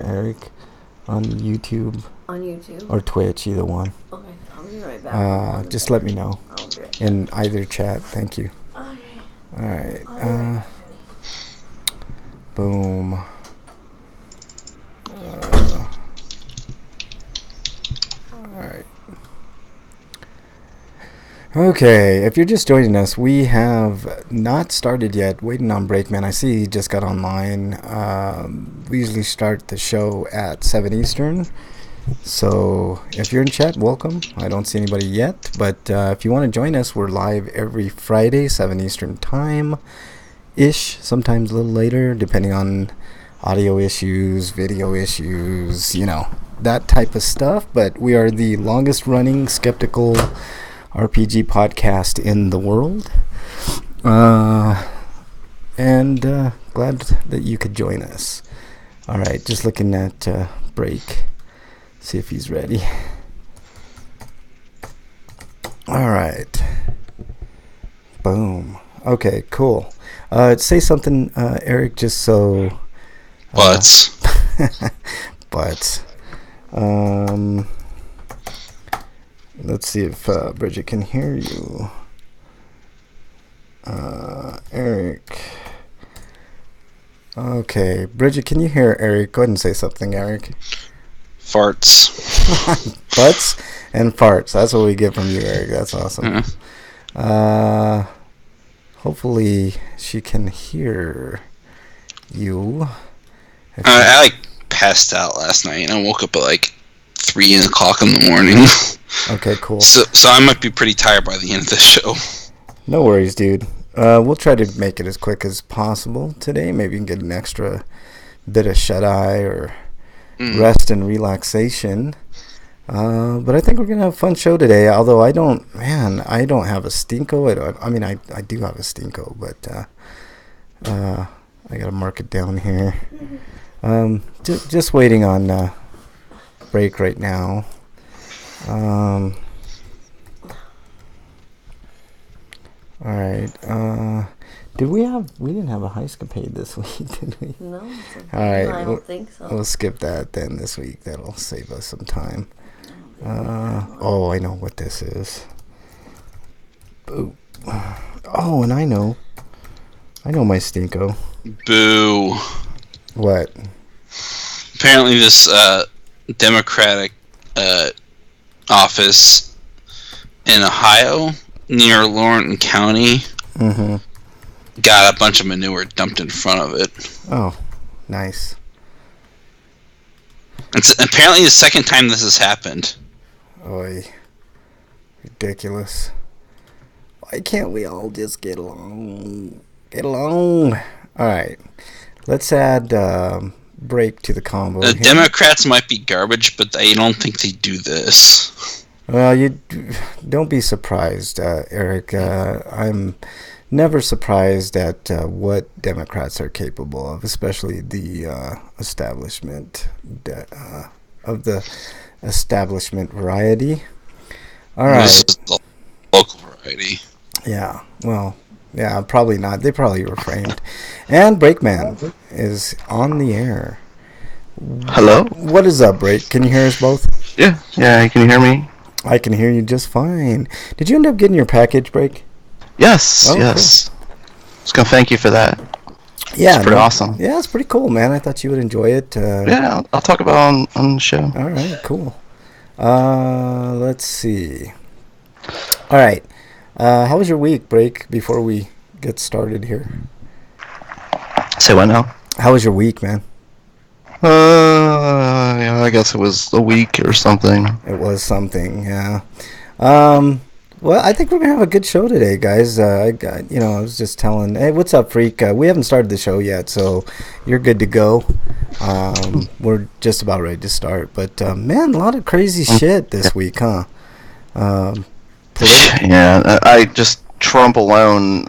Eric on YouTube On YouTube? or Twitch, either one. Okay, I'll be right back. Just let me know I'll be right back. in either chat. Thank you. Okay. Alright. I'll be right back, Boom. Alright. Okay, if you're just joining us, we have not started yet. Waiting on Breakman. I see he just got online. We usually start the show at 7 Eastern. So if you're in chat, welcome. I don't see anybody yet, but if you want to join us, we're live every Friday, 7 Eastern time-ish, sometimes a little later, depending on audio issues, video issues, that type of stuff. But we are the longest-running skeptical RPG podcast in the world. And glad that you could join us. All right, just looking at Break. See if he's ready. All right. Boom. Okay, cool. Say something, Eric, just so... Butts. Butts. Let's see if Bridget can hear you. Eric. Okay, Bridget, can you hear Eric? Go ahead and say something, Eric. Farts. Butts and farts. That's what we get from you, Eric. That's awesome. Hopefully she can hear you. I passed out last night and I woke up at 3 o'clock in the morning. Okay, cool. So I might be pretty tired by the end of the show. No worries, dude. We'll try to make it as quick as possible today. Maybe you can get an extra bit of shut-eye or rest and relaxation. But I think we're going to have a fun show today. Although I don't have a stinko. I do have a stinko, but I got to mark it down here. Just waiting on Break right now. All right. We didn't have a heistcapade this week, did we? No. All right. I don't think so. We'll skip that then this week. That'll save us some time. I know what this is. Ooh. Oh, and I know my stinko. Boo. What? Apparently this Democratic office in Ohio near Lawrence County got a bunch of manure dumped in front of it. Oh, nice. It's apparently the second time this has happened. Oy. Ridiculous. Why can't we all just get along? Get along. All right. Let's add Break to the combo. The Democrats might be garbage, but I don't think they do this. Well, you don't be surprised, Eric. I'm never surprised at what Democrats are capable of, especially the establishment of the establishment variety. All right. This is the local variety. Yeah. Well. Yeah. Probably not. They probably refrained. And Breakman is on the air. Hello. What is up, Break? Can you hear us both? Yeah. Can you hear me? I can hear you just fine. Did you end up getting your package, Break? Yes. Oh, yes. Cool. Just gonna thank you for that. Yeah, it's pretty awesome. Yeah, it's pretty cool, man. I thought you would enjoy it. Yeah, I'll talk about it on the show. All right, cool. Let's see. All right. How was your week, Break? Before we get started here. Say what now? How was your week, man? I guess it was a week or something. It was something, yeah. Well, I think we're gonna have a good show today, guys. I was just telling, hey, what's up, Freak? We haven't started the show yet, so you're good to go. We're just about ready to start, but man, a lot of crazy shit this week, huh? Yeah, I just Trump alone,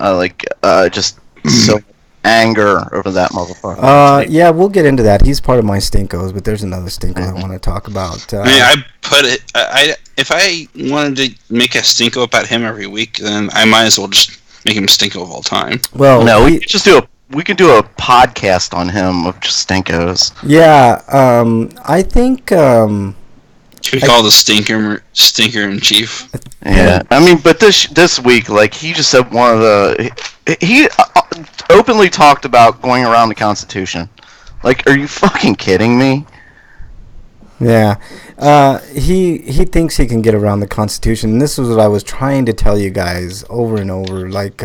just so anger over that motherfucker. Yeah, we'll get into that. He's part of my stinkos, but there's another stinko I want to talk about. I put it. If I wanted to make a stinko about him every week, then I might as well just make him stinko of all time. Well, no, we just do a we could do a podcast on him of just stinkos. Yeah, I think Should we call the stinker in chief? Yeah, I mean, but this week, like, he just said one of he openly talked about going around the Constitution. Like, are you fucking kidding me? Yeah, he thinks he can get around the Constitution, and this is what I was trying to tell you guys over and over. Like,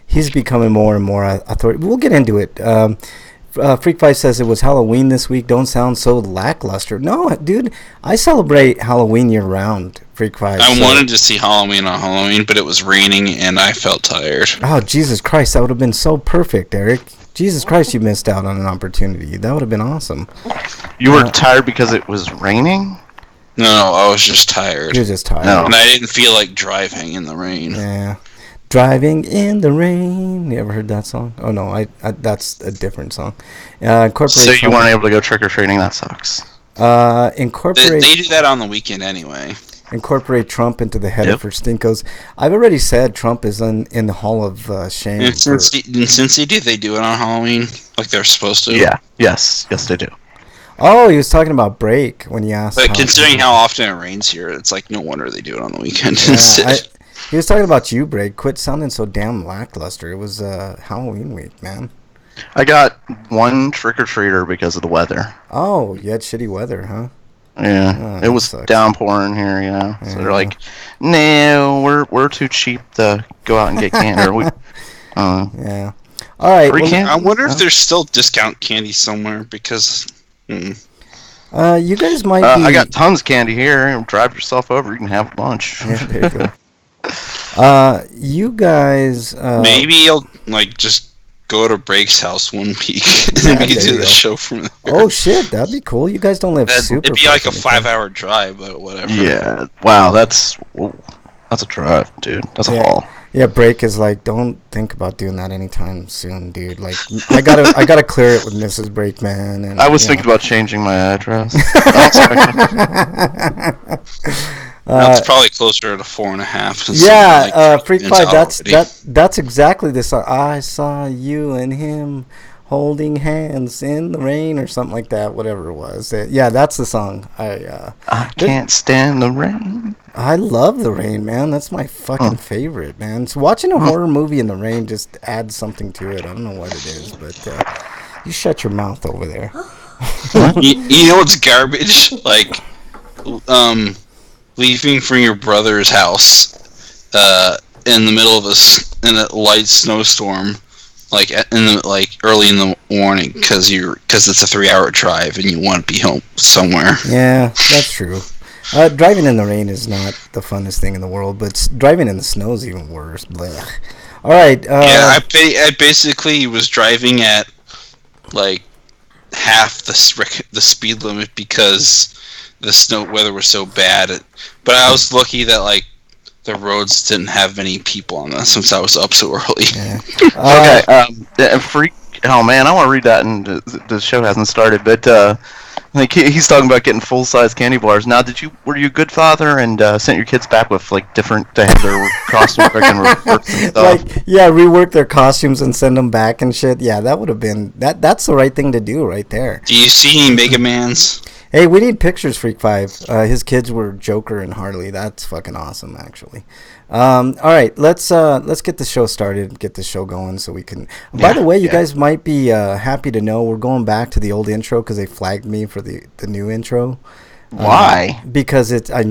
he's becoming more and more authority. We'll get into it. Freak Five says it was Halloween this week. Don't sound so lackluster. No, dude, I celebrate Halloween year round. Freak Five. I wanted to see Halloween on Halloween, but it was raining and I felt tired. Oh, Jesus Christ, that would have been so perfect, Eric. Jesus Christ, you missed out on an opportunity. That would have been awesome. You were tired because it was raining? No, I was just tired. You were just tired. No. And I didn't feel like driving in the rain. Yeah. Driving in the rain. You ever heard that song? Oh, no, I that's a different song. So you weren't able to go trick-or-treating? That sucks. Incorporate... They do that on the weekend anyway. Incorporate Trump into the header Yep. for Stinkos. I've already said Trump is in the Hall of Shame. And since they do it on Halloween, like they're supposed to. Yeah. Yes, they do. Oh, he was talking about break when he asked. But considering how often it rains here, it's like no wonder they do it on the weekend Yeah, instead. he was talking about you, Break. Quit sounding so damn lackluster. It was Halloween week, man. I got one trick-or-treater because of the weather. Oh, you had shitty weather, huh? Yeah, Oh, it was sucks. downpouring here, you know. So Yeah. they're like, "No, we're too cheap to go out and get candy." Yeah. All right. Free candy? I wonder if there's still discount candy somewhere because. You guys might be. I got tons of candy here. Drive yourself over. You can have a bunch. Yeah, there you go. You guys. Maybe you'll like just go to Break's house one week and then we there can do you the go. show from there. Oh shit, that'd be cool. You guys don't live super. It'd be like a fucking far. 5-hour drive, but whatever. Yeah. Wow, that's a drive, dude. That's a haul. Yeah, Break is like, don't think about doing that anytime soon, dude. Like, I gotta clear it with Mrs. Breakman. And I was thinking about changing my address. It's probably closer to 4.5. since Yeah, like, Freak it's Five. out already. That's exactly the song. I saw you and him holding hands in the rain or something like that. Whatever it was. Yeah, that's the song. I can't stand the rain. I love the rain, man. That's my fucking favorite, man. So watching a horror movie in the rain just adds something to it. I don't know what it is, but you shut your mouth over there. you know what's garbage? Like, leaving from your brother's house in the middle of a light snowstorm, like early in the morning, because it's a 3-hour drive and you want to be home somewhere. Yeah, that's true. Driving in the rain is not the funnest thing in the world, but driving in the snow is even worse. Blech. All right. Yeah, I basically was driving at like half the speed limit because the snow weather was so bad. But I was lucky that like the roads didn't have many people on them since I was up so early. Yeah. Okay. Freak. Oh man, I want to read that, and the show hasn't started. But like he's talking about getting full-size candy bars. Now, were you a good father and sent your kids back with like different to have their costumes and reverse and stuff? Like, yeah, rework their costumes and send them back and shit. Yeah, that would have been that's the right thing to do right there. Do you see any Mega Mans? Hey, we need pictures, Freak Five. His kids were Joker and Harley. That's fucking awesome, actually. All right, let's get the show started, get the show going, so we can. By the way, you guys might be happy to know we're going back to the old intro because they flagged me for the new intro. Why? Because I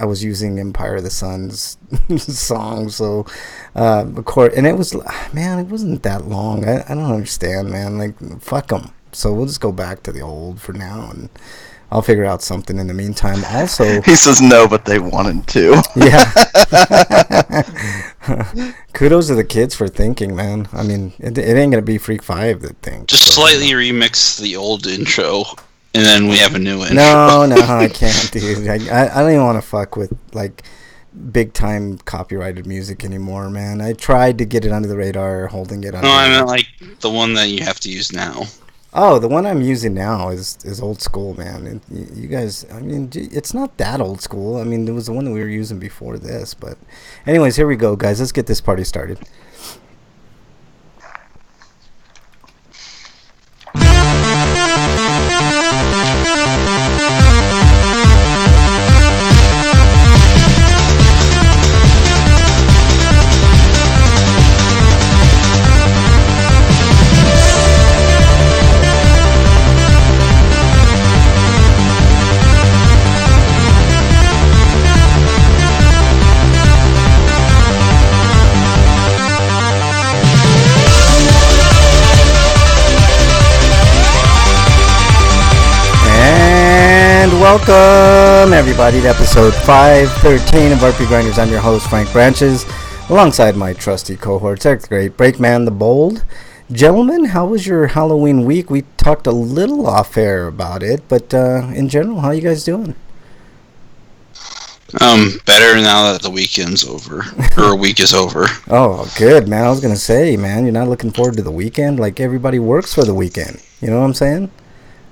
was using Empire of the Sun's song, so of course, and it was, man, it wasn't that long. I don't understand, man. Like, fuck them. So we'll just go back to the old for now, and I'll figure out something in the meantime. Also, He says no, but they wanted to. yeah. Kudos to the kids for thinking, man. I mean, it ain't gonna be Freak Five that thinks. Just slightly remix the old intro, and then we have a new intro. No, I can't, dude. I don't even want to fuck with like big time copyrighted music anymore, man. I tried to get it under the radar, holding it under. No, I meant like the one that you have to use now. Oh, the one I'm using now is old school, man. And you guys, I mean, it's not that old school. I mean, it was the one that we were using before this. But anyways, here we go, guys. Let's get this party started. Welcome, everybody, to episode 513 of RPGrinders. I'm your host, Frank Branches, alongside my trusty cohorts, Eric the Great, Breakman the Bold. Gentlemen, how was your Halloween week? We talked a little off air about it, but in general, how you guys doing? Better now that the weekend's over, or a week is over. Oh, good, man. I was going to say, man, you're not looking forward to the weekend? Like, everybody works for the weekend. You know what I'm saying?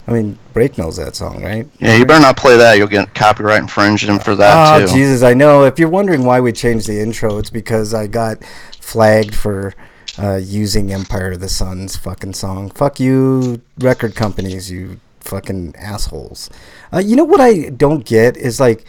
I mean, Break knows that song, right? Yeah, you better not play that. You'll get copyright infringement for that, too. Oh, Jesus, I know. If you're wondering why we changed the intro, it's because I got flagged for using Empire of the Sun's fucking song. Fuck you, record companies, you fucking assholes. You know what I don't get is, like,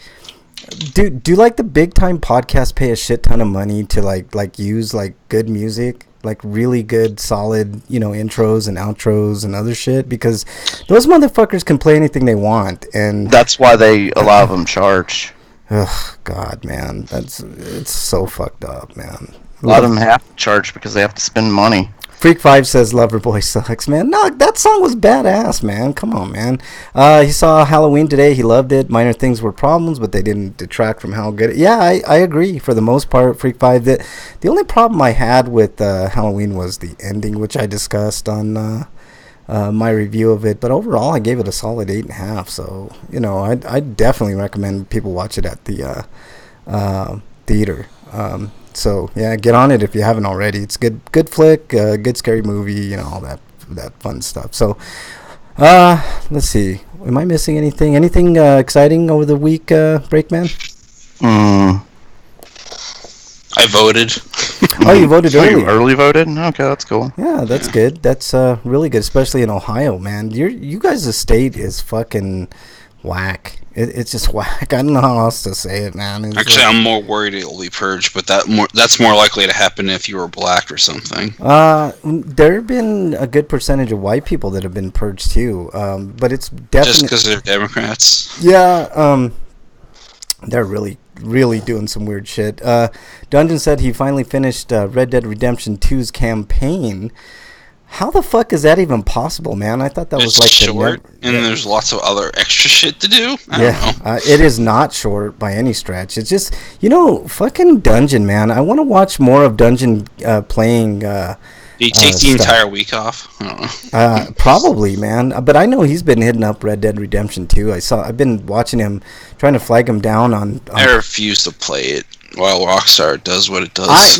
do like the big time podcasts pay a shit ton of money to like use like good music, like really good solid, you know, intros and outros and other shit? Because those motherfuckers can play anything they want, and that's why a lot of them charge. Ugh, God, man, it's so fucked up, man. A lot of them have to charge because they have to spend money. Freak5 says Loverboy sucks, man. No, that song was badass, man. Come on, man. He saw Halloween today. He loved it. Minor things were problems, but they didn't detract from how good it. Yeah, I agree for the most part, Freak5. The only problem I had with Halloween was the ending, which I discussed on my review of it. But overall, I gave it a solid 8.5. So, you know, I definitely recommend people watch it at the theater. So yeah, get on it if you haven't already. It's good flick, good scary movie, you know, all that fun stuff. So, let's see. Am I missing anything? Anything exciting over the week, Breakman? I voted. Oh, you voted early. You early voted? Okay, that's cool. Yeah, that's good. That's really good, especially in Ohio, man. You guys' state is fucking whack. It's just whack. I don't know how else to say it, man. Actually, I'm more worried it'll be purged, but that's more likely to happen if you were black or something. There have been a good percentage of white people that have been purged too, but it's definitely just because they're Democrats. Yeah, they're really doing some weird shit. Dungeon said he finally finished Red Dead Redemption 2's campaign. How the fuck is that even possible, man? I thought that was like short, and there's lots of other extra shit to do. I don't know. It is not short by any stretch. It's just, you know, fucking Dungeon, man. I want to watch more of Dungeon playing. Do you take the entire week off? I don't know. Probably, man. But I know he's been hitting up Red Dead Redemption 2. I've been watching him, trying to flag him down on I refuse to play it while Rockstar does what it does.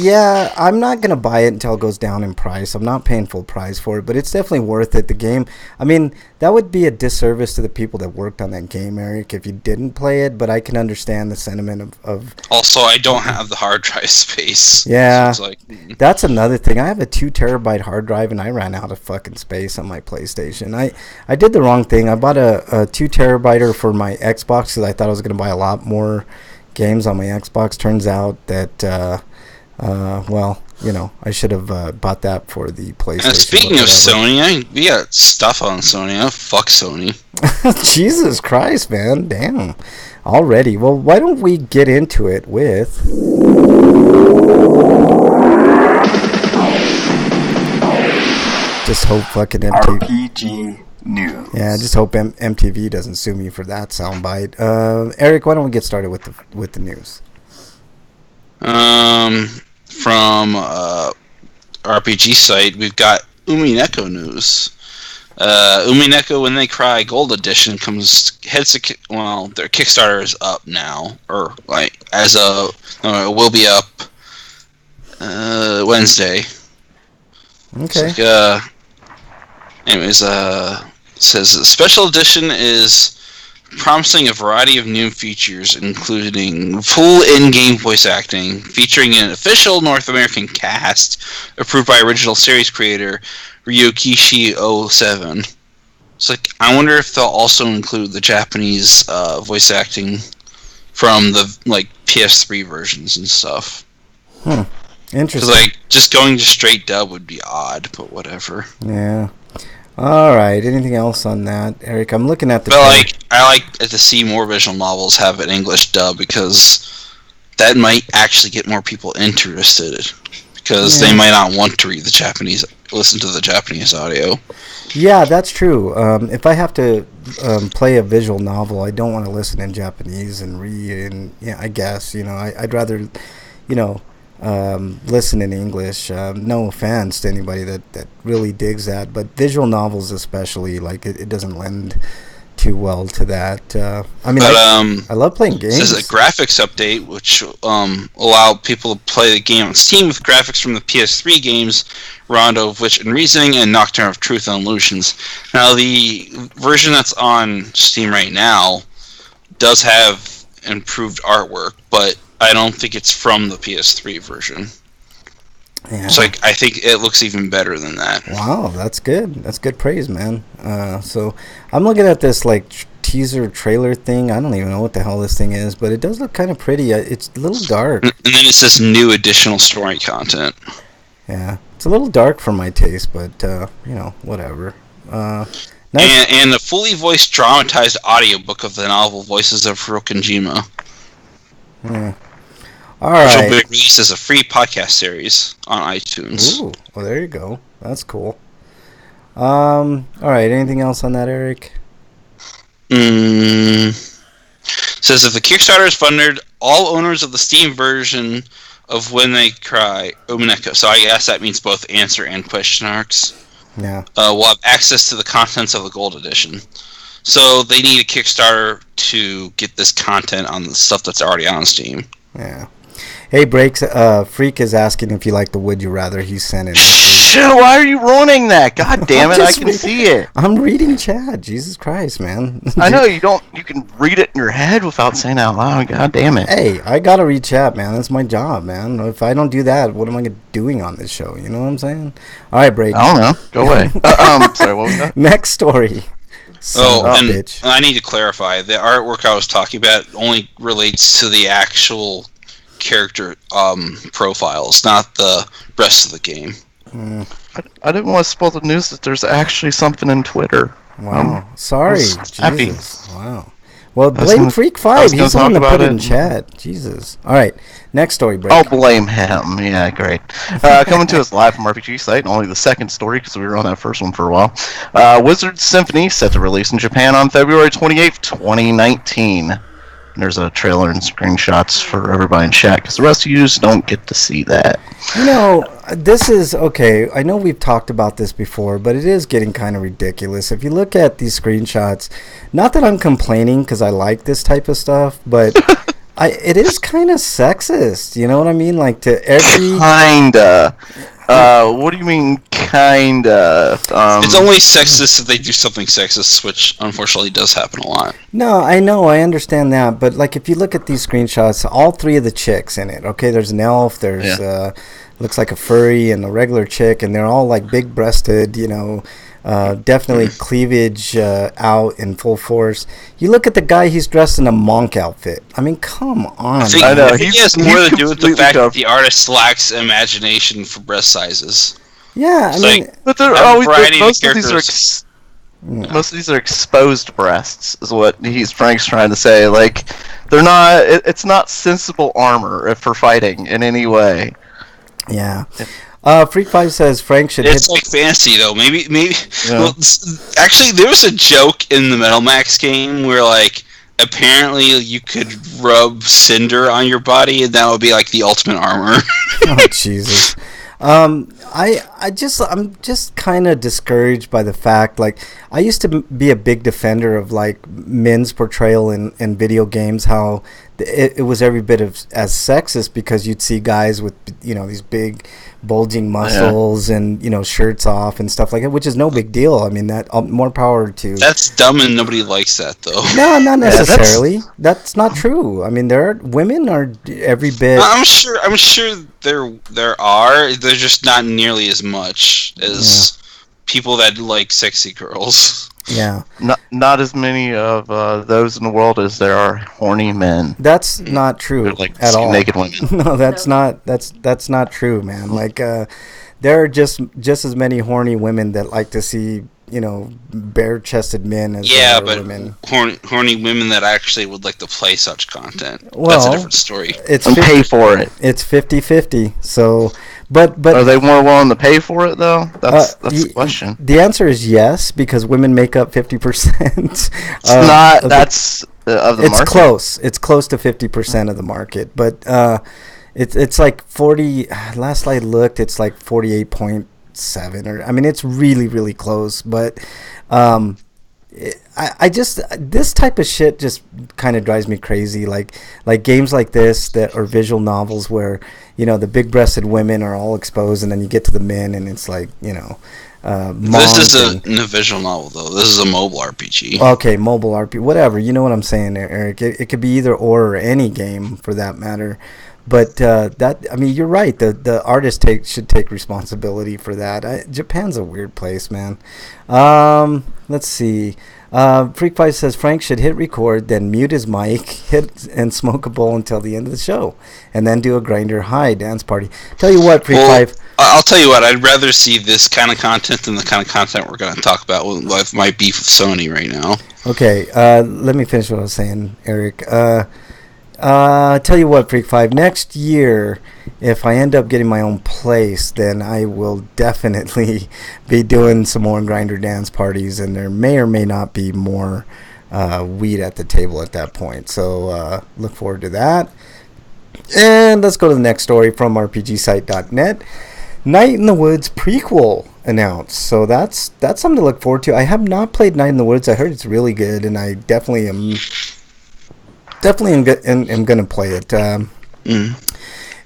I'm not going to buy it until it goes down in price. I'm not paying full price for it, but it's definitely worth it. The game, I mean, that would be a disservice to the people that worked on that game, Eric, if you didn't play it, but I can understand the sentiment of Also, I don't have the hard drive space. Yeah, so it's like, that's another thing. I have a 2 terabyte hard drive, and I ran out of fucking space on my PlayStation. I did the wrong thing. I bought a 2 terabyter for my Xbox because I thought I was going to buy a lot more games on my Xbox. Turns out that well, you know, I should have bought that for the PlayStation. Speaking of Sony, we got stuff on Sony. Fuck Sony. Jesus Christ, man. Damn. Already. Well, why don't we get into it with just hope fucking RPG News. Yeah, I just hope MTV doesn't sue me for that soundbite. Eric, why don't we get started with the news? From RPG site, we've got Umineko news. Umineko When They Cry Gold Edition their Kickstarter is up now, or like as of it will be up Wednesday. Okay. It's like, anyways, says the special edition is promising a variety of new features, including full in-game voice acting, featuring an official North American cast approved by original series creator Ryokishi 07. It's like, I wonder if they'll also include the Japanese voice acting from the like PS3 versions and stuff. Interesting. Because like just going to straight dub would be odd, but whatever. Yeah. All right. Anything else on that, Eric? I'm looking at the. But like, I like to see more visual novels have an English dub because that might actually get more people interested. because they might not want to listen to the Japanese audio. Yeah, that's true. If I have to play a visual novel, I don't want to listen in Japanese and read. And yeah, I guess I'd rather, listen in English. No offense to anybody that really digs that, but visual novels especially, like it doesn't lend too well to that. I love playing games. This is a graphics update, which allow people to play the game on Steam with graphics from the PS3 games Rondo of Witch and Reasoning and Nocturne of Truth and Illusions. Now, the version that's on Steam right now does have improved artwork, but I don't think it's from the PS3 version. Yeah. So I think it looks even better than that. Wow, that's good. That's good praise, man. So I'm looking at this teaser trailer thing. I don't even know what the hell this thing is, but it does look kind of pretty. It's a little dark. And then it says new additional story content. Yeah, it's a little dark for my taste, but whatever. Nice. And a fully voiced dramatized audiobook of the novel Voices of Hirokojima. All which right. will be released as a free podcast series on iTunes. Ooh, well, there you go. That's cool. All right. Anything else on that, Eric? Says if the Kickstarter is funded, all owners of the Steam version of When They Cry, Umineko, so I guess that means both answer and question arcs, will have access to the contents of the Gold Edition. So they need a Kickstarter to get this content on the stuff that's already on Steam. Yeah. Hey, Breaks, Freak is asking if you like the Would You Rather he sent in. Shit, why are you ruining that? God damn it, I can see it. I'm reading chat. Jesus Christ, man. I know, you can read it in your head without saying it out loud. God damn it. Hey, I gotta read chat, man. That's my job, man. If I don't do that, what am I doing on this show? You know what I'm saying? All right, Break. I don't know. Go away. Sorry, what was that? Next story. Bitch. I need to clarify. The artwork I was talking about only relates to the actual character profiles, not the rest of the game. I didn't want to spoil the news that there's actually something in Twitter. Wow. Sorry. Happy. Jesus. Wow. Well, blame Freak 5. He's the one that put it in chat. Jesus. All right. Next story, Break. I'll blame him. Yeah, great. Coming to us live from RPG Site, only the second story because we were on that first one for a while. Wizard Symphony set to release in Japan on February 28th, 2019. And there's a trailer and screenshots for everybody in chat because the rest of you just don't get to see that. This is okay. I know we've talked about this before, but it is getting kind of ridiculous. If you look at these screenshots, not that I'm complaining because I like this type of stuff, but it is kind of sexist. You know what I mean? Like to every kinda. What do you mean, kinda? It's only sexist if they do something sexist, which unfortunately does happen a lot. No, I know, I understand that, but like if you look at these screenshots, all three of the chicks in it. Okay, there's an elf, there's looks like a furry and a regular chick, and they're all like big-breasted, definitely cleavage out in full force. You look at the guy; he's dressed in a monk outfit. I mean, come on. I think he has more to do with the fact that the artist lacks imagination for breast sizes. Yeah, I mean, but they're always most of these are exposed breasts, is what Frank's trying to say. Like, they're not. It's not sensible armor for fighting in any way. Yeah. Freak 5 says Frank should It's like fantasy, though. Maybe. Yeah. Well, actually, there was a joke in the Metal Max game where, like, apparently you could rub cinder on your body, and that would be, like, the ultimate armor. Oh, Jesus. I'm just kind of discouraged by the fact, like, I used to be a big defender of, like, men's portrayal in video games, how it was every bit as sexist because you'd see guys with, these big bulging muscles and, shirts off and stuff like that, which is no big deal. I mean, that more power to... That's dumb and nobody likes that, though. No, not necessarily. That's not true. I mean, women are every bit... I'm sure there are. They're just not nearly as much as people that like sexy girls. Yeah. Not as many of those in the world as there are horny men. That's not true at all. Naked women. No, that's not true, man. Like there are just as many horny women that like to see, bare-chested men as there are women. Horny women that actually would like to play such content. Well, that's a different story. It's pay for it. It's 50-50. So, But Are they more willing to pay for it though? That's the y- question. The answer is yes, because women make up 50%. It's not. That's of the it's market. close. It's close to 50% of the market, but it's like 40. Last I looked, it's like 48.7, or I mean, it's really really close. But I just this type of shit just kind of drives me crazy. Like games like this that are visual novels where the big-breasted women are all exposed, and then you get to the men, and it's like This is a visual novel, though. This is a mobile RPG. Okay, mobile RPG, whatever. You know what I'm saying, Eric. It could be either or any game for that matter. But you're right. The artist should take responsibility for that. Japan's a weird place, man. Let's see. Freak Fight says Frank should hit record, then mute his mic, hit and smoke a bowl until the end of the show, and then do a Grinder High dance party. Tell you what, Freak Fight. I'll tell you what. I'd rather see this kind of content than the kind of content we're going to talk about with my beef with Sony right now. Okay, let me finish what I was saying, Eric. Tell you what, Freak 5, next year, if I end up getting my own place, then I will definitely be doing some more Grinder dance parties, and there may or may not be more weed at the table at that point. So look forward to that. And let's go to the next story from RPGsite.net. Night in the Woods prequel announced. So that's something to look forward to. I have not played Night in the Woods. I heard it's really good, and I definitely am going to play it.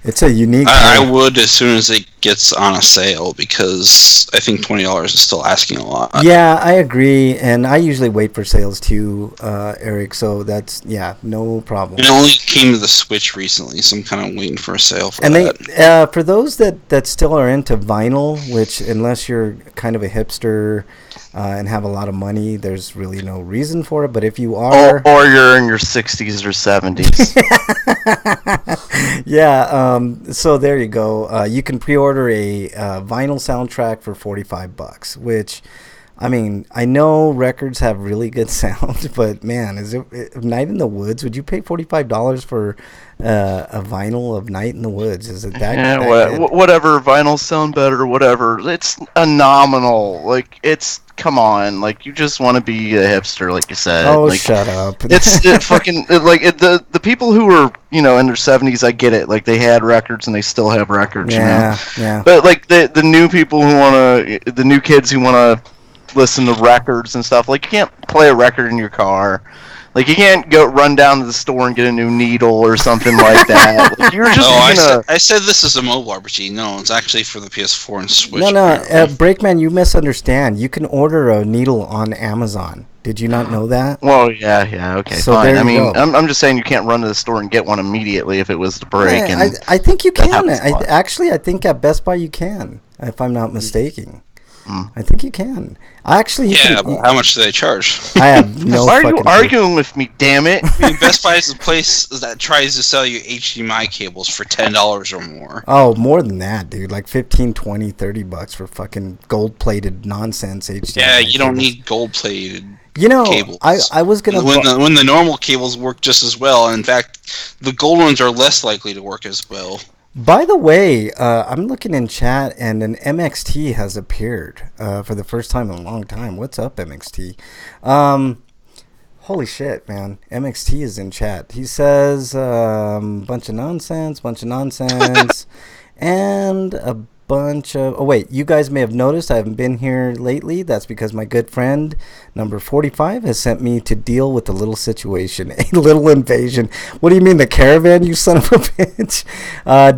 It's a unique... I would as soon as it gets on a sale, because I think $20 is still asking a lot. Yeah, I agree, and I usually wait for sales too, Eric, so that's, no problem. It only came to the Switch recently, so I'm kind of waiting for a sale for that. And for those that still are into vinyl, which unless you're kind of a hipster and have a lot of money, there's really no reason for it, but if you are... Or you're in your 60s or 70s. Yeah, so there you go. You can pre-order a vinyl soundtrack for $45, which, I mean, I know records have really good sound, but man, is it Night in the Woods? Would you pay $45 for a vinyl of Night in the Woods? Is it that? Whatever, vinyls sound better, whatever. It's a nominal. Like, come on, like, you just want to be a hipster, like you said. Oh, like, shut up. The people who were, in their 70s, I get it. Like, they had records and they still have records, Yeah. But, like, the new people the new kids who want to listen to records and stuff, like, you can't play a record in your car. Like, you can't go run down to the store and get a new needle or something like that. Like, you're just I said this is a mobile RPG. No, it's actually for the PS4 and Switch. No, Breakman, you misunderstand. You can order a needle on Amazon. Did you not know that? Well, yeah, okay, so fine. I mean, I'm just saying you can't run to the store and get one immediately if it was to break. I think you can. I think at Best Buy you can, if I'm not mistaken. I think you can. Actually, but how much do they charge? I have no. Why are you arguing with me? Damn it! I mean, Best Buy is a place that tries to sell you HDMI cables for $10 or more. Oh, more than that, dude. Like $15, $20, $30 for fucking gold-plated nonsense HDMI. Yeah, you don't need gold-plated. Cables. I was gonna when the normal cables work just as well. In fact, the gold ones are less likely to work as well. By the way, I'm looking in chat, and an MXT has appeared for the first time in a long time. What's up, MXT? Holy shit, man. MXT is in chat. He says, bunch of nonsense, and a bunch of... Oh, wait, you guys may have noticed I haven't been here lately. That's because my good friend, number 45, has sent me to deal with a little situation, a little invasion. What do you mean, the caravan, you son of a bitch?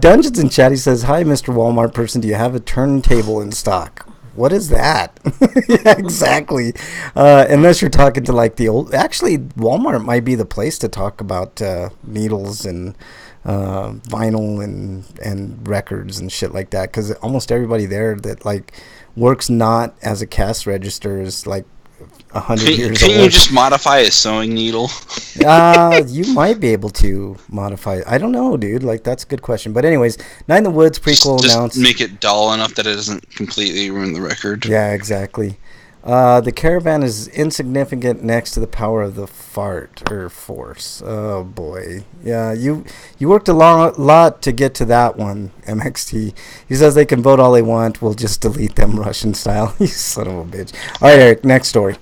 Dungeons in chat, he says, hi, Mr. Walmart person, do you have a turntable in stock? What is that? Yeah, exactly. Unless you're talking to, like, the old... Actually, Walmart might be the place to talk about needles and... vinyl and records and shit like that, because almost everybody there that like works not as a cash register is like 100 years old. Can you just modify a sewing needle? You might be able to modify it. I don't know, dude. Like, that's a good question. But anyways, Night in the Woods prequel announced. Just make it dull enough that it doesn't completely ruin the record. Yeah, exactly. The caravan is insignificant next to the power of the fart or force. Oh boy, yeah, you worked a lot to get to that one, MXT. He says they can vote all they want. We'll just delete them Russian style. You son of a bitch. All right, Eric. Next story.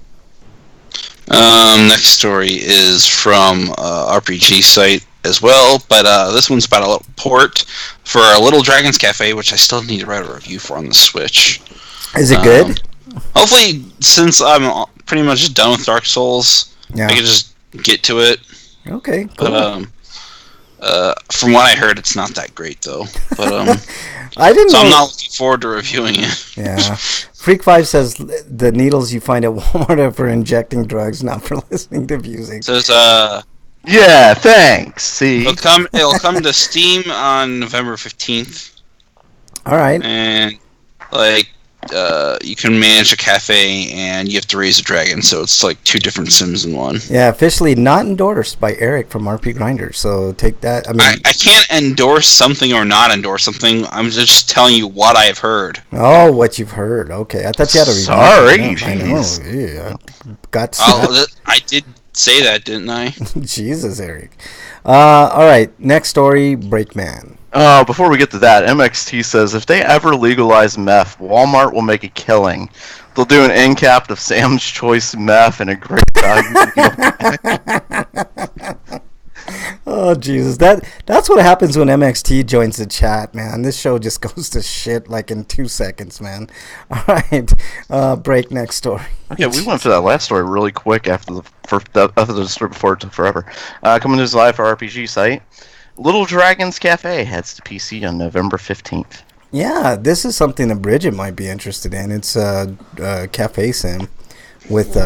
Next story is from RPG site as well, but this one's about a little port for a Little Dragons Cafe, which I still need to write a review for on the Switch. Is it good? Hopefully, since I'm pretty much done with Dark Souls, I can just get to it. Okay, cool. But from what I heard, it's not that great though. But I didn't know. I'm not looking forward to reviewing it. Yeah. Freak5 says the needles you find at Walmart are for injecting drugs, not for listening to music. Says yeah, thanks. See, it'll come to Steam on November 15th. All right. And you can manage a cafe and you have to raise a dragon, so it's like 2 different Sims in one. Yeah, officially not endorsed by Eric from RPGrinders, so take that. I mean, I can't endorse something or not endorse something. I'm just telling you what I've heard. Oh, what you've heard. Okay, I thought you had a review. Sorry, I know. Yeah, got. I did say that, didn't I? Jesus, Eric. All right, next story. Breakman. Before we get to that, MXT says if they ever legalize meth, Walmart will make a killing. They'll do an end cap of Sam's Choice meth and a great value. Oh Jesus, that's what happens when MXT joins the chat, man. This show just goes to shit like in 2 seconds, man. All right, break. Next story. Yeah, we went for that last story really quick after the story before it took forever. Coming to us live for RPG site. Little Dragons Cafe heads to PC on November 15th. Yeah, this is something that Bridget might be interested in. It's a cafe sim with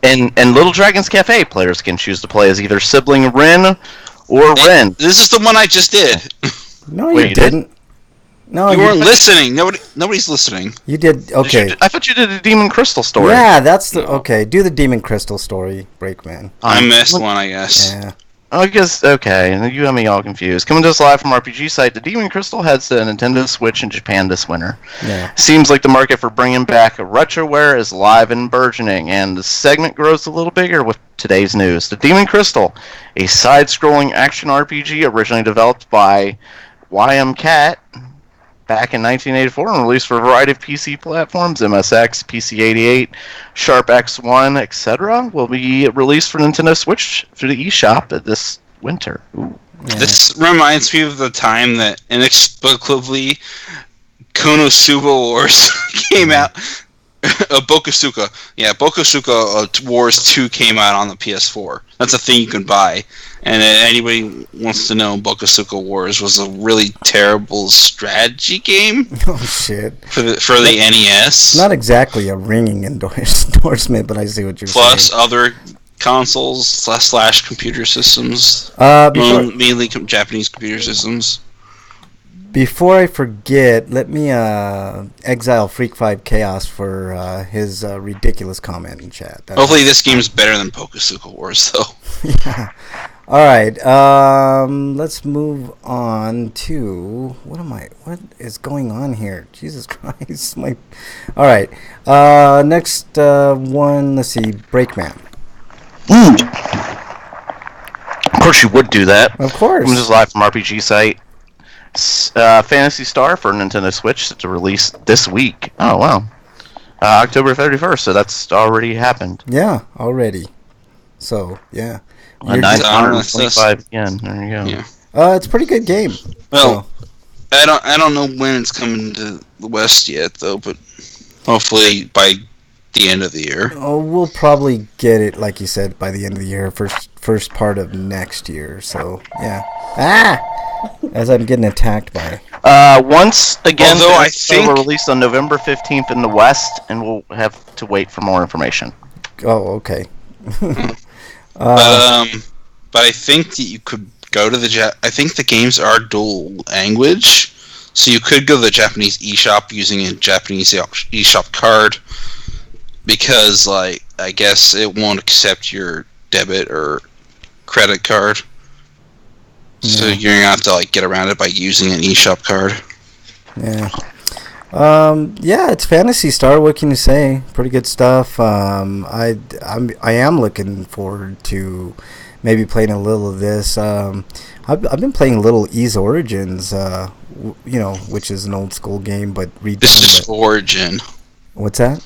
and Little Dragons Cafe players can choose to play as either sibling Rin or Ren. This is the one I just did. No, Wait, you didn't. No, you weren't listening. Nobody's listening. You did. Okay. I thought you did a Demon Crystal story. Yeah, that's the okay. Do the Demon Crystal story, Breakman. I missed one, I guess. Yeah. I guess, okay, you have me all confused. Coming to us live from RPG site, the Demon Crystal heads to Nintendo Switch in Japan this winter. Yeah. Seems like the market for bringing back retroware is live and burgeoning, and the segment grows a little bigger with today's news. The Demon Crystal, a side-scrolling action RPG originally developed by YM Cat back in 1984 and released for a variety of PC platforms, MSX, PC-88, Sharp X1, etc., will be released for Nintendo Switch through the eShop this winter. Ooh. Yeah. This reminds me of the time that inexplicably Konosuba Wars came out. Bokosuka. Yeah, Bokosuka Wars 2 came out on the PS4. That's a thing you can buy. And anybody wants to know, Bokosuka Wars was a really terrible strategy game. Oh shit! For the NES. Not exactly a ringing endorsement, but I see what you're saying. Plus other consoles slash computer systems. Mainly Japanese computer systems. Before I forget, let me exile Freak5 Chaos for his ridiculous comment in chat. Hopefully this game is better than Bokosuka Wars, though. Yeah. All right. Let's move on to what is going on here? Jesus Christ! All right. Next one. Let's see. Breakman. Of course, you would do that. Of course. I'm just live from RPG site. Phantasy Star for Nintendo Switch to release this week. Oh wow, October 31st. So that's already happened. Yeah, already. So yeah, 925 yen. There you go. Yeah. It's a pretty good game. Well, so. I don't know when it's coming to the West yet though, but hopefully by the end of the year. Oh, we'll probably get it, like you said, by the end of the year, first part of next year. So yeah. As I'm getting attacked by. Once again, although I think will released on November 15th in the West, and we'll have to wait for more information. Oh, okay. But I think that you could go to I think the games are dual language, so you could go to the Japanese eShop using a Japanese eShop card, because I guess it won't accept your debit or credit card. So you're gonna have to get around it by using an eShop card. Yeah. Yeah, it's Fantasy Star. What can you say? Pretty good stuff. I am looking forward to maybe playing a little of this. I've been playing a little Ease Origins, which is an old school game, but It's redone. just Origin. What's that?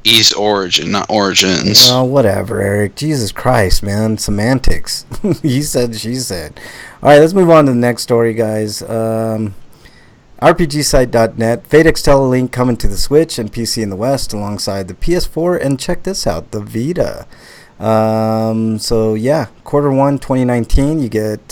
East Origin, not Origins. Well, whatever, Eric. Jesus Christ, man. Semantics. He said, she said. All right, let's move on to the next story, guys. RPGsite.net. Fate Extella Link coming to the Switch and PC in the West alongside the PS4. And check this out, the Vita. So, yeah, Q1 2019, you get...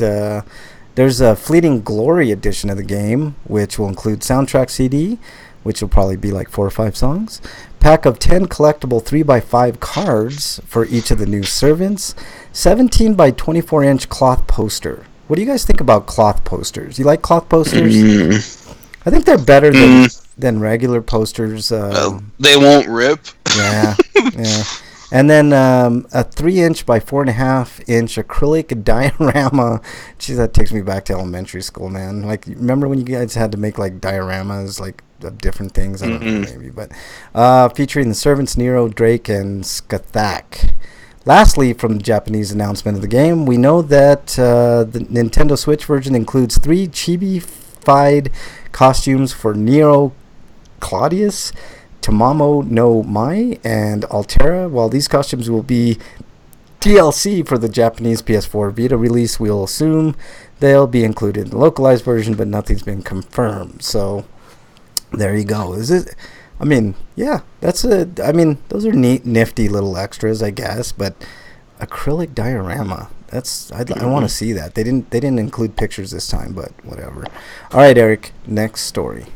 there's a Fleeting Glory edition of the game, which will include soundtrack CD, which will probably be like 4 or 5 songs. Pack of 10 collectible 3x5 cards for each of the new servants. 17 by 24 inch cloth poster. What do you guys think about cloth posters? You like cloth posters? I think they're better than regular posters. They won't rip. Yeah, yeah. And then a 3 inch by 4.5 inch acrylic diorama. Geez, that takes me back to elementary school, man. Like, remember when you guys had to make like dioramas, like of different things? I don't know, maybe, but featuring the servants Nero, Drake, and Skathak. Lastly, from the Japanese announcement of the game, we know that the Nintendo Switch version includes 3 chibi-fied costumes for Nero, Claudius, Tamamo no Mai, and Altera. While these costumes will be DLC for the Japanese PS4 Vita release, we'll assume they'll be included in the localized version, but nothing's been confirmed. So there you go. Is it? I mean, yeah, those are neat, nifty little extras, I guess. But acrylic diorama. I want to see that. They didn't include pictures this time, but whatever. All right, Eric. Next story.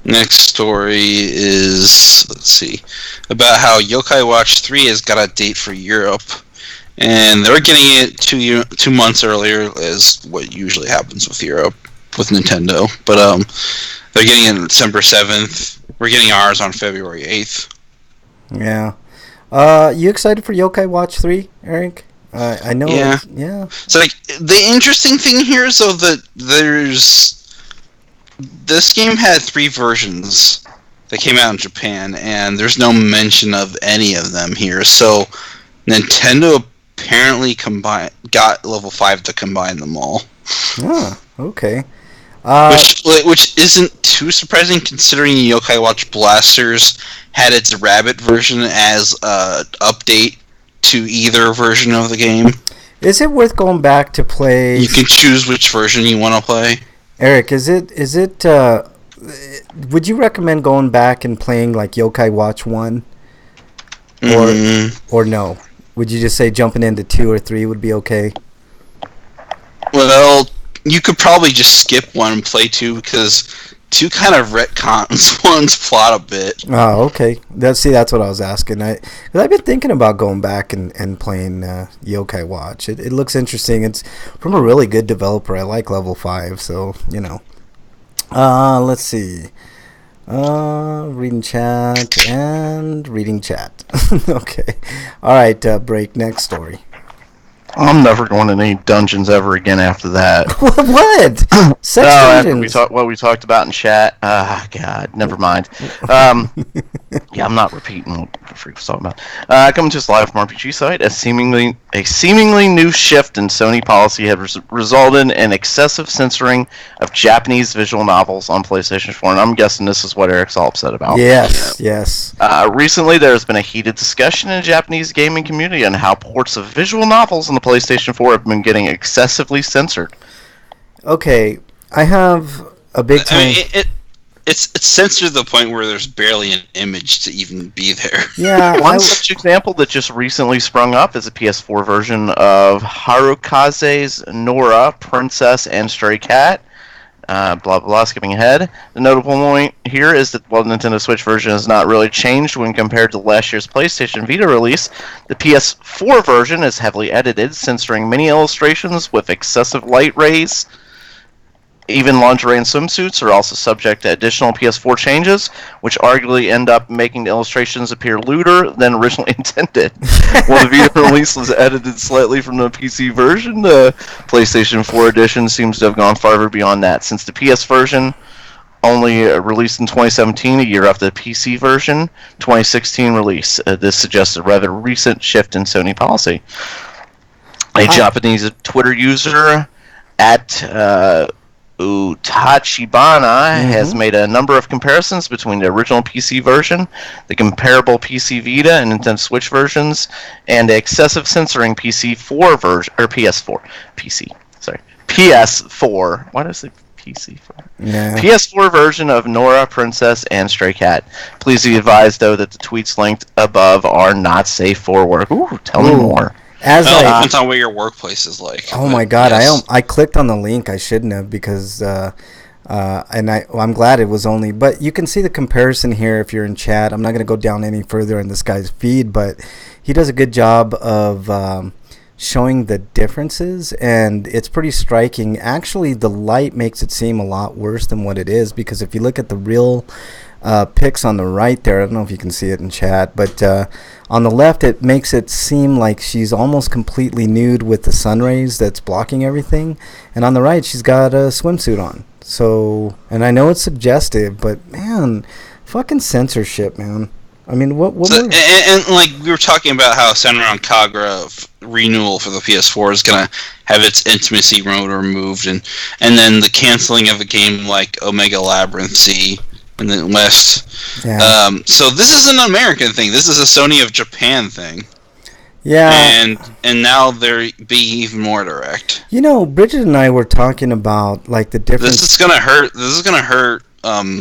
Next story is, let's see, about how Yokai Watch 3 has got a date for Europe. And they're getting it 2 months earlier, as what usually happens with Europe, with Nintendo. But they're getting it on December 7th. We're getting ours on February 8th. Yeah. You excited for Yokai Watch 3, Eric? I know. Yeah. Yeah. So, like, the interesting thing here is, though, that this game had 3 versions that came out in Japan, and there's no mention of any of them here. So Nintendo apparently got Level 5 to combine them all. Ah, okay. Which isn't too surprising, considering Yokai Watch Blasters had its Rabbit version as an update to either version of the game. Is it worth going back to play? You can choose which version you want to play. Eric, is it would you recommend going back and playing like Yokai Watch 1? Or no? Would you just say jumping into 2 or 3 would be okay? Well, you could probably just skip 1 and play 2, because 2 kind of retcons 1's plot a bit. Oh, okay. That's what I was asking. I've been thinking about going back and playing Yokai Watch. It looks interesting. It's from a really good developer. I like Level 5, so, you know. Let's see. Reading chat and reading chat. Okay. All right, break. Next story. I'm never going to any dungeons ever again after that. What? Sex dungeons? After what we talked about in chat. God, never mind. Yeah, I'm not repeating what the freak was talking about. Coming to us live from RPG site, a seemingly new shift in Sony policy has resulted in excessive censoring of Japanese visual novels on PlayStation 4, and I'm guessing this is what Eric's all upset about. Yes. Recently, there has been a heated discussion in the Japanese gaming community on how ports of visual novels on the PlayStation 4 have been getting excessively censored. Okay, I have a big time... I mean, it's censored to the point where there's barely an image to even be there. Yeah, One such example that just recently sprung up is a PS4 version of Harukaze's Nora, Princess, and Stray Cat. Blah, blah, blah, skipping ahead. The notable point here is that while the Nintendo Switch version has not really changed when compared to last year's PlayStation Vita release, the PS4 version is heavily edited, censoring many illustrations with excessive light rays. Even lingerie and swimsuits are also subject to additional PS4 changes, which arguably end up making the illustrations appear lewder than originally intended. While the Vita release was edited slightly from the PC version, the PlayStation 4 edition seems to have gone farther beyond that, since the PS version only released in 2017, a year after the PC version. 2016 release. This suggests a rather recent shift in Sony policy. A Japanese Twitter user at Utachibana has made a number of comparisons between the original PC version, the comparable PC Vita and Nintendo Switch versions, and the excessive censoring PC4 version, or PS4, PC, sorry, PS4. Why did I say PC4? Yeah. PS4 version of Nora, Princess, and Stray Cat. Please be advised, though, that the tweets linked above are not safe for work. Ooh, tell me more. As Depends on what your workplace is like. Oh my God! Yes. I clicked on the link. I shouldn't have because I'm glad it was only. But you can see the comparison here if you're in chat. I'm not going to go down any further in this guy's feed, but he does a good job of showing the differences, and it's pretty striking. Actually, the light makes it seem a lot worse than what it is, because if you look at the real pics on the right there, I don't know if you can see it in chat, but on the left it makes it seem like she's almost completely nude with the sun rays that's blocking everything, and on the right she's got a swimsuit on. So, and I know it's suggestive, but man, fucking censorship, man. I mean, what so, and like we were talking about how Senran Kagura renewal for the PS4 is gonna have its intimacy mode removed, and then the canceling of a game like Omega Labyrinth C in the West. Yeah. So this is an American thing. This is a Sony of Japan thing. Yeah. And now they're being even more direct. You know, Bridget and I were talking about like the difference. This is gonna hurt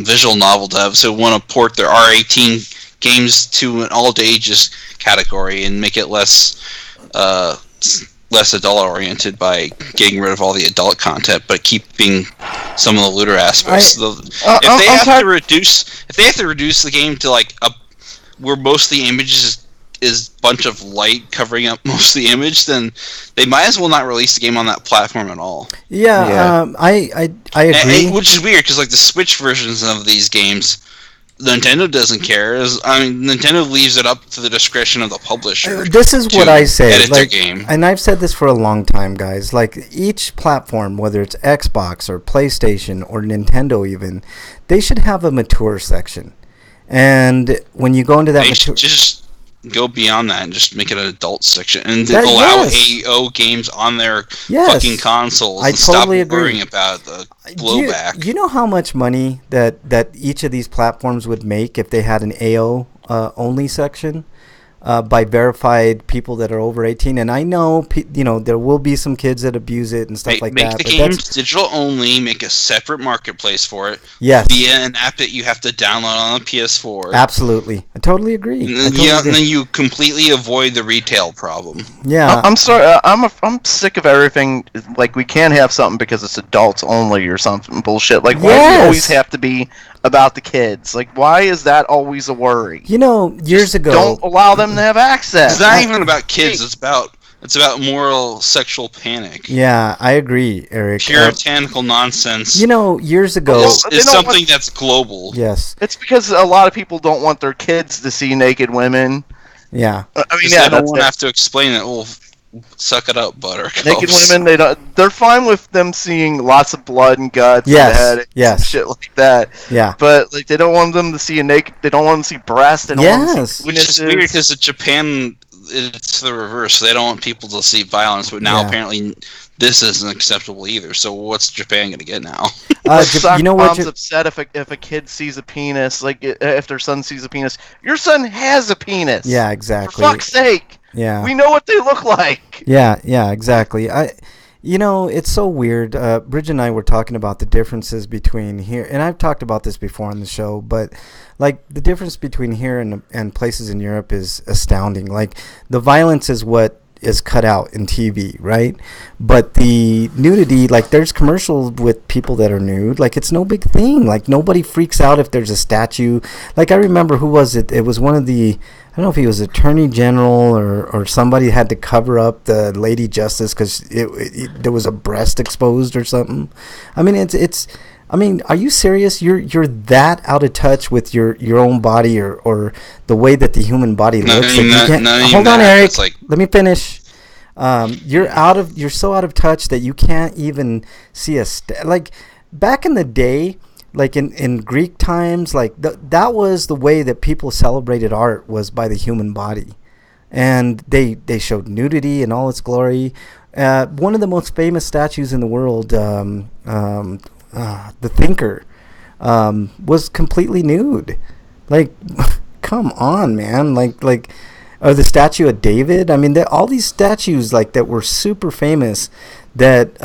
visual novel devs who want to port their R18 games to an all ages category and make it less adult oriented by getting rid of all the adult content, but keeping some of the looter aspects. If they have to reduce the game to like where most of the images is bunch of light covering up most of the image, then they might as well not release the game on that platform at all. Yeah. I agree. Which is weird because like the Switch versions of these games, Nintendo doesn't care. Nintendo leaves it up to the discretion of the publisher. This is what I say. Edit their game. And I've said this for a long time, guys. Like, each platform, whether it's Xbox or PlayStation or Nintendo even, they should have a mature section. And when you go into that should just go beyond that and just make it an adult section and allow AO games on their fucking consoles and totally stop worrying about the blowback. You know how much money that each of these platforms would make if they had an AO only section by verified people that are over 18? And I know there will be some kids that abuse it and stuff like that. Make the games digital only. Make a separate marketplace for it. Yes. Via an app that you have to download on the PS4. Absolutely, I totally agree. And then you completely avoid the retail problem. Yeah. I'm sorry. I'm sick of everything. Like, we can't have something because it's adults only or something bullshit. Like, why do you always have to be about the kids? Like, why is that always a worry? Years ago, don't allow them to have access. It's not even about kids. It's about moral sexual panic. Yeah, I agree, Eric. Puritanical nonsense. Years ago, it's something that's global. Yes, it's because a lot of people don't want their kids to see naked women. Yeah, I mean, they don't want to have to explain it. Well, suck it up, Buttercup. Naked women, they're fine with them seeing lots of blood and guts and head and shit like that. Yeah. But like, they don't want them to see they don't want them to see breasts, they don't want them to see which is weird because in Japan it's the reverse. They don't want people to see violence, but now apparently this isn't acceptable either. So what's Japan going to get now? Mom's upset if a kid sees a penis, like if their son sees a penis. Your son has a penis. Yeah, exactly. For fuck's sake. Yeah. We know what they look like. Yeah, exactly. It's so weird. Bridget and I were talking about the differences between here, and I've talked about this before on the show, but like the difference between here and places in Europe is astounding. Like, the violence is what is cut out in TV, right? But the nudity, like, there's commercials with people that are nude. Like, it's no big thing. Like, nobody freaks out if there's a statue. Like, I remember, who was it? It was one of the, I don't know if he was Attorney General or somebody had to cover up the Lady Justice because there was a breast exposed or something. I mean, it's. I mean, are you serious? You're that out of touch with your own body or the way that the human body looks. Hold on, Eric. Let me finish. You're so out of touch that you can't even see like back in the day. like in Greek times, like that was the way that people celebrated art, was by the human body, and they showed nudity in all its glory. One of the most famous statues in the world, the Thinker, was completely nude. Like, come on, man. Like, or the statue of David. I mean, all these statues like that were super famous, that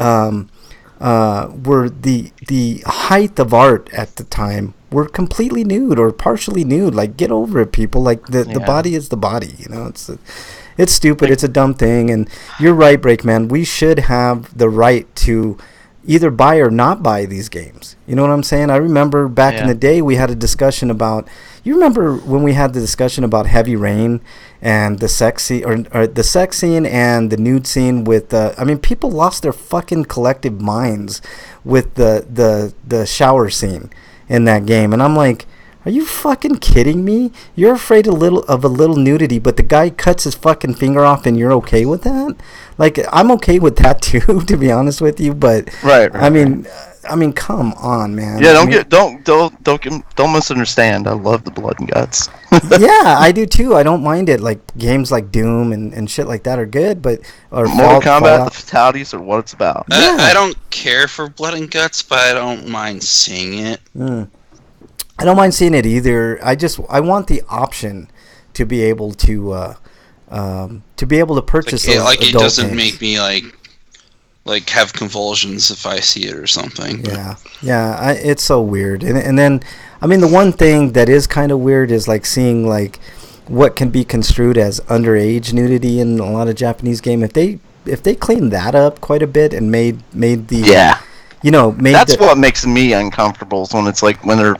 were the height of art at the time, were completely nude or partially nude. Like, get over it, people. Like, the body is the body. You know, it's stupid. It's a dumb thing. And you're right, Breakman. We should have the right to either buy or not buy these games. You know what I'm saying? I remember back in the day we had a discussion about. You remember when we had the discussion about Heavy Rain and the sex scene, or the sex scene and the nude scene with I mean, people lost their fucking collective minds with the shower scene in that game. And I'm like, are you fucking kidding me? You're afraid of a little nudity, but the guy cuts his fucking finger off and you're okay with that? Like, I'm okay with that too, to be honest with you, but right. I mean, come on, man. Yeah, don't misunderstand. I love the blood and guts. Yeah, I do too. I don't mind it. Like, games like Doom and shit like that are good, but Mortal Kombat, the fatalities are what it's about. Yeah. I don't care for blood and guts, but I don't mind seeing it. I don't mind seeing it either. I want the option to be able to purchase those like it adult doesn't games. make me like have convulsions if I see it or something. Yeah, it's so weird. And then, I mean, the one thing that is kind of weird is like seeing like what can be construed as underage nudity in a lot of Japanese game. If they cleaned that up quite a bit and made the that's what makes me uncomfortable, is when it's like when they're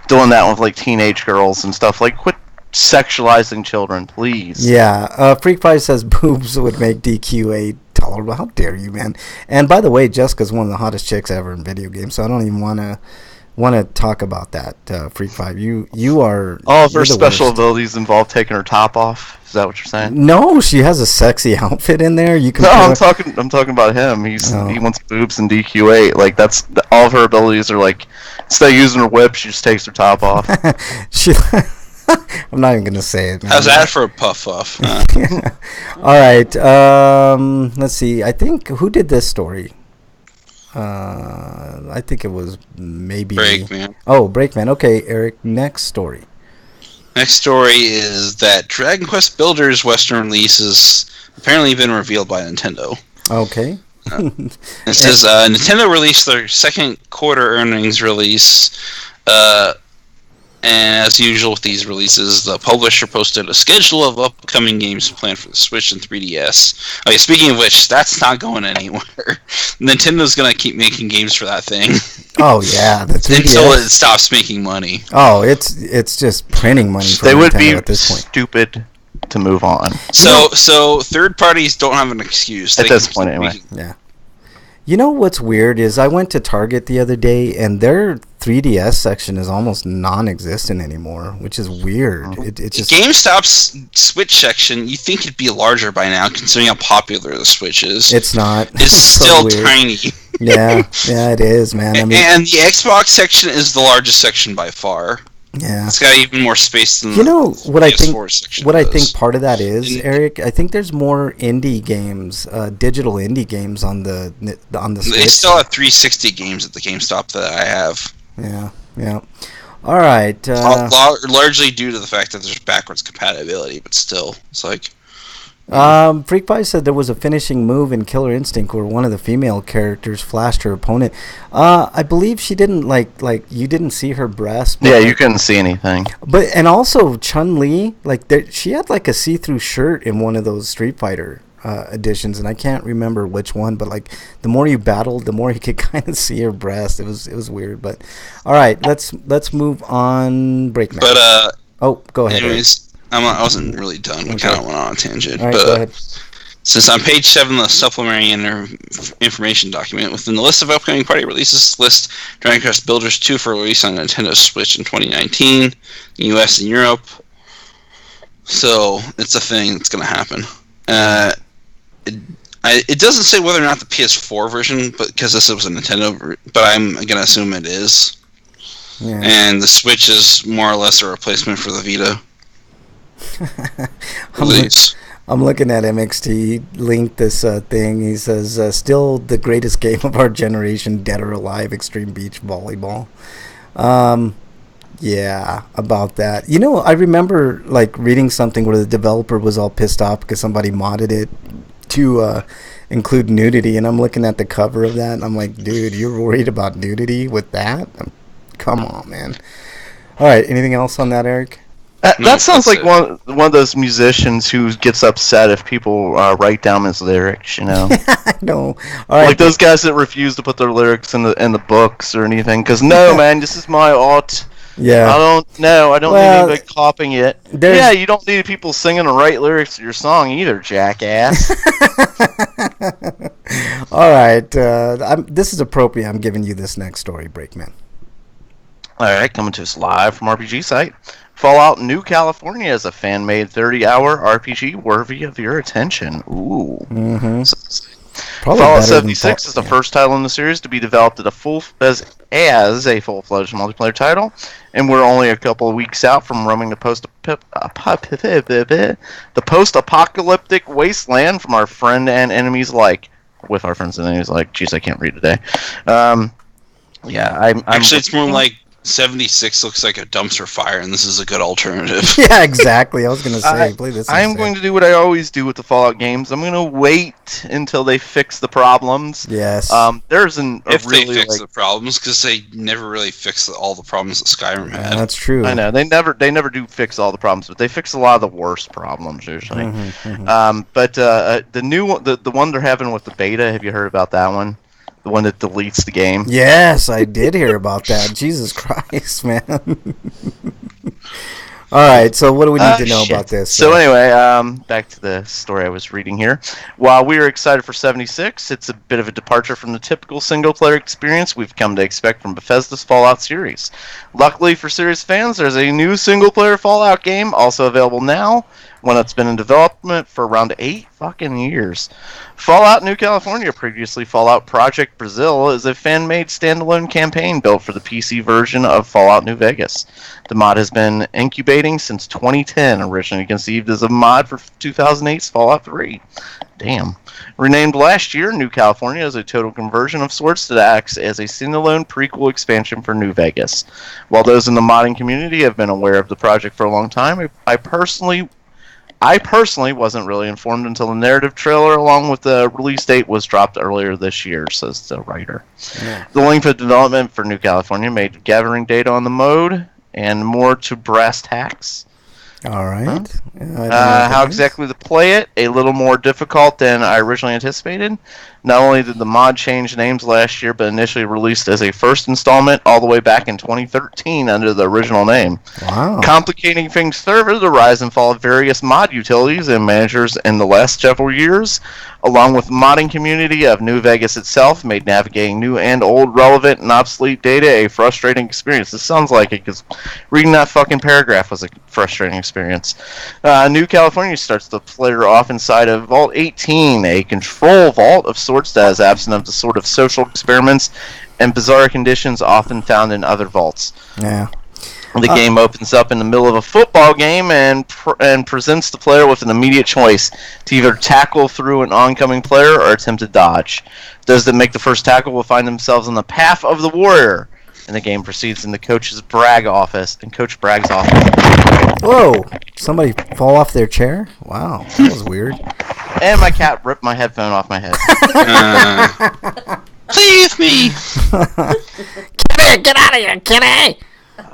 doing that with like teenage girls and stuff. Like, quit sexualizing children, please. Yeah, Freak Pie says boobs would make DQA tolerable. How dare you, man? And by the way, Jessica's one of the hottest chicks ever in video games, so I don't even want to talk about that. Freak Pie, you are. All of her special abilities involve taking her top off. Is that what you're saying? No, she has a sexy outfit in there. You can. No, I'm talking about him. He wants boobs and DQ8. Like, that's all of her abilities are like, instead of using her whip, she just takes her top off. I'm not even gonna say it, man. How's that for a puff off? All right. Let's see. I think, who did this story? I think it was maybe Breakman. Oh, Breakman. Okay, Eric. Next story. Next story is that Dragon Quest Builders Western release has apparently been revealed by Nintendo. Okay. It says Nintendo released their second quarter earnings release. And as usual with these releases, the publisher posted a schedule of upcoming games planned for the Switch and 3DS. Okay, speaking of which, that's not going anywhere. Nintendo's going to keep making games for that thing. Oh, yeah. The 3DS. Until it stops making money. Oh, it's just printing money for They Nintendo would be at this point. stupid to move on. So third parties don't have an excuse. At this point, anyway. Yeah. You know what's weird is I went to Target the other day, and their 3DS section is almost non-existent anymore, which is weird. It's just GameStop's Switch section, you think it'd be larger by now, considering how popular the Switch is. It's not. It's still so tiny. Yeah, it is, man. I mean, and the Xbox section is the largest section by far. Yeah, it's got even more space than what I think. Section what does. I think part of that is, Eric. I think there's more indie games, digital indie games on the Switch. They still have 360 games at the GameStop that I have. Yeah. All right. Largely due to the fact that there's backwards compatibility, but still, it's like. Freak Pie said there was a finishing move in Killer Instinct where one of the female characters flashed her opponent. I believe she didn't like you didn't see her breast. Yeah, you couldn't see anything. And also Chun-Li, she had like a see-through shirt in one of those Street Fighter editions, and I can't remember which one, but like the more you battled, the more you could kind of see her breast. It was weird, but all right, let's move on. Breakman. But go ahead. Anyways. I wasn't really done. We kind of went on a tangent. Right, but go ahead. Since on page 7 of the supplementary information document, within the list of upcoming party releases, list Dragon Quest Builders 2 for release on Nintendo Switch in 2019, in the US and Europe. So it's a thing that's going to happen. It doesn't say whether or not the PS4 version, but because this was a Nintendo, but I'm going to assume it is. Yeah. And the Switch is more or less a replacement for the Vita. I'm looking at MXT. He linked this thing. He says, still the greatest game of our generation, dead or alive, Extreme Beach Volleyball. Yeah, about that. You know, I remember like reading something where the developer was all pissed off because somebody modded it to include nudity, and I'm looking at the cover of that, and I'm like, dude, you're worried about nudity with that? Come on, man. All right, anything else on that, Eric? That sounds like one of those musicians who gets upset if people write down his lyrics. You know, I know. All right. Like those guys that refuse to put their lyrics in the books or anything. Because no, man, this is my art. Yeah. I don't need anybody copying it. Yeah, you don't need people singing the right lyrics to your song either, jackass. All right. This is appropriate. I'm giving you this next story, Breakman. All right, coming to us live from RPG site. Fallout New California is a fan-made 30-hour RPG worthy of your attention. Ooh. Mm-hmm. Fallout 76 is the first title in the series to be developed as a full-fledged multiplayer title, and we're only a couple of weeks out from roaming the post-apocalyptic wasteland from our friend and enemies alike. With our friends and enemies alike. Jeez, I can't read today. Actually, it's more like 76 looks like a dumpster fire, and this is a good alternative. Yeah, exactly. I was going to say, play this. I'm going to do what I always do with the Fallout games. I'm going to wait until they fix the problems. Yes. If they fix the problems, because they never really fix all the problems that Skyrim had. That's true. I know they never do fix all the problems, but they fix a lot of the worst problems usually. But the new one, the one they're having with the beta, have you heard about that one? The one that deletes the game. Yes, I did hear about that. Jesus Christ, man. All right, so what do we need to know about this? So anyway, back to the story I was reading here. While we are excited for 76, it's a bit of a departure from the typical single-player experience we've come to expect from Bethesda's Fallout series. Luckily for series fans, there's a new single-player Fallout game also available now, one that's been in development for around 8 fucking years. Fallout New California, previously Fallout Project Brazil, is a fan-made standalone campaign built for the PC version of Fallout New Vegas. The mod has been incubating since 2010, originally conceived as a mod for 2008's Fallout 3. Damn. Renamed last year, New California is a total conversion of sorts that acts as a standalone prequel expansion for New Vegas. While those in the modding community have been aware of the project for a long time, I personally wasn't really informed until the narrative trailer along with the release date was dropped earlier this year, says the writer. Yeah. The length of development for New California made gathering data on the mode and more to brass tacks. All right. How exactly to play it, a little more difficult than I originally anticipated. Not only did the mod change names last year, but initially released as a first installment all the way back in 2013 under the original name. Wow. Complicating things further, the rise and fall of various mod utilities and managers in the last several years, along with the modding community of New Vegas itself, made navigating new and old, relevant and obsolete data a frustrating experience. This sounds like it, because reading that fucking paragraph was a frustrating experience. New California starts the player off inside of Vault 18, a control vault of sorts that is absent of the sort of social experiments and bizarre conditions often found in other vaults. Yeah. The game opens up in the middle of a football game and presents the player with an immediate choice to either tackle through an oncoming player or attempt to dodge. Those that make the first tackle will find themselves on the path of the warrior. And the game proceeds in the Coach Bragg's office. Whoa! Somebody fall off their chair? Wow, that was weird. And my cat ripped my headphone off my head. Leave me! Kitty, get out of here, kitty!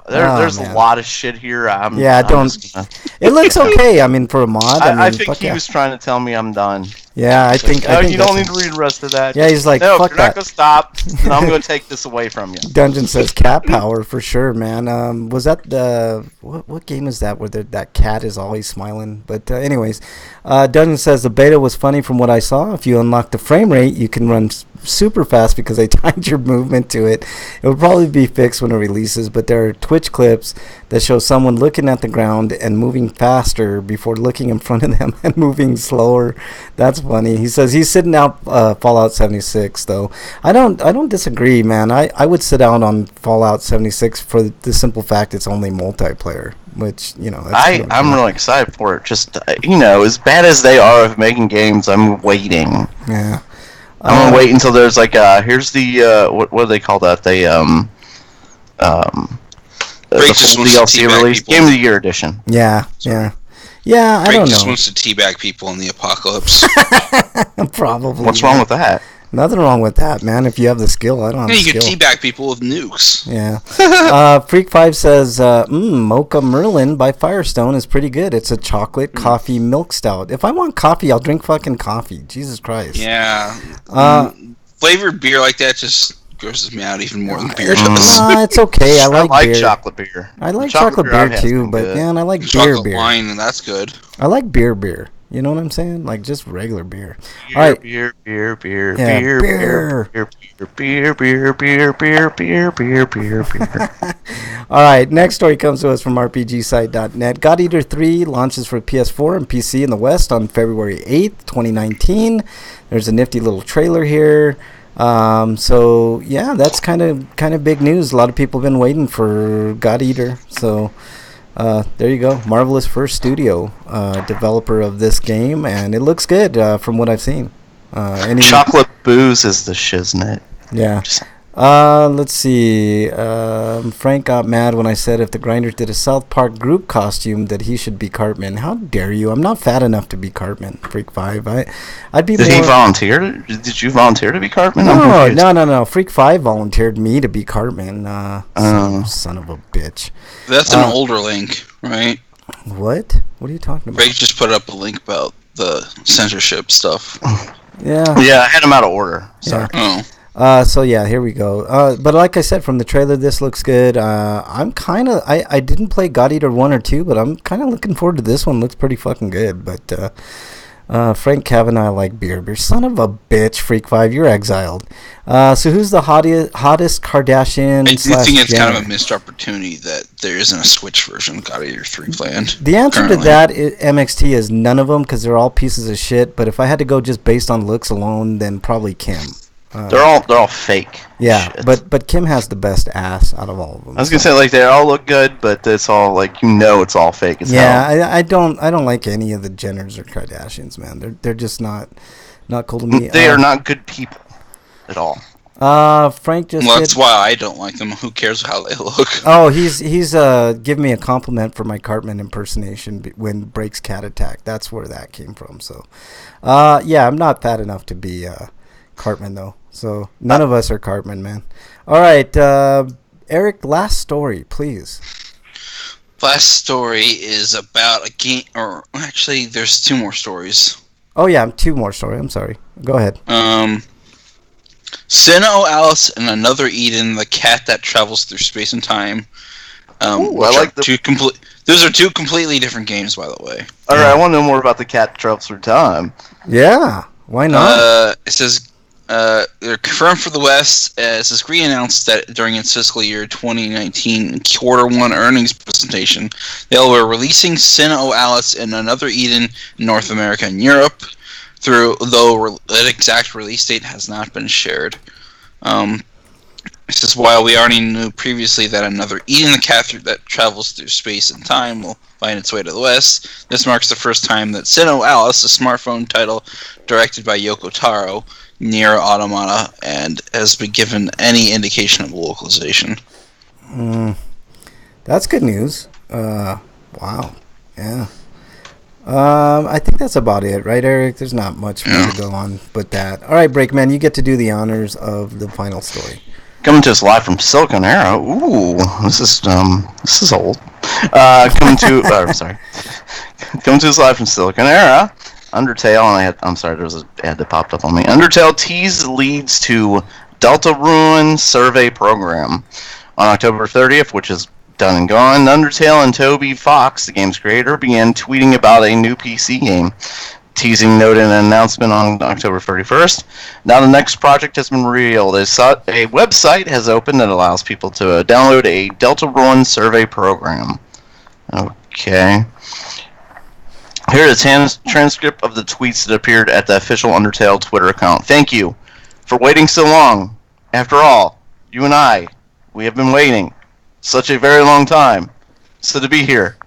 There's a lot of shit here. It looks okay. I mean, for a mod. I think he was trying to tell me I'm done. Yeah, I think. No, you don't need to read the rest of that. Yeah, he's like, no, fuck you're not gonna stop. Then I'm gonna take this away from you. Dungeon says cat power for sure, man. Was that the what game is that where that cat is always smiling? But anyways, Dungeon says the beta was funny from what I saw. If you unlock the frame rate, you can run super fast because they timed your movement to it. It will probably be fixed when it releases, but there are Twitch clips that show someone looking at the ground and moving faster before looking in front of them and moving slower. That's funny. He says he's sitting out Fallout 76 though. I don't disagree, man. I would sit out on Fallout 76 for the simple fact it's only multiplayer, which, you know, that's I'm really excited for it. Just, you know, as bad as they are of making games, I'm waiting. Yeah. I'm gonna wait until there's like here's the what do they call that? They the full DLC release, Game of the Year edition. Yeah, yeah. I Drake don't know. just wants to teabag people in the apocalypse. Probably. What's wrong with that? Nothing wrong with that, man. If you have the skill, I don't have Yeah, the you skill. can teabag people with nukes. Yeah. Freak5 says, Mocha Merlin by Firestone is pretty good. It's a chocolate coffee milk stout. If I want coffee, I'll drink fucking coffee. Jesus Christ. Yeah. Flavored beer like that just grosses me out even more than beer does. Nah, it's okay. I like beer. chocolate beer. I like chocolate beer I've had too, been but good. man, I like Chocolate beer. wine, and that's good. I like beer. You know what I'm saying? Like just regular beer. All right. Beer. All right, next story comes to us from RPGsite.net. God Eater 3 launches for PS4 and PC in the West on February 8th, 2019. There's a nifty little trailer here. So yeah, that's kind of big news. A lot of people have been waiting for God Eater. So there you go. Marvelous First Studio, developer of this game, and it looks good from what I've seen. Chocolate booze is the shiznit. Yeah. Let's see. Frank got mad when I said if the Grinders did a South Park group costume that he should be Cartman. How dare you? I'm not fat enough to be Cartman, Freak5. I'd be Did more... he volunteer? Did you volunteer to be Cartman? No. Freak5 volunteered me to be Cartman. Son of a bitch. That's an older link, right? What? What are you talking about? Ray just put up a link about the censorship stuff. Yeah. Yeah, I had him out of order. Sorry. Oh. So yeah, here we go. But like I said, from the trailer, this looks good. I'm kind of... I didn't play God Eater 1 or 2, but I'm kind of looking forward to this one. Looks pretty fucking good. But Frank Kavanaugh like beer. Son of a bitch, Freak5, you're exiled. So who's the hottest Kardashian? I do think it's Jenner? kind of a missed opportunity that there isn't a Switch version of God Eater 3 planned. The answer currently. to that, MXT, is none of them because they're all pieces of shit. But if I had to go just based on looks alone, then probably Kim. They're all fake. Yeah, shit. but Kim has the best ass out of all of them. I was gonna say like they all look good, but it's all like it's all fake as hell. Yeah, I don't like any of the Jenners or Kardashians, man. They're just not cool to me. They are not good people at all. Frank just. Well, that's why I don't like them. Who cares how they look? Oh, he's giving me a compliment for my Cartman impersonation when Breaks Cat Attack. That's where that came from. So, yeah, I'm not fat enough to be Cartman though. So none of us are Cartman, man. All right, Eric, last story, please. Last story is about a game, or actually, there's two more stories. Oh yeah, two more story. I'm sorry. Go ahead. Sinnoh, Alice, and Another Eden, the cat that travels through space and time. Ooh, I like Those are two completely different games, by the way. All right, I want to know more about the cat that travels through time. Yeah, why not? It says they're confirmed for the West. It says Green announced that during its fiscal year 2019 Q1 earnings presentation, they were releasing Sinnoh, Alice, and Another Eden in North America and Europe. Though an exact release date has not been shared. This is while we already knew previously that Another Eden, the cat that travels through space and time, will find its way to the West. This marks the first time that Sinnoh Alice, a smartphone title directed by Yoko Taro, Nier Automata, and has been given any indication of localization. That's good news. Wow. Yeah. I think that's about it, right, Eric? There's not much more to go on but that. All right, Breakman, you get to do the honors of the final story. Coming to us live from Silicon Era. Ooh, this is old. Coming to us live from Silicon Era. Undertale, and I'm sorry, there was an ad that popped up on me. Undertale tease leads to Deltarune survey program on October 30th, which is done and gone. Undertale and Toby Fox, the game's creator, began tweeting about a new PC game. teasing note and an announcement on October 31st. Now the next project has been revealed. A website has opened that allows people to download a Deltarune survey program. Okay. Here is a transcript of the tweets that appeared at the official Undertale Twitter account. Thank you for waiting so long. After all, you and I, we have been waiting such a very long time. So to be here,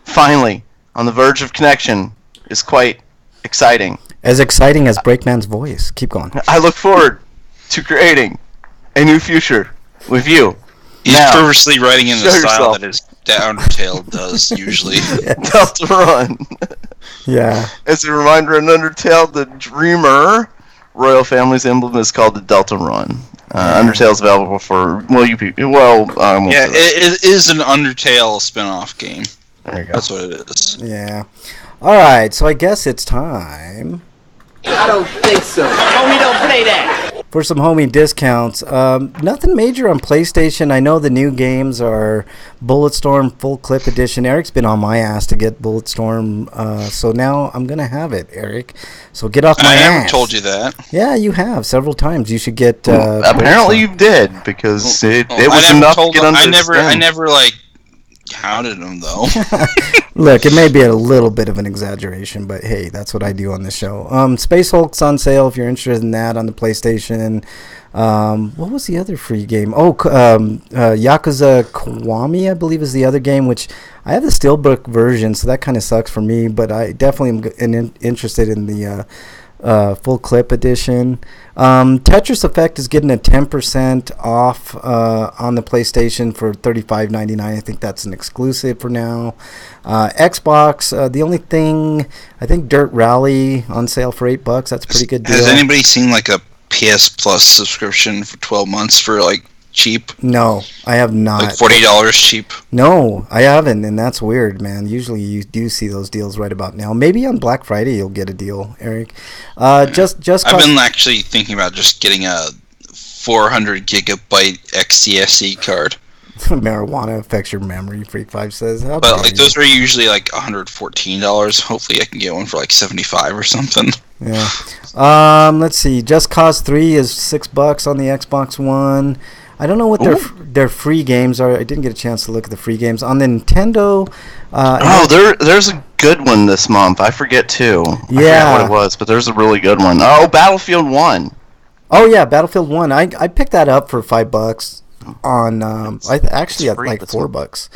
finally, on the verge of connection, is quite exciting. As exciting as Breakman's voice. Keep going. I look forward to creating a new future with you. He's Now, purposely writing in the show style yourself. that Undertale does usually. Deltarune. Yeah. As a reminder, in Undertale, the Dreamer royal family's emblem is called the Deltarune. Undertale is available for It is an Undertale spin-off game. There you go. That's what it is. Yeah. All right, so I guess it's time I don't think so. Homie, don't play that. for some homie discounts. Nothing major on PlayStation. I know the new games are Bulletstorm Full Clip Edition. Eric's been on my ass to get Bulletstorm, so now I'm going to have it, Eric. So get off my I ass. haven't told you that. Yeah, you have several times. You should get. Apparently you did, because it was enough to get under his I skin. never counted them though. Look, it may be a little bit of an exaggeration, but hey, that's what I do on the show. Space Hulk's on sale if you're interested in that on the PlayStation. What was the other free game? Yakuza Kiwami, I believe, is the other game, which I have the Steelbook version, so that kind of sucks for me, but I definitely am interested in the full clip edition. Tetris Effect is getting a 10% off on the PlayStation for $35.99. I think that's an exclusive for now. Xbox, the only thing, I think Dirt Rally on sale for $8. That's a pretty good deal. Has anybody seen like a PS Plus subscription for 12 months for like cheap? No, I have not. Like $40 cheap? No, I haven't, and that's weird, man. Usually you do see those deals right about now. Maybe on Black Friday you'll get a deal, Eric. I've been actually thinking about just getting a 400 gigabyte XTSC card. Marijuana affects your memory, Freak 5 says. How But dare like you. those are usually like $114. Hopefully I can get one for like 75 or something. Yeah. Let's see. Just Cause 3 is $6 on the Xbox One. I don't know what their free games are. I didn't get a chance to look at the free games on the Nintendo. There's a good one this month. I forget too. I Yeah. forget what it was, but there's a really good one. Oh, Battlefield 1. Oh yeah, Battlefield 1. I picked that up for $5 on actually at free like this $4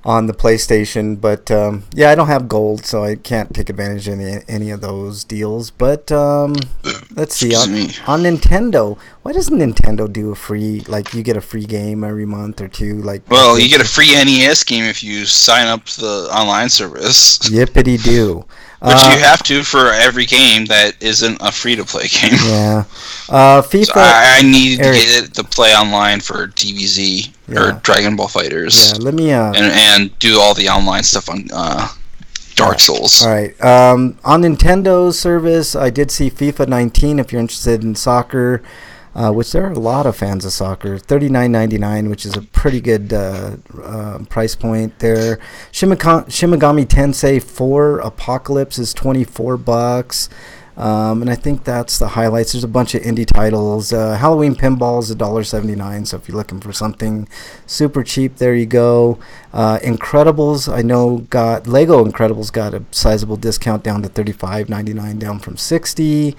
on the PlayStation, but yeah, I don't have gold, so I can't take advantage of any of those deals. But let's see, on Nintendo, why doesn't Nintendo do a free, like you get a free game every month or two? Well, you get a free NES game if you sign up to the online service. Yippity doo. Which you have to for every game that isn't a free-to-play game. Yeah. FIFA. So I needed to get it to play online for DBZ or Dragon Ball Fighters. Yeah, let me and do all the online stuff on Dark Souls. All right. On Nintendo's service, I did see FIFA 19. If you're interested in soccer, which there are a lot of fans of soccer, $39.99, which is a pretty good price point there. Shimigami Tensei 4 Apocalypse is $24. And I think that's the highlights. There's a bunch of indie titles. Halloween Pinball is $1.79, so if you're looking for something super cheap, there you go. Incredibles, I know Lego Incredibles got a sizable discount down to $35.99, down from $60.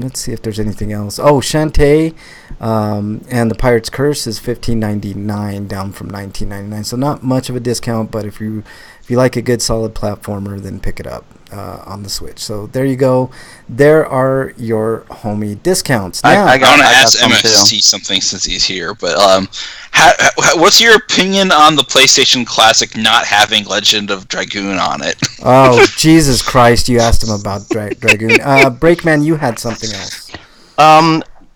Let's see if there's anything else. Oh, Shantae and the Pirate's Curse is $15.99, down from $19.99. So not much of a discount, but if you like a good solid platformer, then pick it up on the Switch. So there you go. There are your homie discounts. Now, I want to ask MST something since he's here, but what's your opinion on the PlayStation Classic not having Legend of Dragoon on it? Oh, Jesus Christ, you asked him about Dragoon. Breakman, you had something else.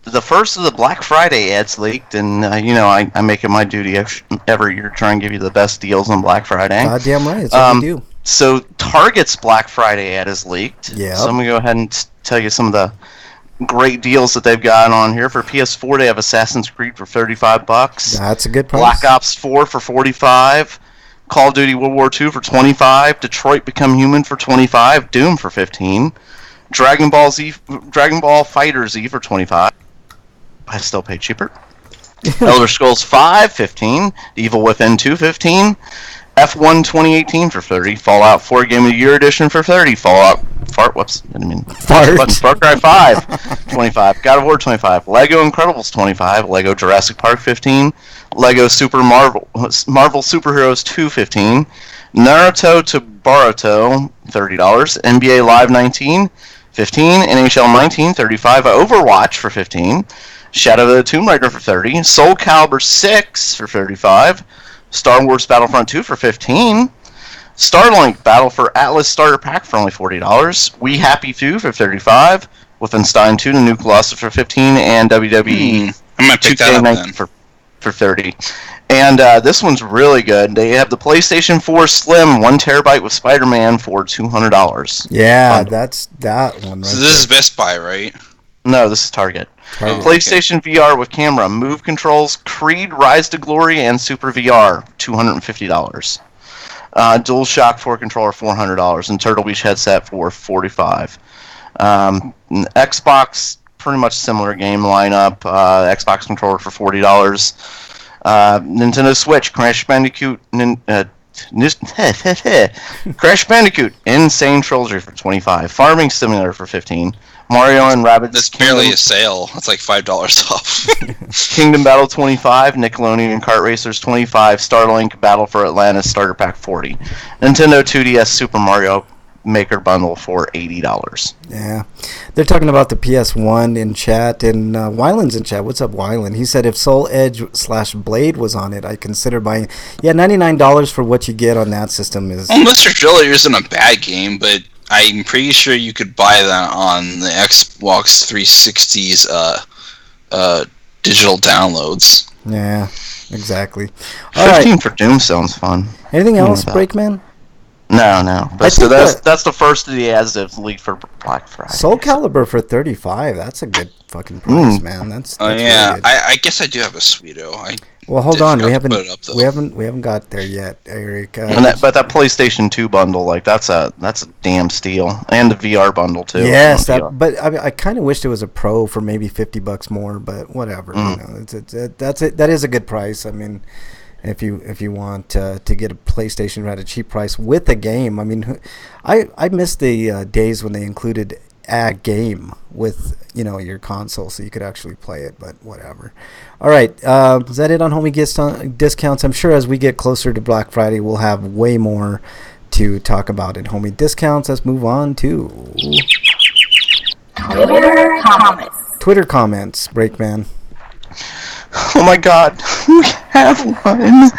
The first of the Black Friday ads leaked, and I make it my duty every year to try and give you the best deals on Black Friday. Goddamn right, it's what we do. So Target's Black Friday ad is leaked. Yeah. So I'm gonna go ahead and tell you some of the great deals that they've got on here. For PS4, they have Assassin's Creed for $35. That's a good price. Black Ops 4 for $45. Call of Duty World War II for $25. Detroit Become Human for $25. Doom for $15. Dragon Ball Fighter Z for $25. I still pay cheaper. Elder Scrolls V, $15. Evil Within 2, $15. F1 2018 for $30. Fallout 4 Game of the Year Edition for $30. Fart. Far Cry 5, $25. God of War, $25. Lego Incredibles, $25. Lego Jurassic Park, $15. Lego Super Marvel Superheroes 2, $15. Naruto to Boruto, $30. NBA Live 19, $15. NHL 19, $35. Overwatch for $15. Shadow of the Tomb Raider for $30. Soul Calibur 6 for $35. Star Wars Battlefront 2 for $15. Starlink Battle for Atlas Starter Pack for only $40. We Happy 2 for $35. Wolfenstein 2 The New Colossus for $15. And WWE I'm going to pick that up then. for $30. And this one's really good. They have the PlayStation 4 Slim 1 terabyte with Spider-Man for $200. Yeah, that's that one. Right So this is Best Buy, right? No, this is Target. PlayStation VR with camera, Move controls, Creed, Rise to Glory, and Super VR, $250. DualShock 4 controller, $400, and Turtle Beach headset for $45. Xbox, pretty much similar game lineup. Xbox controller for $40. Nintendo Switch, Crash Bandicoot, Crash Bandicoot, Insane Trilogy for $25. Farming Simulator for $15. Mario and Rabbids. That's barely a sale. That's like $5 off. Kingdom Battle $25. Nickelodeon Kart Racers $25. Starlink Battle for Atlantis Starter Pack $40. Nintendo 2DS Super Mario Maker Bundle for $80. Yeah. They're talking about the PS1 in chat, and Wyland's in chat. What's up, Wyland? He said if Soul Edge / Blade was on it, I'd consider buying. Yeah, $99 for what you get on that system is... Well, Mr. Driller isn't a bad game, but I'm pretty sure you could buy that on the Xbox 360's digital downloads. Yeah, exactly. 15 for Doom sounds fun. Anything else, Breakman? No. But so that's the first of the ads leaked for Black Friday. Soul Calibur for $35. That's a good fucking price, man. That's yeah. really good. I guess I do have a Sweeto. Well, hold on. We haven't put it up, though. we haven't got there yet, Eric. But that PlayStation 2 bundle, like that's a damn steal, and the VR bundle too. Yes, but I kind of wished it was a Pro for maybe $50 more, but whatever. You know, that is a good price. I mean, if you want to get a PlayStation at a cheap price with a game, I mean, I miss the days when they included a game with your console so you could actually play it, but whatever. All right, is that it on homie discounts? I'm sure as we get closer to Black Friday we'll have way more to talk about it. Homie discounts. Let's move on to Twitter comments. Breakman. Oh my god, we have one.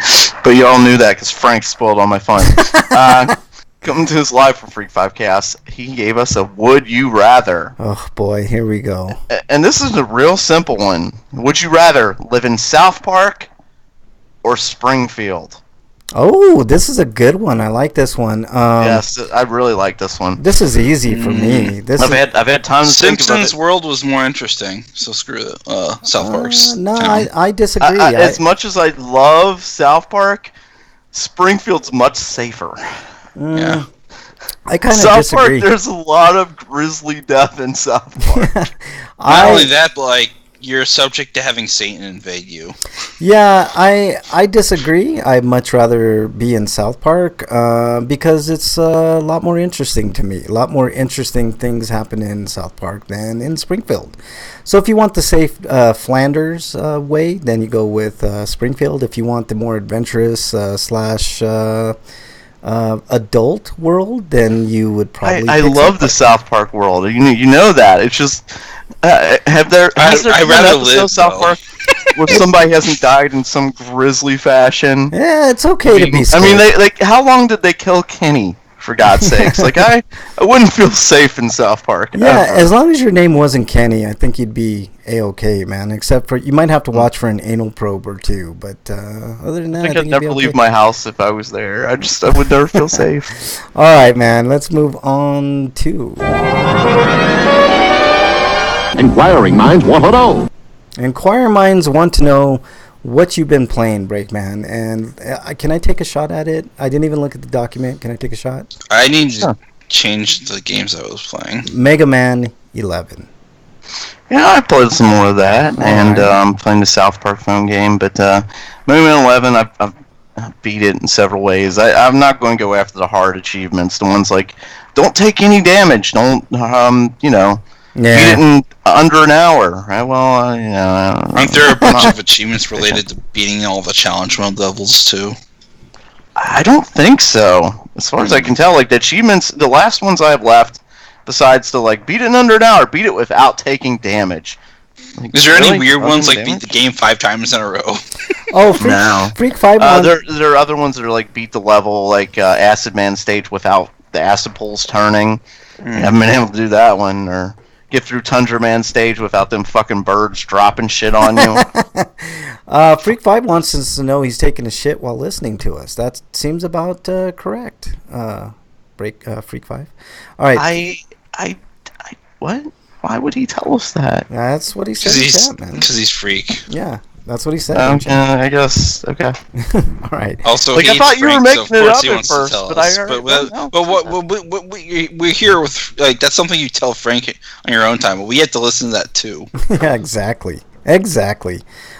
But you all knew that because Frank spoiled all my fun. Coming to us live from Freak 5 Cast, he gave us a Would You Rather. Oh boy, here we go. And this is a real simple one. Would you rather live in South Park or Springfield? Oh, this is a good one. I like this one. Yes, I really like this one. This is easy for me. I've had time to think about it. Simpsons World was more interesting, so screw it. South Park's No, town. I disagree. As much as I love South Park, Springfield's much safer. Yeah. I kind of South disagree. Park, there's a lot of grisly death in South Park. Not only that, but like you're subject to having Satan invade you. Yeah, I disagree. I'd much rather be in South Park because it's a lot more interesting to me. A lot more interesting things happen in South Park than in Springfield. So if you want the safe Flanders way, then you go with Springfield. If you want the more adventurous / adult world, then you would probably. I love the South Park world. You know that. It's just has there been an episode of South Park where somebody hasn't died in some grisly fashion? Yeah, it's okay to be scared. I mean, how long did they kill Kenny? For God's sakes, like I wouldn't feel safe in South Park. Yeah, ever. As long as your name wasn't Kenny, I think you'd be A-okay, man. Except for you might have to watch for an anal probe or two, but other than that, I think I'd never leave my house if I was there. I would never feel safe. All right, man. Let's move on to Inquiring Minds want to know. Inquiring Minds want to know, what you've been playing, Breakman, and can I take a shot at it? I didn't even look at the document. Can I take a shot? I need to change the games I was playing. Mega Man 11. Yeah, I played some more of that, and playing the South Park phone game. But Mega Man 11, I've beat it in several ways. I'm not going to go after the hard achievements, the ones like don't take any damage, don't beat it in under an hour. Aren't there a bunch of achievements related to beating all the challenge mode levels too? I don't think so. As far as I can tell, like the achievements, the last ones I have left, besides the like beat it in under an hour, beat it without taking damage. Like, is there any weird ones like beat the game 5 times in a row? Oh, Freak 5 there are other ones that are like beat the level, like Acid Man stage without the acid pools turning. I haven't been able to do that one, or get through Tundra Man stage without them fucking birds dropping shit on you. Freak 5 wants us to know he's taking a shit while listening to us. That seems about correct. Freak 5. All right. I what? Why would he tell us that? That's what he said in chat, man. Because he's Freak. Yeah, that's what he said. I guess. Okay. All right. Also, like, I thought you were making it up at first, but I heard. we're here with like that's something you tell Frank on your own time, but we have to listen to that too. Yeah, exactly.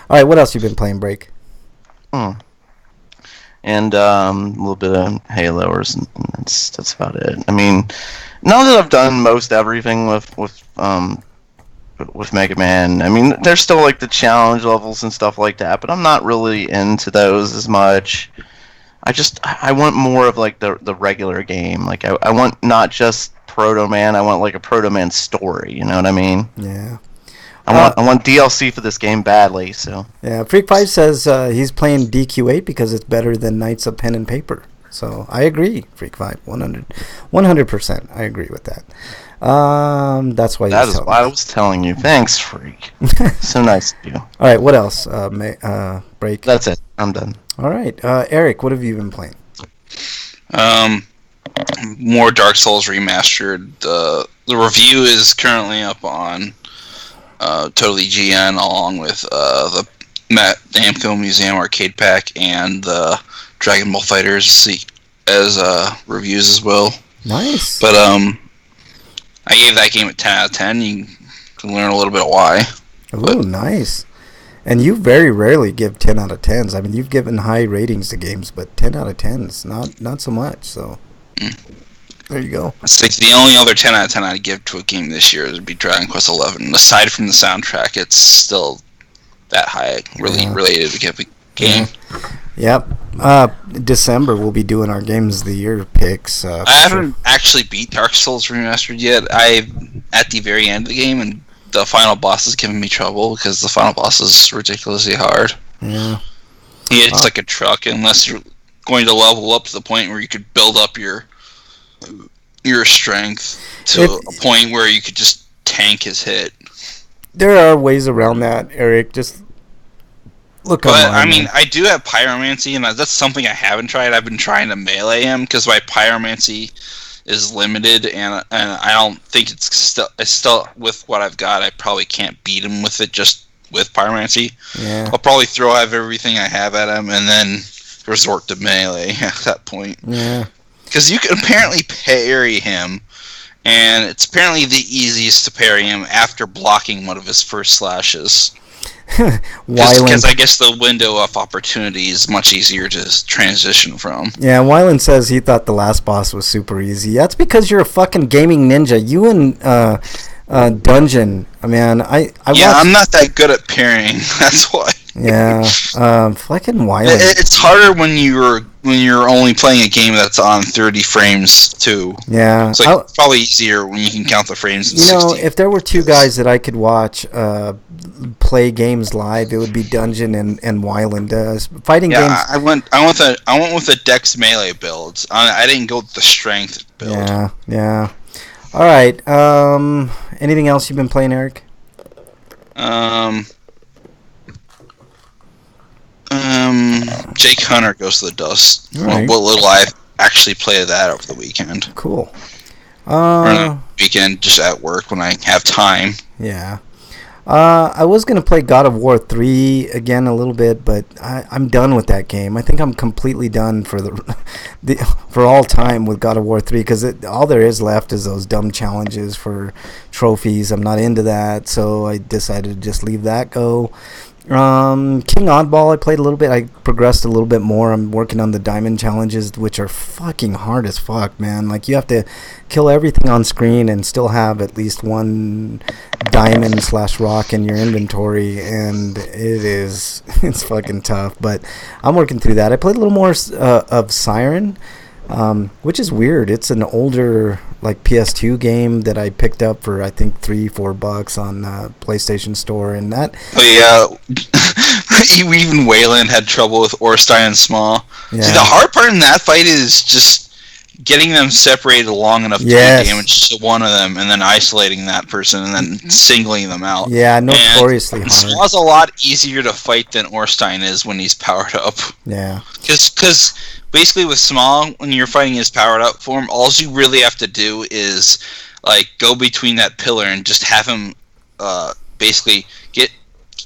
All right, what else you been playing, Break? And a little bit of Halo, and that's about it. I mean, now that I've done most everything with Mega Man, I mean, there's still like the challenge levels and stuff like that, but I'm not really into those as much. I want more of like the regular game. Like I want not just Proto Man, I want like a Proto Man story. You know what I mean? Yeah. I want DLC for this game badly. So yeah, Freak 5 says he's playing DQ8 because it's better than Knights of Pen and Paper. So I agree, Freak 5, 100%. I agree with that. That's why. That is why I was telling you. Thanks, Freak. So nice of you. All right, what else? Break. That's it. I'm done. All right, Eric, what have you been playing? More Dark Souls Remastered. The review is currently up on Totally GN, along with the Namco Museum Arcade Pack and the Dragon Ball Fighters as reviews as well. Nice. But I gave that game a 10 out of 10. You can learn a little bit of why. Oh, nice. And you very rarely give 10 out of 10s. I mean, you've given high ratings to games, but 10 out of 10s, not so much. So there you go. I think the only other 10 out of 10 I'd give to a game this year would be Dragon Quest 11. Aside from the soundtrack, it's still that high, really related to the game. Yep. December we'll be doing our Games of the Year picks. I haven't actually beat Dark Souls Remastered yet. I'm at the very end of the game, and the final boss is giving me trouble because the final boss is ridiculously hard. Yeah. It's like a truck, unless you're going to level up to the point where you could build up your strength to a point where you could just tank his hit. There are ways around that, Eric. Just look online. But, I mean, I do have Pyromancy, and that's something I haven't tried. I've been trying to melee him, because my Pyromancy is limited, and I don't think it's still, with what I've got, I probably can't beat him with it just with Pyromancy. Yeah. I'll probably throw out everything I have at him, and then resort to melee at that point. Yeah. Because you can apparently parry him, and it's apparently the easiest to parry him after blocking one of his first slashes. Because I guess the window of opportunity is much easier to transition from. Yeah, Wyland says he thought the last boss was super easy. That's because you're a fucking gaming ninja. You and Dungeon, man. I'm not that good at parrying. That's why. Yeah, fucking Wyland. It's harder when you're only playing a game that's on 30 frames too. Yeah, it's like probably easier when you can count the frames. In 60. If there were two guys that I could watch play games live, it would be Dungeon and Wyland. Fighting games. I went with a Dex melee build. I didn't go with the strength build. Yeah. All right. Anything else you've been playing, Eric? Jake Hunter Goes to the Dust. Right. What little I actually played that over the weekend. Cool. Or weekend, just at work when I have time. Yeah. I was gonna play God of War 3 again a little bit, but I'm done with that game. I think I'm completely done for for all time with God of War 3 because all there is left is those dumb challenges for trophies. I'm not into that, so I decided to just leave that go. King Oddball, I played a little bit. I progressed a little bit more. I'm working on the diamond challenges, which are fucking hard as fuck, man. Like, you have to kill everything on screen and still have at least one diamond/rock in your inventory, and it's fucking tough. But I'm working through that. I played a little more of Siren, which is weird. It's an older like PS2 game that I picked up for I think $3-4 on PlayStation Store, and that. But yeah, even Wayland had trouble with Orstein and Small. Yeah. See, the hard part in that fight is just getting them separated long enough to do damage to one of them, and then isolating that person, and then singling them out. Yeah, notoriously hard. Small's a lot easier to fight than Orstein is when he's powered up. Yeah. Because basically with Small, when you're fighting his powered up form, all you really have to do is like go between that pillar and just have him basically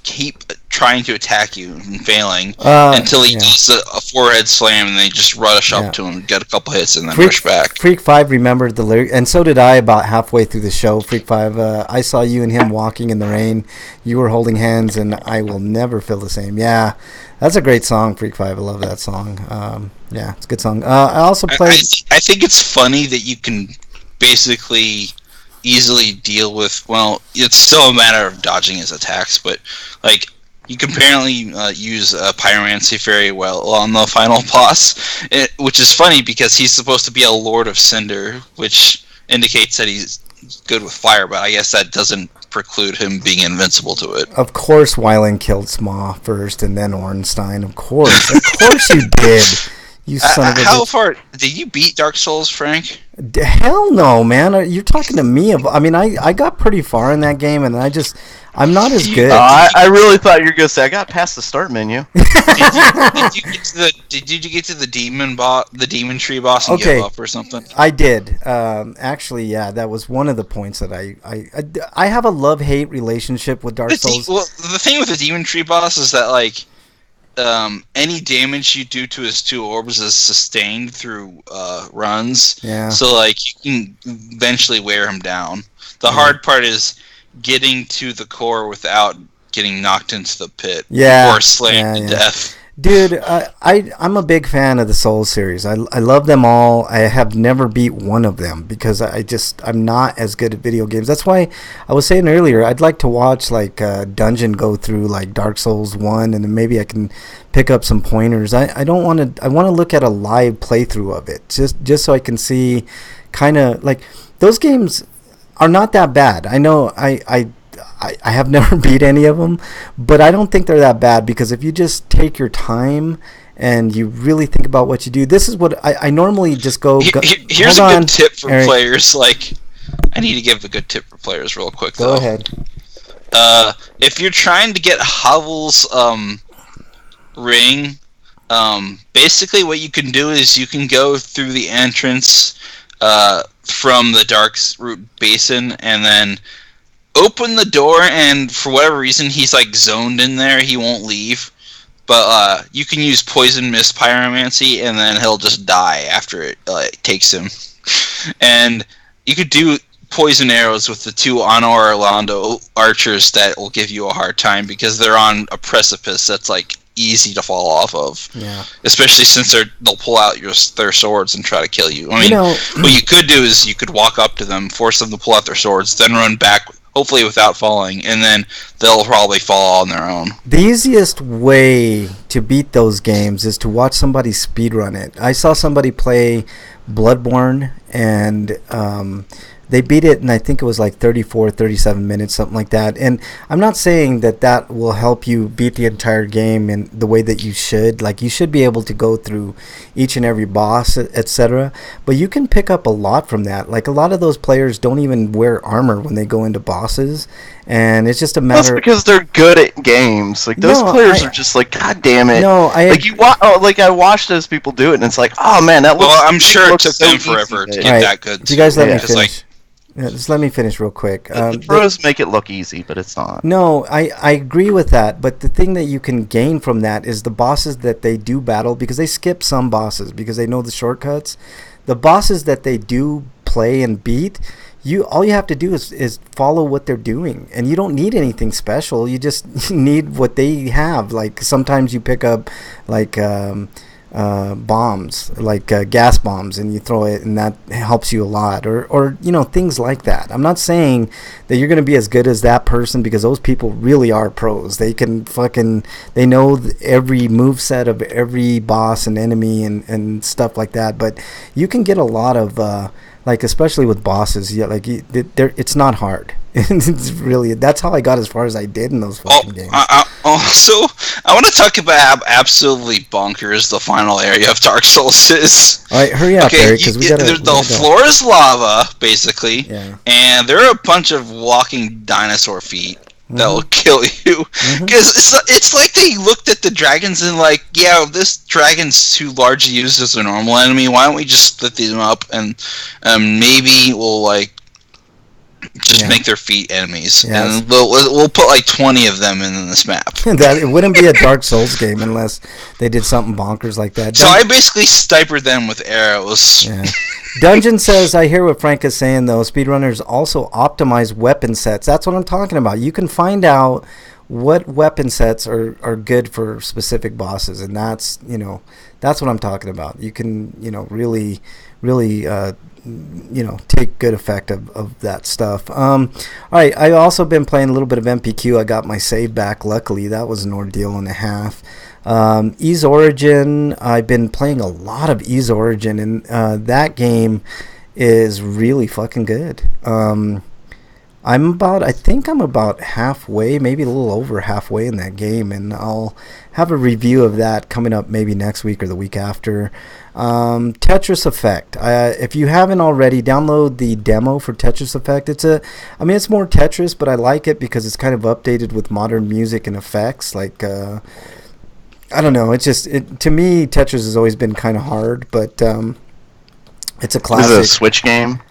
keep trying to attack you and failing until he does a forehead slam, and they just rush up to him, get a couple hits, and then rush back. Freak 5 remembered the lyric, and so did I about halfway through the show. Freak 5, I saw you and him walking in the rain. You were holding hands, and I will never feel the same. Yeah, that's a great song, Freak 5. I love that song. Yeah, it's a good song. I also played... I think it's funny that you can basically easily deal with, well, it's still a matter of dodging his attacks, but like you can apparently use pyromancy very well on the final boss, which is funny because he's supposed to be a Lord of Cinder, which indicates that he's good with fire, but I guess that doesn't preclude him being invincible to it. Of course Weiland killed Smaw first and then Ornstein. Of course you did. You son of a How bitch. far did you beat Dark Souls, Frank? Hell no, man. You're talking to me. I mean, I got pretty far in that game, and I'm not as good. I really thought you were going to say, I got past the start menu. Did you get to the demon tree boss and give up or something? I did. Actually, yeah, that was one of the points that I have a love-hate relationship with Dark Souls. Well, the thing with the demon tree boss is that like any damage you do to his two orbs is sustained through runs. Yeah. So like you can eventually wear him down. The hard part is getting to the core without getting knocked into the pit or slammed to death. Dude, I'm a big fan of the Souls series. I love them all. I have never beat one of them because I'm not as good at video games. That's why I was saying earlier I'd like to watch like Dungeon go through like Dark Souls 1, and then maybe I can pick up some pointers. I want to look at a live playthrough of it just so I can see kind of like those games are not that bad. I know I have never beat any of them, but I don't think they're that bad because if you just take your time and you really think about what you do, this is what I normally just go. Here's a good tip for players. Like, I need to give a good tip for players real quick. Go ahead. If you're trying to get Havel's ring, basically what you can do is you can go through the entrance from the Darkroot Basin and then open the door, and for whatever reason he's like zoned in there, he won't leave, but you can use poison mist pyromancy and then he'll just die after it takes him. And you could do poison arrows with the two Honor Orlando archers that will give you a hard time because they're on a precipice that's like easy to fall off of. Yeah. Especially since they'll pull out their swords and try to kill you. I mean, what you could do is you could walk up to them, force them to pull out their swords, then run back, hopefully without falling, and then they'll probably fall on their own. The easiest way to beat those games is to watch somebody speedrun it. I saw somebody play Bloodborne, and they beat it, and I think it was like 37 minutes, something like that. And I'm not saying that will help you beat the entire game in the way that you should. Like, you should be able to go through each and every boss, etc. But you can pick up a lot from that. Like, a lot of those players don't even wear armor when they go into bosses, and it's just a matter. That's because they're good at games. Like, those players are just like, God damn it. I watched those people do it, and it's like, oh man, that looks. Well, I'm sure it took them forever to get that good. You guys let me finish. Just let me finish real quick. The pros make it look easy, but it's not. No, I agree with that, but the thing that you can gain from that is the bosses that they do battle, because they skip some bosses because they know the shortcuts. The bosses that they do play and beat, all you have to do is follow what they're doing, and you don't need anything special. You just need what they have. Like sometimes you pick up like bombs, like gas bombs, and you throw it, and that helps you a lot, or things like that. I'm not saying that you're going to be as good as that person, because those people really are pros. They can they know every move set of every boss and enemy and stuff like that. But you can get a lot of like, especially with bosses, it's not hard. It's really, that's how I got as far as I did in those fucking games. Also, I want to talk about how absolutely bonkers the final area of Dark Souls is. All right, hurry up, Eric, because the floor is lava, basically, yeah. And there are a bunch of walking dinosaur feet that will kill you. Because it's like they looked at the dragons and like, yeah, this dragon's too large to use as a normal enemy. Why don't we just split them up and maybe we'll like just make their feet enemies, and we'll put like 20 of them in this map. That it wouldn't be a Dark Souls game unless they did something bonkers like that. So I basically snipered them with arrows. Yeah. Dungeon says, I hear what Frank is saying though. Speedrunners also optimize weapon sets. That's what I'm talking about. You can find out what weapon sets are good for specific bosses, and that's what I'm talking about. You can really take good effect of that stuff. All right, I've also been playing a little bit of MPQ. I got my save back, luckily. That was an ordeal and a half. Ease Origin, I've been playing a lot of Ease Origin, and that game is really fucking good. I think I'm about halfway, maybe a little over halfway in that game, and I'll have a review of that coming up maybe next week or the week after. Tetris Effect. If you haven't already, download the demo for Tetris Effect. It's more Tetris, but I like it because it's kind of updated with modern music and effects. Like, I don't know. To me, Tetris has always been kind of hard, but it's a classic. Is it a Switch game?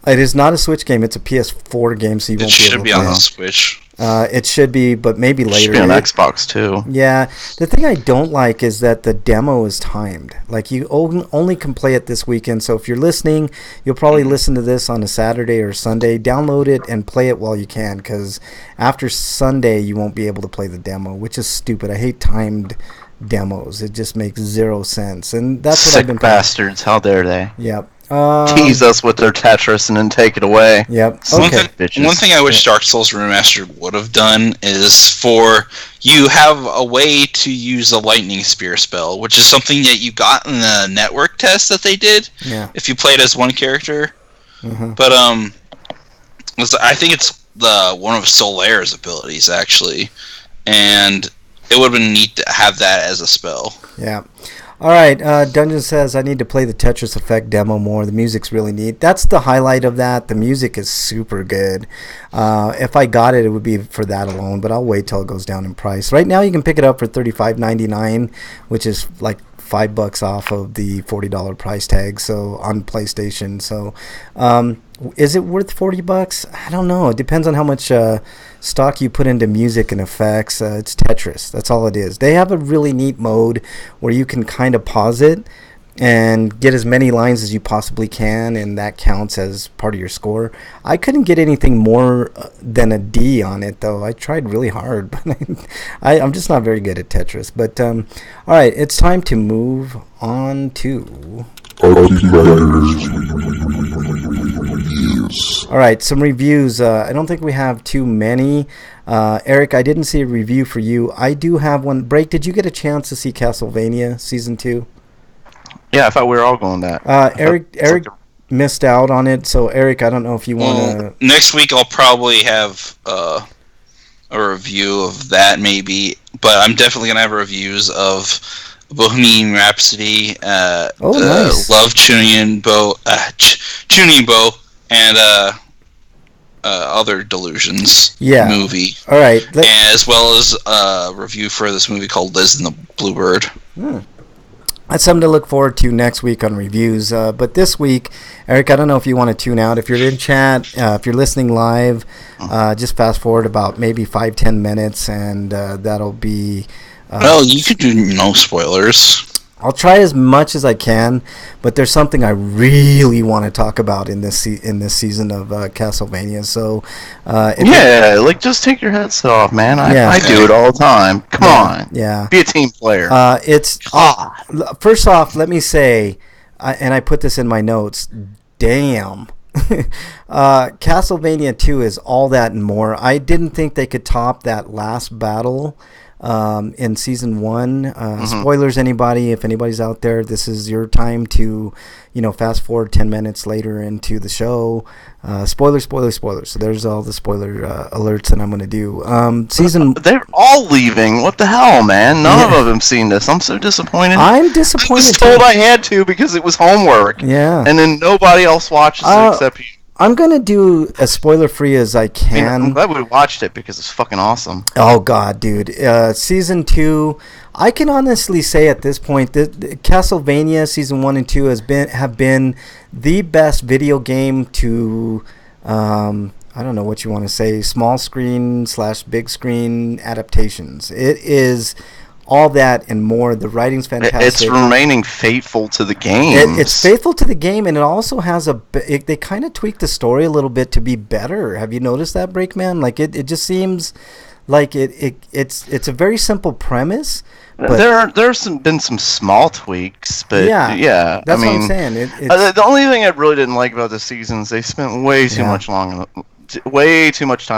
It is not a Switch game. It's a PS4 game, so you won't be able to play it. It should be on the Switch. It should be, but maybe later. It should be on Xbox, too. Yeah. The thing I don't like is that the demo is timed. Like, you only can play it this weekend, so if you're listening, you'll probably listen to this on a Saturday or Sunday. Download it and play it while you can, because after Sunday, you won't be able to play the demo, which is stupid. I hate timed demos. It just makes zero sense, and that's what I've been playing. Bastards, how dare they? Yep. Tease us with their Tetris and then take it away. Yep. Okay. One thing I wish Dark Souls Remastered would have done is you have a way to use a lightning spear spell, which is something that you got in the network test that they did. Yeah. If you played as one character. Mm-hmm. But I think it's one of Solaire's abilities actually, and it would have been neat to have that as a spell. Yeah. All right, Dungeon says, I need to play the Tetris Effect demo more. The music's really neat. That's the highlight of that. The music is super good. If I got it, it would be for that alone, but I'll wait till it goes down in price. Right now, you can pick it up for $35.99, which is like $5 off of the $40 price tag. So on PlayStation. So, is it worth $40? I don't know. It depends on how much stock you put into music and effects. It's Tetris. That's all it is. They have a really neat mode where you can kind of pause it and get as many lines as you possibly can, and that counts as part of your score. I couldn't get anything more than a D on it, though. I tried really hard, but I'm just not very good at Tetris. But all right, it's time to move on to all right, some reviews. I don't think we have too many. Eric, I didn't see a review for you. I do have one. Break, did you get a chance to see Castlevania Season 2? Yeah, I thought we were all going that. Eric missed out on it, so Eric, I don't know if you want to... Next week I'll probably have a review of that, maybe. But I'm definitely going to have reviews of Bohemian Rhapsody, nice. Love Tuning Bow, and Other Delusions movie. All right. As well as a review for this movie called Liz and the Bluebird. that's something to look forward to next week on reviews. But this week, Eric, I don't know if you want to tune out. If you're in chat, if you're listening live, just fast forward about maybe 5-10 minutes, and that'll be. Well, you could do no spoilers. I'll try as much as I can, but there's something I really want to talk about in this season of Castlevania. So, just take your headset off, man. I do it all the time. Come on, be a team player. First off, let me say, and I put this in my notes. Damn. Castlevania 2 is all that and more. I didn't think they could top that last battle in season 1. Spoilers, anybody, if anybody's out there, this is your time to, fast forward 10 minutes later into the show. Spoilers. So there's all the spoiler alerts that I'm going to do. They're all leaving. What the hell, man? None of them seen this. I'm so disappointed. I'm disappointed. I was told I had to because it was homework. Yeah. And then nobody else watches it except you. I'm going to do as spoiler-free as I can. I'm glad we watched it because it's fucking awesome. Oh, God, dude. Season 2, I can honestly say at this point that Castlevania Season 1 and 2 have been the best video game to, I don't know what you want to say, small screen / big screen adaptations. It is all that and more. The writing's fantastic. It's remaining faithful to the game. It's faithful to the game, and it also has they kind of tweaked the story a little bit to be better. Have you noticed that, Breakman? Like it just seems like it's a very simple premise. But there's been some small tweaks, but yeah, that's what I'm saying. The only thing I really didn't like about the season is they spent way too much time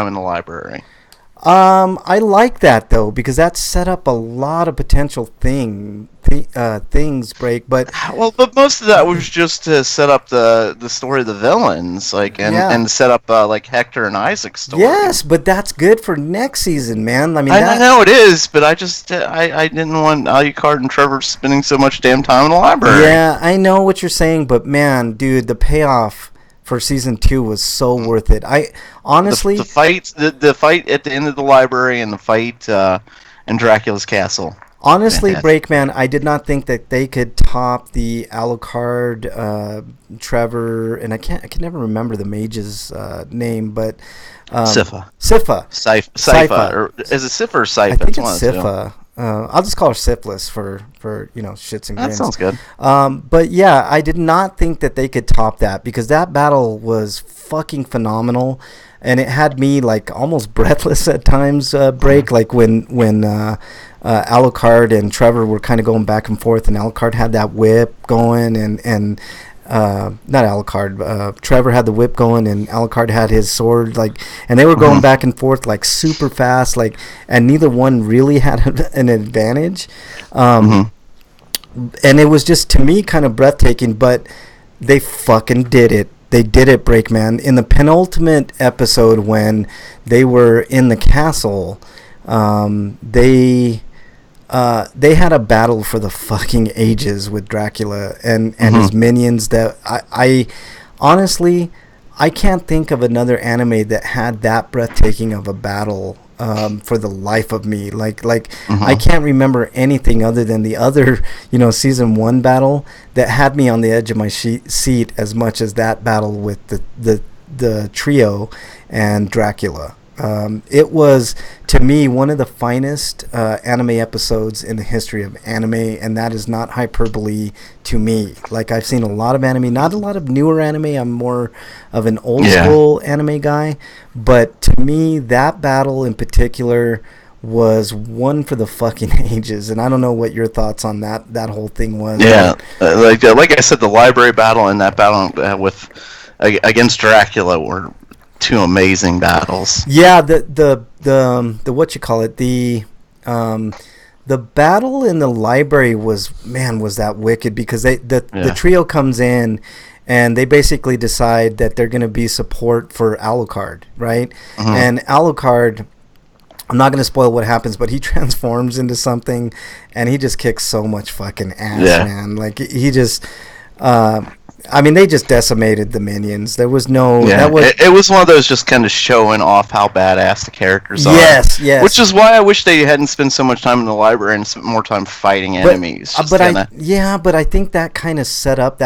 in the library. I like that though because that set up a lot of potential things break. But most of that was just to set up the story of the villains, and set up Hector and Isaac's story. Yes, but that's good for next season, man. I mean, I know it is, but I just I didn't want Alucard and Trevor spending so much damn time in the library. Yeah, I know what you're saying, but man, dude, the payoff for season 2 was so worth it. I honestly the fight at the end of the library and the fight in Dracula's castle. Honestly, Breakman, I did not think that they could top the Alucard, Trevor, and I can never remember the mage's name, but Sypha. Sypha. Or is it Sypha or Sypha? I think it's Sypha. I'll just call her Syphilis for shits and grins. That sounds good. But yeah, I did not think that they could top that because that battle was fucking phenomenal, and it had me like almost breathless at times. Break like when Alucard and Trevor were kind of going back and forth, and Alucard had that whip going, and not Alucard. Trevor had the whip going, and Alucard had his sword. And they were going back and forth like super fast. And neither one really had an advantage. And it was just to me kind of breathtaking. But they fucking did it. They did it, Breakman. In the penultimate episode, when they were in the castle, they had a battle for the fucking ages with Dracula and his minions that I honestly I can't think of another anime that had that breathtaking of a battle for the life of me. I can't remember anything other than the other season 1 battle that had me on the edge of my seat as much as that battle with the trio and Dracula. It was, to me, one of the finest anime episodes in the history of anime, and that is not hyperbole to me. I've seen a lot of anime, not a lot of newer anime. I'm more of an old school anime guy, but to me, that battle in particular was one for the fucking ages, and I don't know what your thoughts on that whole thing was. Yeah, like I said, the library battle and that battle against Dracula were two amazing battles. Yeah, the what you call it, the battle in the library was that wicked, because the trio comes in and they basically decide that they're going to be support for Alucard, right? And Alucard, I'm not going to spoil what happens, but he transforms into something and he just kicks so much fucking ass, man. He just I mean, they just decimated the minions. There was no. Yeah, That was, it was one of those just kind of showing off how badass the characters are. Yes, yes. Which is why I wish they hadn't spent so much time in the library and spent more time fighting enemies. But I think that kind of set up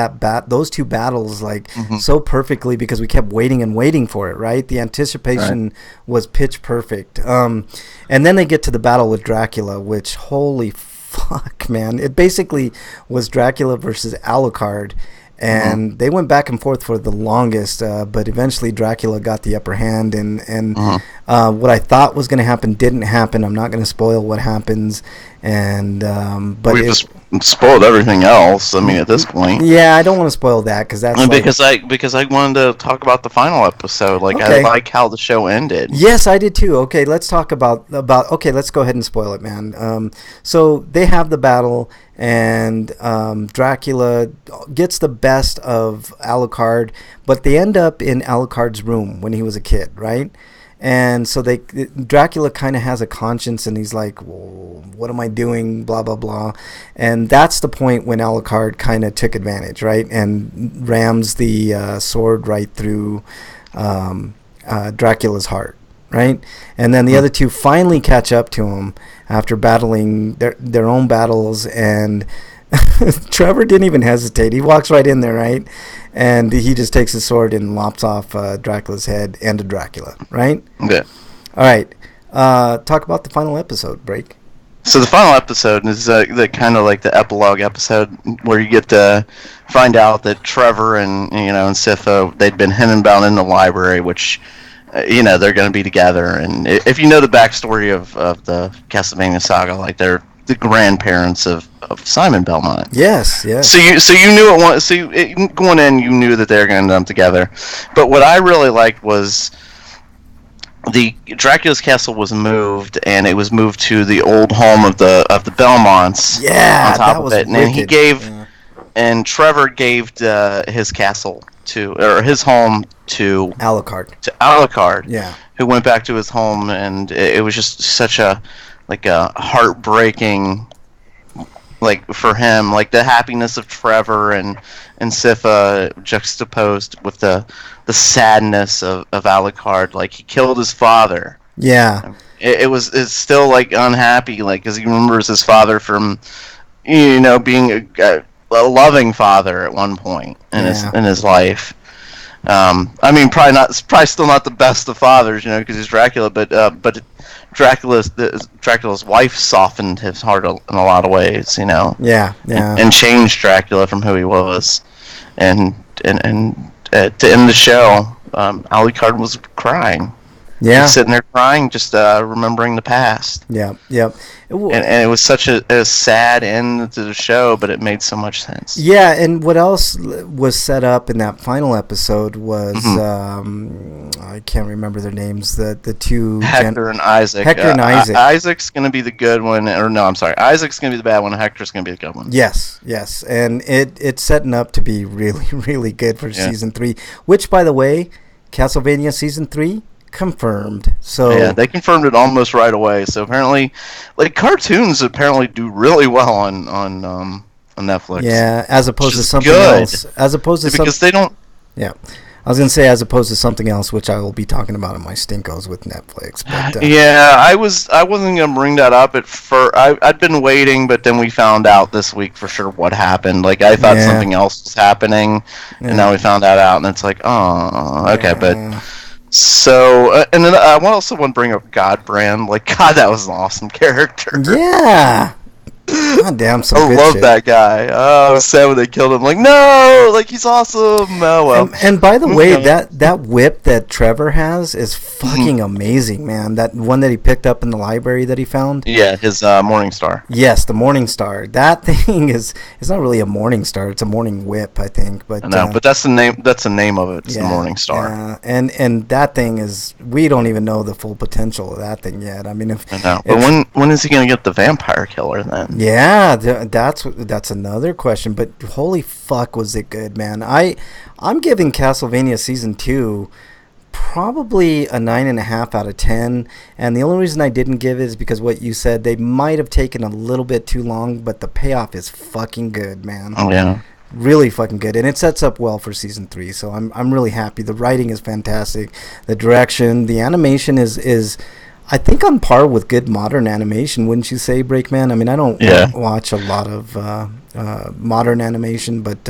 those two battles like so perfectly because we kept waiting and waiting for it. Right, the anticipation was pitch perfect. And then they get to the battle with Dracula, which holy fuck, man! It basically was Dracula versus Alucard. And they went back and forth for the longest, but eventually Dracula got the upper hand, and what I thought was going to happen didn't happen. I'm not going to spoil what happens, but we've just spoiled everything else. I mean, at this point, yeah, I don't want to spoil that because that's because I wanted to talk about the final episode. Like, okay. I like how the show ended. Yes, I did too. Okay, let's talk about. Okay, let's go ahead and spoil it, man. So they have the battle. And Dracula gets the best of Alucard, but they end up in Alucard's room when he was a kid, right? And so Dracula kind of has a conscience, and he's like, well, what am I doing, blah, blah, blah. And that's the point when Alucard kind of took advantage, right? And rams the sword right through Dracula's heart. Right, and then the other two finally catch up to him after battling their own battles, and Trevor didn't even hesitate. He walks right in there, right, and he just takes his sword and lops off Dracula's head and Dracula, right? Yeah. All right. Talk about the final episode, Break. So the final episode is the kind of like the epilogue episode where you get to find out that Trevor and Sypha, they'd been bound in the library, which. They're going to be together, and if you know the backstory of the Castlevania saga, like they're the grandparents of Simon Belmont. Yes, yes. So you knew it once. Going in, you knew that they were going to end up together. But what I really liked was the Dracula's castle was moved, and it was moved to the old home of the Belmonts. Yeah, on top that was of it, wicked. and he gave, and Trevor gave his castle his home to Alucard. Yeah. Who went back to his home, and it was just such a heartbreaking, like, for him, like the happiness of Trevor and Sypha juxtaposed with the sadness of Alucard. Like, he killed his father. Yeah. It's still like unhappy, like, because he remembers his father from being a loving father at one point in his life. I mean, probably still not the best of fathers, because he's Dracula, but Dracula's wife softened his heart in a lot of ways, Yeah. and changed Dracula from who he was, and to end the show, Alucard was crying. Yeah, sitting there crying, just remembering the past. Yeah. And it was such a sad end to the show, but it made so much sense. Yeah, and what else was set up in that final episode was I can't remember their names. The two Hector and Isaac. Hector and Isaac. Isaac's going to be the good one, or no, I'm sorry. Isaac's going to be the bad one. Hector's going to be the good one. Yes, and it's setting up to be really, really good for season 3. Which, by the way, Castlevania season 3. Confirmed. So yeah, they confirmed it almost right away. So apparently, like, cartoons apparently do really well on Netflix. Yeah, as opposed to something else. Because they don't. Yeah, I was gonna say as opposed to something else, which I will be talking about in my stinkos with Netflix. But, yeah, I wasn't gonna bring that up at first. I'd been waiting, but then we found out this week for sure what happened. Like, I thought something else was happening, and now we found that out, and it's like, oh, okay, but. So, and then I also want to bring up Godbrand. Like, God, that was an awesome character. Yeah. God damn, some I good love shit. that guy. Oh, I was sad when they killed him. Like, no, like, he's awesome. Oh, well. And by the way, that whip that Trevor has is fucking amazing, man. That one that he picked up in the library that he found. Yeah, his Morning Star. Yes, the Morning Star. That thing it's not really a Morning Star. It's a morning whip, I think. But no, but that's the name. That's the name of it. It's the Morning Star. And that thing is. We don't even know the full potential of that thing yet. I mean, but when is he gonna get the vampire killer then? Yeah, that's another question. But holy fuck, was it good, man! I'm giving Castlevania season 2 probably a 9.5 out of 10. And the only reason I didn't give it is because what you said, they might have taken a little bit too long, but the payoff is fucking good, man. Oh yeah. really fucking good, and it sets up well for season 3. So I'm really happy. The writing is fantastic, the direction, the animation is I think on par with good modern animation, wouldn't you say, Breakman? I mean, I don't watch a lot of modern animation, but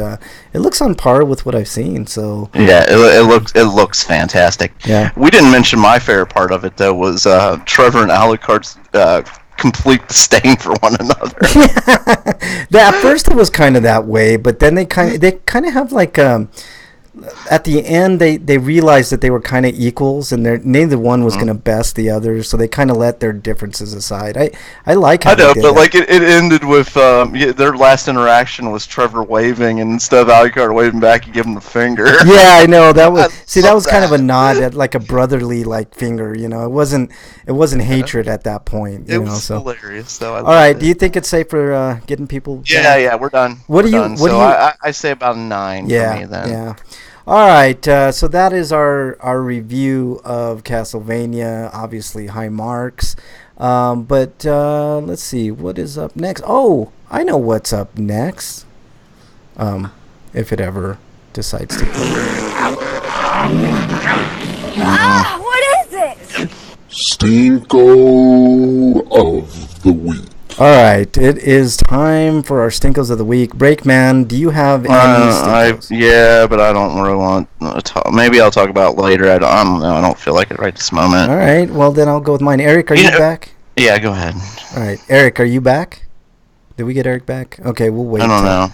it looks on par with what I've seen. So yeah, it looks fantastic. Yeah, we didn't mention my favorite part of it though was Trevor and Alucard's complete disdain for one another. At first it was kind of that way, but then they kind of have like at the end they realized that they were kind of equals, and neither one was going to best the other, so they kind of let their differences aside. I like how I know, they did but that. like it ended with their last interaction was Trevor waving, and instead of Alucard waving back, he gave him the finger. Yeah, I know that was. That love was kind of a that. nod at like a brotherly like finger. You know, it wasn't hatred at that point. It You know, was so. hilarious, though. All right, do you think it's safe for getting people? Yeah, we're done. What We're do you- done. what do so you- I say about a 9 Yeah, for me then. yeah. All right, so that is our review of Castlevania. Obviously, high marks. But let's see, what is up next? Oh, I know what's up next. If it ever decides to. Ah, what is it? Stinko of the week. All right, it is time for our Stinkos of the week. Breakman, do you have any Stinkos? Yeah, but I don't really want to talk. Maybe I'll talk about it later. I don't know. I don't feel like it right this moment. All right, well then I'll go with mine. Eric, are you back? Yeah, go ahead. All right, Eric, are you back? Did we get Eric back? Okay, we'll wait. I don't know.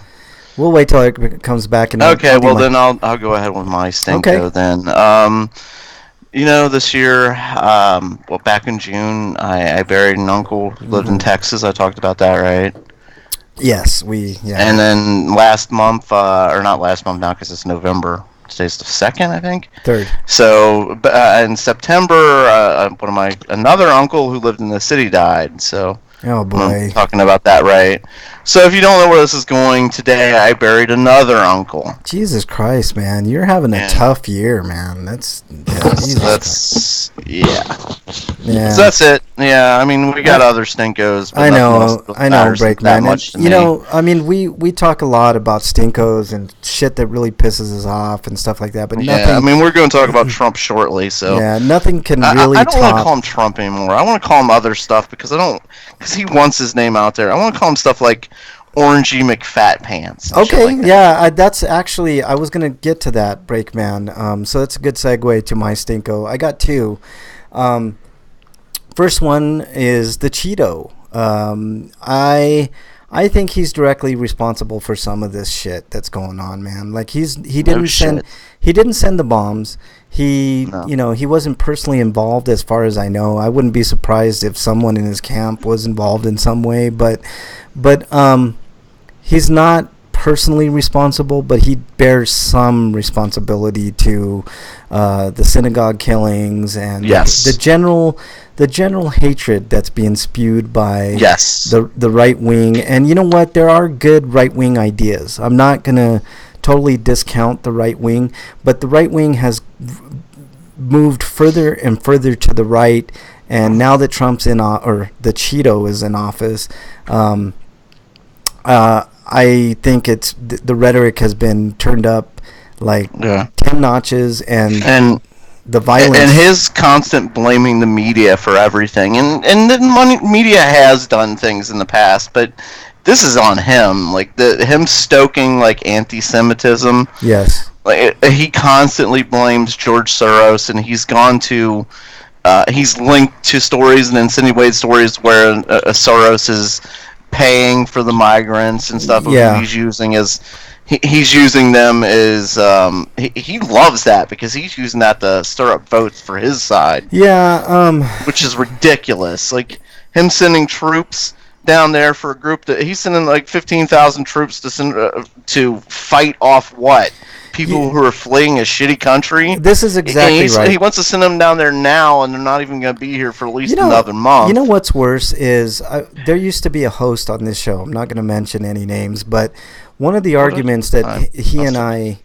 We'll wait till Eric comes back. And Okay, I'll do well mine. then I'll go ahead with my Stinko Okay. then. This year, back in June, I buried an uncle who lived in Texas. I talked about that, right? Yes, And then last month, or not last month now because it's November. Today's the 2nd, I think. 3rd. So in September, another uncle who lived in the city died. So Oh boy. I'm talking about that, right? So if you don't know where this is going, today I buried another uncle. Jesus Christ, man, you're having a tough year, man. Jesus Christ. Yeah. So that's it. Yeah, I mean we got other stinkos. But I nothing know, else I know, matters that Breakman. much to You me. know, I mean, we talk a lot about stinkos and shit that really pisses us off and stuff like that, but Yeah, nothing. I mean we're going to talk about Trump shortly. So Yeah, nothing can I really don't want to top. call him Trump anymore. I want to call him other stuff because he wants his name out there. I want to call him stuff like Orangey McFat Pants. and shit Okay, like that. yeah, that's actually, I was gonna get to that, Breakman. So that's a good segue to my stinko. I got two. First one is the Cheeto. I think he's directly responsible for some of this shit that's going on, man. Like he didn't send the bombs. He wasn't personally involved as far as I know. I wouldn't be surprised if someone in his camp was involved in some way, but he's not personally responsible, but he bears some responsibility to the synagogue killings and the general hatred that's being spewed by the right wing. And you know what? There are good right wing ideas. I'm not gonna totally discount the right wing, but the right wing has moved further and further to the right. And now that Trump's or the Cheeto is in office, I think the rhetoric has been turned up like 10 notches, and the violence and his constant blaming the media for everything, and the media has done things in the past, but this is on him, like him stoking like anti-Semitism. Yes, like he constantly blames George Soros, and he's gone to he's linked to stories and insinuated stories where Soros is paying for the migrants and stuff. Yeah. He's using he's using them as he loves that because he's using that to stir up votes for his side. Yeah, which is ridiculous. Like him sending troops down there for a group that he's sending like 15,000 troops to fight off what? People who are fleeing a shitty country. This is exactly right. He wants to send them down there now, and they're not even going to be here for at least another month. You know what's worse is there used to be a host on this show. I'm not going to mention any names, but one of the arguments that he and I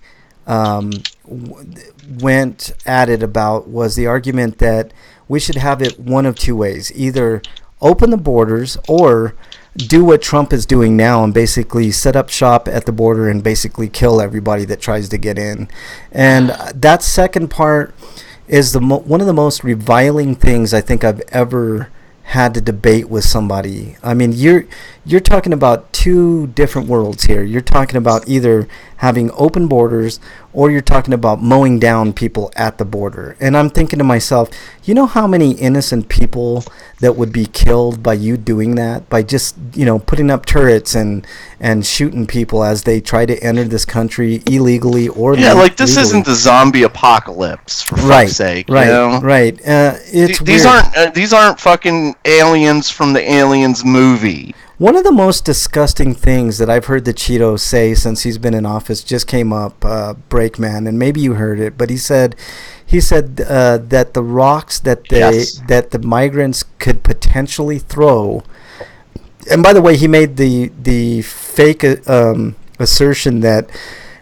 went at it about was the argument that we should have it one of two ways. Either open the borders or do what Trump is doing now and basically set up shop at the border and basically kill everybody that tries to get in. And that second part is one of the most reviling things I think I've ever had to debate with somebody. I mean, you're talking about two different worlds here. You're talking about either having open borders or you're talking about mowing down people at the border. And I'm thinking to myself, you know how many innocent people that would be killed by you doing that, by just, putting up turrets and shooting people as they try to enter this country illegally or like this legally. isn't the zombie apocalypse, for fuck's sake. Right. It's these aren't fucking aliens from the Aliens movie. One of the most disgusting things that I've heard the Cheeto say since he's been in office just came up, Breakman, and maybe you heard it, but he said that the rocks that the migrants could potentially throw, and by the way, he made the fake assertion that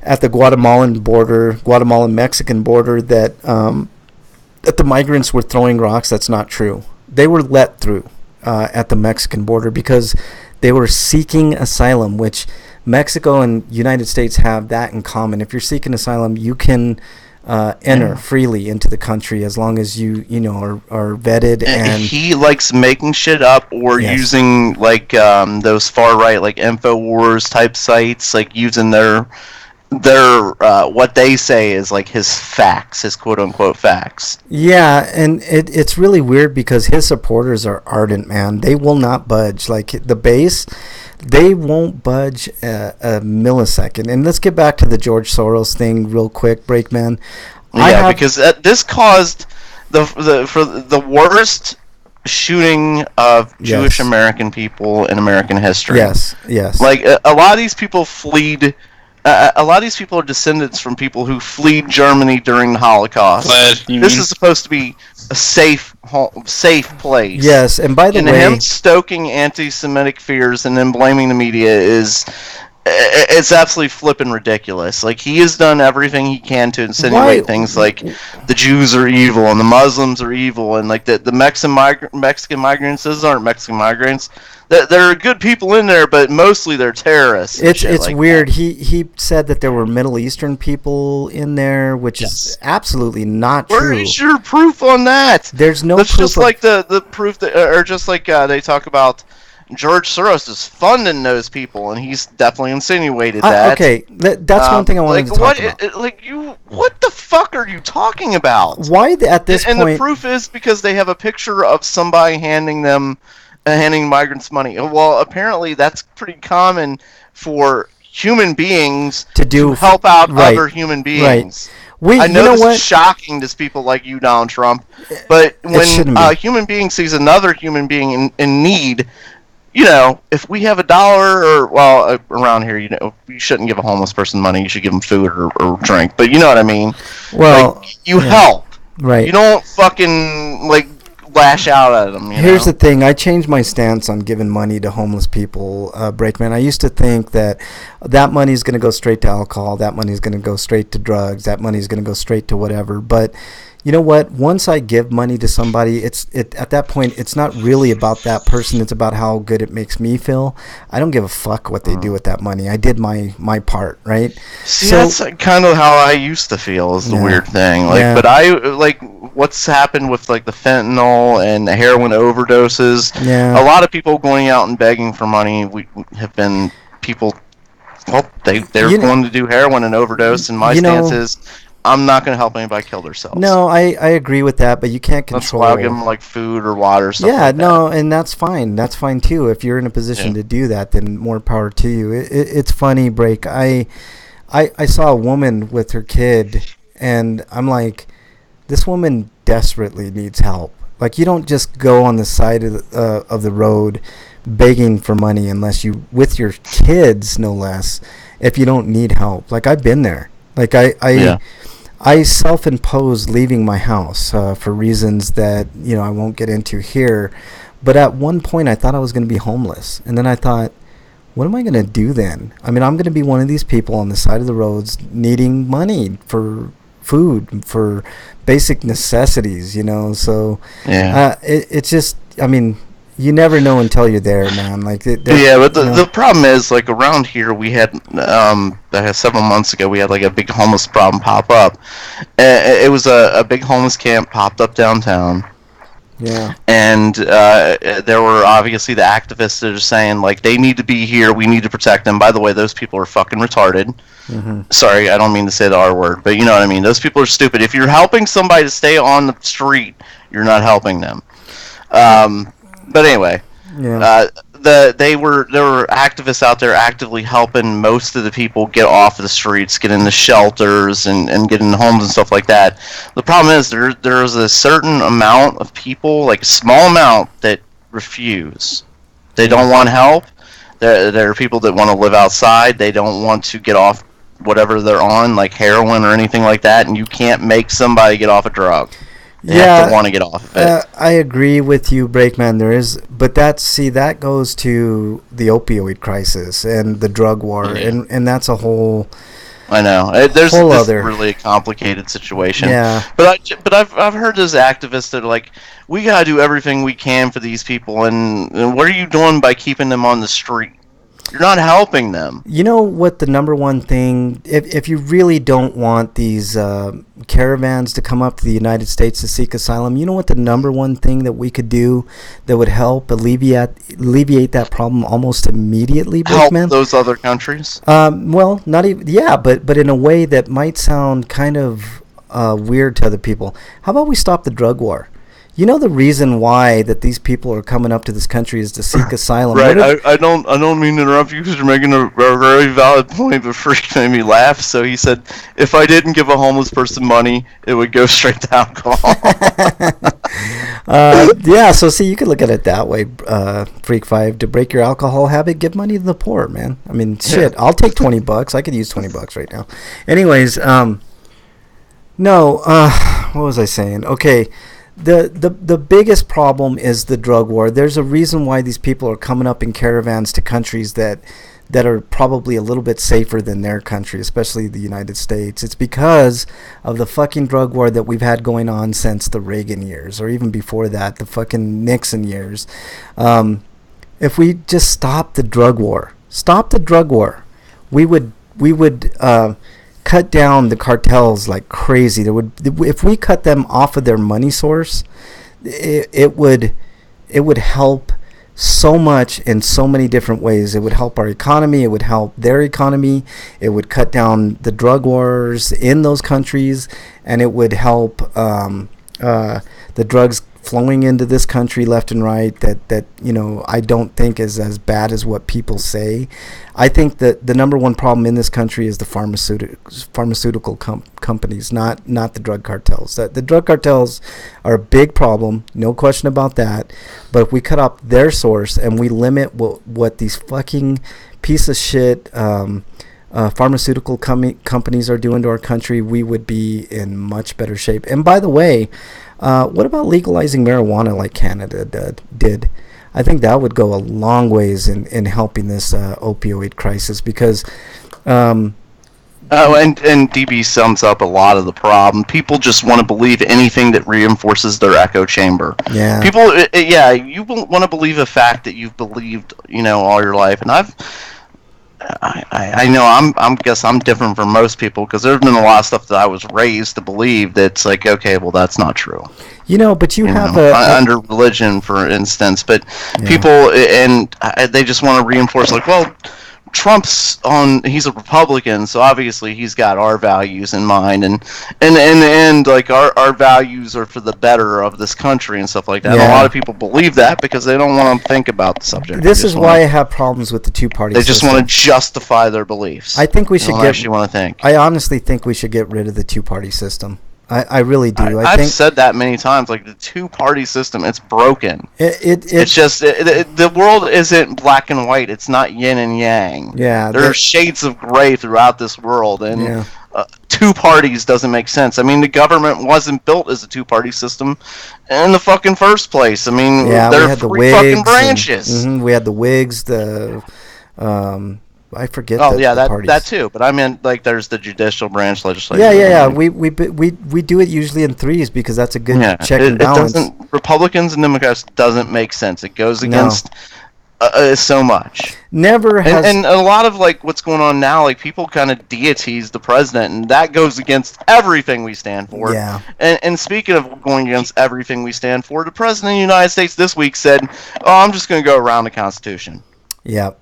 at the Guatemalan-Mexican border that the migrants were throwing rocks. That's not true. They were let through at the Mexican border because they were seeking asylum, which Mexico and United States have that in common. If you're seeking asylum, you can enter freely into the country as long as you are vetted. And he likes making shit up or using those far right InfoWars type sites, using their what they say is his facts, his quote unquote facts. Yeah, and it's really weird because his supporters are ardent, man. They will not budge. The base, they won't budge a millisecond. And let's get back to the George Soros thing real quick, Breakman. Because this caused the worst shooting of Jewish American people in American history. Yes. A lot of these people fled. A lot of these people are descendants from people who fled Germany during the Holocaust. This is supposed to be a safe place. Yes, and by the way, him stoking anti-Semitic fears and then blaming the media it's absolutely flippin' ridiculous. He has done everything he can to insinuate things like the Jews are evil and the Muslims are evil and the Mexican migrants. Those aren't Mexican migrants. There are good people in there, but mostly they're terrorists. It's weird. That. He said that there were Middle Eastern people in there, which is absolutely not true. Where is your proof on that? There's no That's proof. Just like the proof that, or just like they talk about George Soros is funding those people, and he's definitely insinuated that. Okay, that's one thing I wanted to talk about. What the fuck are you talking about? Why at this point? And the proof is because they have a picture of somebody handing migrants money. Well, apparently that's pretty common for human beings to help out other human beings. Right. I know this is shocking to people like you, Donald Trump, but when a human being sees another human being in need, if we have $1 or, around here, you shouldn't give a homeless person money. You should give them food or drink. But you know what I mean? Well, you help. Right. You don't fucking, lash out at them. Here's the thing. I changed my stance on giving money to homeless people, Breakman. I used to think that money is going to go straight to alcohol. That money is going to go straight to drugs. That money is going to go straight to whatever. But you know what? Once I give money to somebody, at that point, it's not really about that person. It's about how good it makes me feel. I don't give a fuck what they do with that money. I did my part, right? See, that's kind of how I used to feel. Is the weird thing. But I what's happened with the fentanyl and the heroin overdoses. Yeah. A lot of people going out and begging for money. We have been people. Well, they're going to do heroin and overdose, and my stance is, I'm not going to help anybody kill themselves. No, I agree with that, but you can't control. That's why I'll give them food or water or something. Yeah, and that's fine. That's fine too. If you're in a position to do that, then more power to you. It's funny, Break. I saw a woman with her kid, and I'm like, this woman desperately needs help. You don't just go on the side of the road begging for money unless you, with your kids, no less, if you don't need help. I've been there. I self-imposed leaving my house for reasons that I won't get into here. But at one point, I thought I was going to be homeless, and then I thought, what am I going to do then? I mean, I'm going to be one of these people on the side of the roads needing money for food, for basic necessities, So it's just, I mean, You never know until you're there, man. Like, yeah, but the problem is, like, around here, we had several months ago, we had like a big homeless problem pop up. It was a big homeless camp popped up downtown. Yeah. And there were obviously the activists that are saying, like, they need to be here, we need to protect them. By the way, those people are fucking retarded. Mm-hmm. Sorry, I don't mean to say the R word, but you know what I mean. Those people are stupid. If you're helping somebody to stay on the street, you're not helping them. But anyway, there were activists out there actively helping most of the people get off of the streets, get into shelters, and get into homes and stuff like that. The problem is there's a certain amount of people, like a small amount, that refuse. They don't want help. There are people that want to live outside. They don't want to get off whatever they're on, like heroin or anything like that, and you can't make somebody get off a drug. They have to want to get off of it. I agree with you, Breakman. But that goes to the opioid crisis and the drug war, and that's a whole. I know. There's really a complicated situation. Yeah. But I've heard those activists that are like, we gotta do everything we can for these people, and what are you doing by keeping them on the street? You're not helping them. You know what the number one thing, if you really don't want these caravans to come up to the United States to seek asylum, you know what the number one thing that we could do that would help alleviate that problem almost immediately, Help those other countries? Well, not even, but in a way that might sound kind of weird to other people. How about we stop the drug war? You know the reason why that these people are coming up to this country is to seek asylum. Right. I don't mean to interrupt you because you're making a very valid point, but Freak made me laugh. So he said, if I didn't give a homeless person money, it would go straight to alcohol. Yeah. So see, you could look at it that way, Freak 5. To break your alcohol habit, give money to the poor, man. I mean, shit. I'll take $20. I could use $20 right now. Anyways, no. What was I saying? Okay. The biggest problem is the drug war. There's a reason why these people are coming up in caravans to countries that are probably a little bit safer than their country, especially the United States. It's because of the fucking drug war that we've had going on since the Reagan years, or even before that, the fucking Nixon years. If we just stop the drug war, we would cut down the cartels like crazy. If we cut them off of their money source, it would help so much in so many different ways. It would help our economy. It would help their economy. It would cut down the drug wars in those countries, and it would help the drugs flowing into this country left and right that I don't think is as bad as what people say. I think that the number one problem in this country is the pharmaceutical companies, not the drug cartels. The drug cartels are a big problem, no question about that. But if we cut off their source and we limit what these fucking piece of shit pharmaceutical companies are doing to our country, we would be in much better shape. And by the way, what about legalizing marijuana like Canada did? I think that would go a long ways in helping this opioid crisis because... and DB sums up a lot of the problem. People just want to believe anything that reinforces their echo chamber. Yeah. People, you want to believe a fact that you've believed, all your life. And I know I'm guess I'm different from most people because there's been a lot of stuff that I was raised to believe that's like, okay, well, that's not true. But you have under religion, for instance, but people and they just want to reinforce like, well, Trump's he's a Republican, so obviously he's got our values in mind, and in the end, like our values are for the better of this country and stuff like that. Yeah. And a lot of people believe that because they don't want to think about the subject. This is why I have problems with the two-party system. They just want to justify their beliefs. I think we should actually want to think. I honestly think we should get rid of the two-party system. I really do. I've said that many times. Like the two-party system, it's broken. It's just the world isn't black and white. It's not yin and yang. Yeah, there are shades of gray throughout this world, and two parties doesn't make sense. I mean, the government wasn't built as a two-party system in the fucking first place. I mean, there are three fucking branches. We had the Whigs, I forget. Oh the, yeah, the that parties. that too. But I meant like there's the judicial branch, legislature. Yeah. We do it usually in threes because that's a good check and it balance. doesn't. Republicans and Democrats doesn't make sense. It goes No. against so much. Never has. And a lot of like what's going on now, like people kind of deities the president, and that goes against everything we stand for. Yeah. And speaking of going against everything we stand for, the president of the United States this week said, "Oh, I'm just going to go around the Constitution." Yep.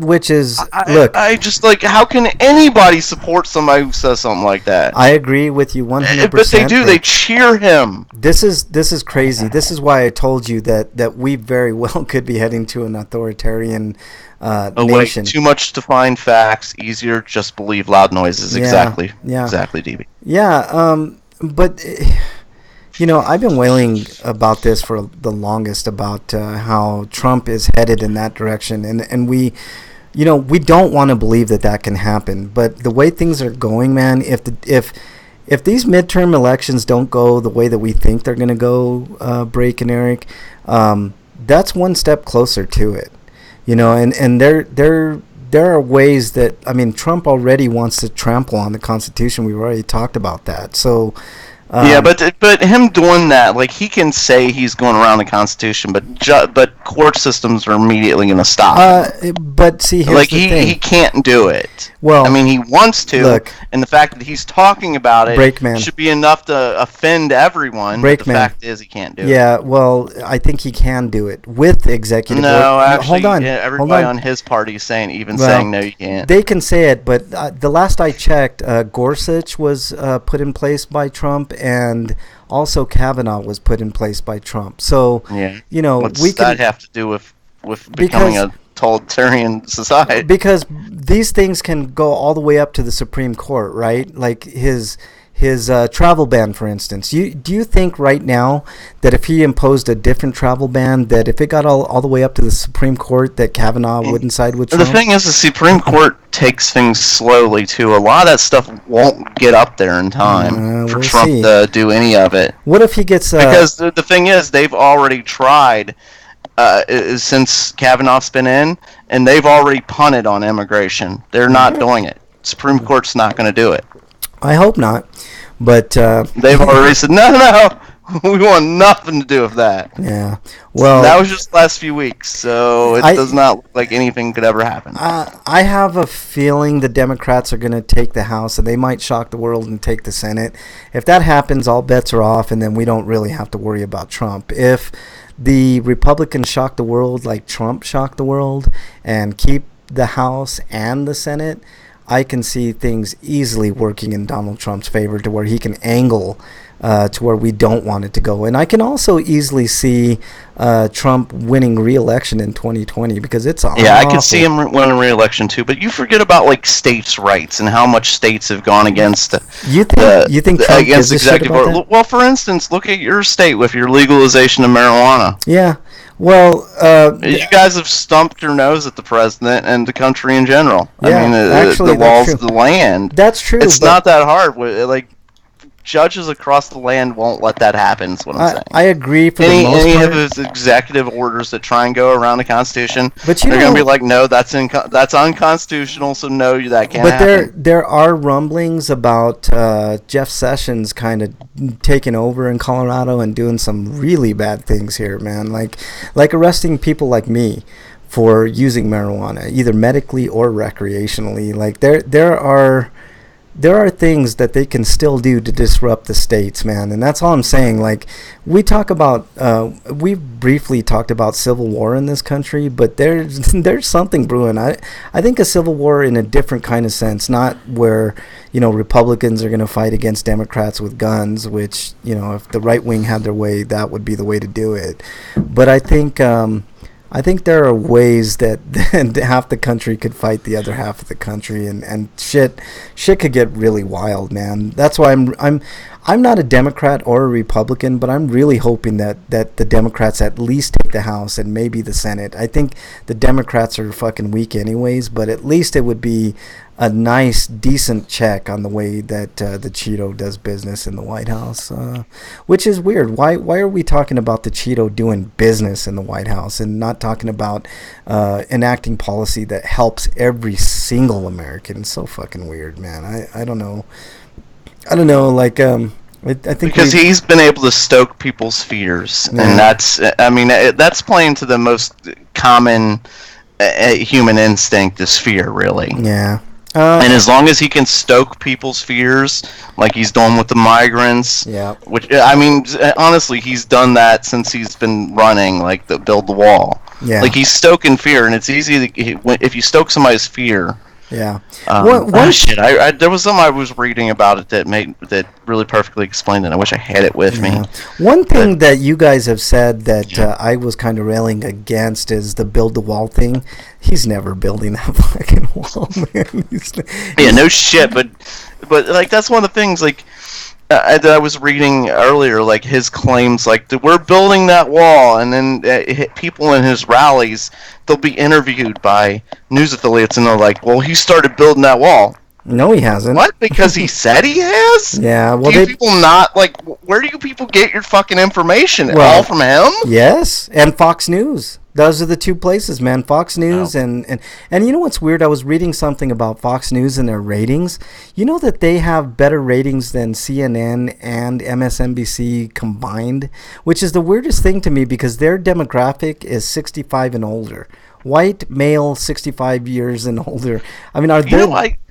Which is look. I just like, how can anybody support somebody who says something like that? I agree with you 100%. But they do. They cheer him. This is crazy. This is why I told you that we very well could be heading to an authoritarian nation. Too much to find facts. Easier just believe loud noises. Exactly, DB. Yeah. But I've been wailing about this for the longest about how Trump is headed in that direction, and we don't want to believe that can happen. But the way things are going, man, if these midterm elections don't go the way that we think they're going to go, Break and Eric, that's one step closer to it. And there are ways that Trump already wants to trample on the Constitution. We've already talked about that. So. But him doing that, like, he can say he's going around the Constitution, but court systems are immediately going to stop him. But see, here's the thing. He can't do it. Well, he wants to, look, and the fact that he's talking about it Breakman. should be enough to offend everyone. But the fact is, he can't do it. Yeah, well, I think he can do it with executive order. No, actually, hold on. Everybody on his party is saying no, you can't. They can say it, but the last I checked, Gorsuch was put in place by Trump, and also Kavanaugh was put in place by Trump. So, what's that have to do with becoming a totalitarian society? Because these things can go all the way up to the Supreme Court, right? Like his travel ban, for instance. Do you think right now that if he imposed a different travel ban, that if it got all the way up to the Supreme Court, that Kavanaugh wouldn't side with Trump? The thing is, the Supreme Court takes things slowly, too. A lot of that stuff won't get up there in time for Trump to do any of it. What if he gets... because the thing is, they've already tried since Kavanaugh's been in, and they've already punted on immigration. They're not doing it. Supreme Court's not going to do it. I hope not, but they've already said no. We want nothing to do with that. Yeah, well, that was just the last few weeks, so it does not look like anything could ever happen. I have a feeling the Democrats are going to take the House, and they might shock the world and take the Senate. If that happens, all bets are off, and then we don't really have to worry about Trump. If the Republicans shock the world like Trump shocked the world and keep the House and the Senate, I can see things easily working in Donald Trump's favor to where he can angle to where we don't want it to go. And I can also easily see Trump winning re-election in 2020 because it's awful. Yeah, I can see him winning re-election too. But you forget about like states' rights and how much states have gone against you think Trump against executive order. Well, for instance, look at your state with your legalization of marijuana. Yeah. Well, you guys have stumped your nose at the president and the country in general. Yeah, actually, the laws of the land. That's true. It's not that hard. Like, judges across the land won't let that happen, is what I'm saying. I agree for the most part. Any of his executive orders that try and go around the Constitution, but they're going to be like, no, that's unconstitutional, so no, that can't happen. But there are rumblings about Jeff Sessions kind of taking over in Colorado and doing some really bad things here, man. Like arresting people like me for using marijuana, either medically or recreationally. Like there are things that they can still do to disrupt the states, man, and that's all I'm saying. Like, we briefly talked about civil war in this country, but there's something brewing. I think a civil war in a different kind of sense, not where Republicans are going to fight against Democrats with guns, which if the right wing had their way, that would be the way to do it. But I think there are ways that half the country could fight the other half of the country, and shit could get really wild, man. That's why I'm not a Democrat or a Republican, but I'm really hoping that the Democrats at least take the House and maybe the Senate. I think the Democrats are fucking weak anyways, but at least it would be a nice, decent check on the way that the Cheeto does business in the White House, which is weird. Why are we talking about the Cheeto doing business in the White House and not talking about enacting policy that helps every single American? It's so fucking weird, man. I don't know. I don't know. Like, I think because he's been able to stoke people's fears, and that's playing to the most common human instinct is fear, really. Yeah. And as long as he can stoke people's fears, like he's done with the migrants, which honestly, he's done that since he's been running, like the build the wall. Yeah. Like he's stoking fear, and it's easy if you stoke somebody's fear. Yeah. Shit. There was something I was reading about it that really perfectly explained it. I wish I had it with me. One thing that you guys have said that I was kind of railing against is the build the wall thing. He's never building that fucking wall, man. No shit. But like that's one of the things like that I was reading earlier. Like his claims, like we're building that wall, and then people in his rallies, they'll be interviewed by news affiliates, and they're like, "Well, he started building that wall." No, he hasn't. What? Because he said he has? Yeah. Well, do you people not like? Where do you people get your fucking information? Well, all from him? Yes, and Fox News. Those are the two places, man. Fox News and you know what's weird? I was reading something about Fox News and their ratings. You know that they have better ratings than CNN and MSNBC combined, which is the weirdest thing to me because their demographic is 65 and older. White male, 65 years and older. I mean,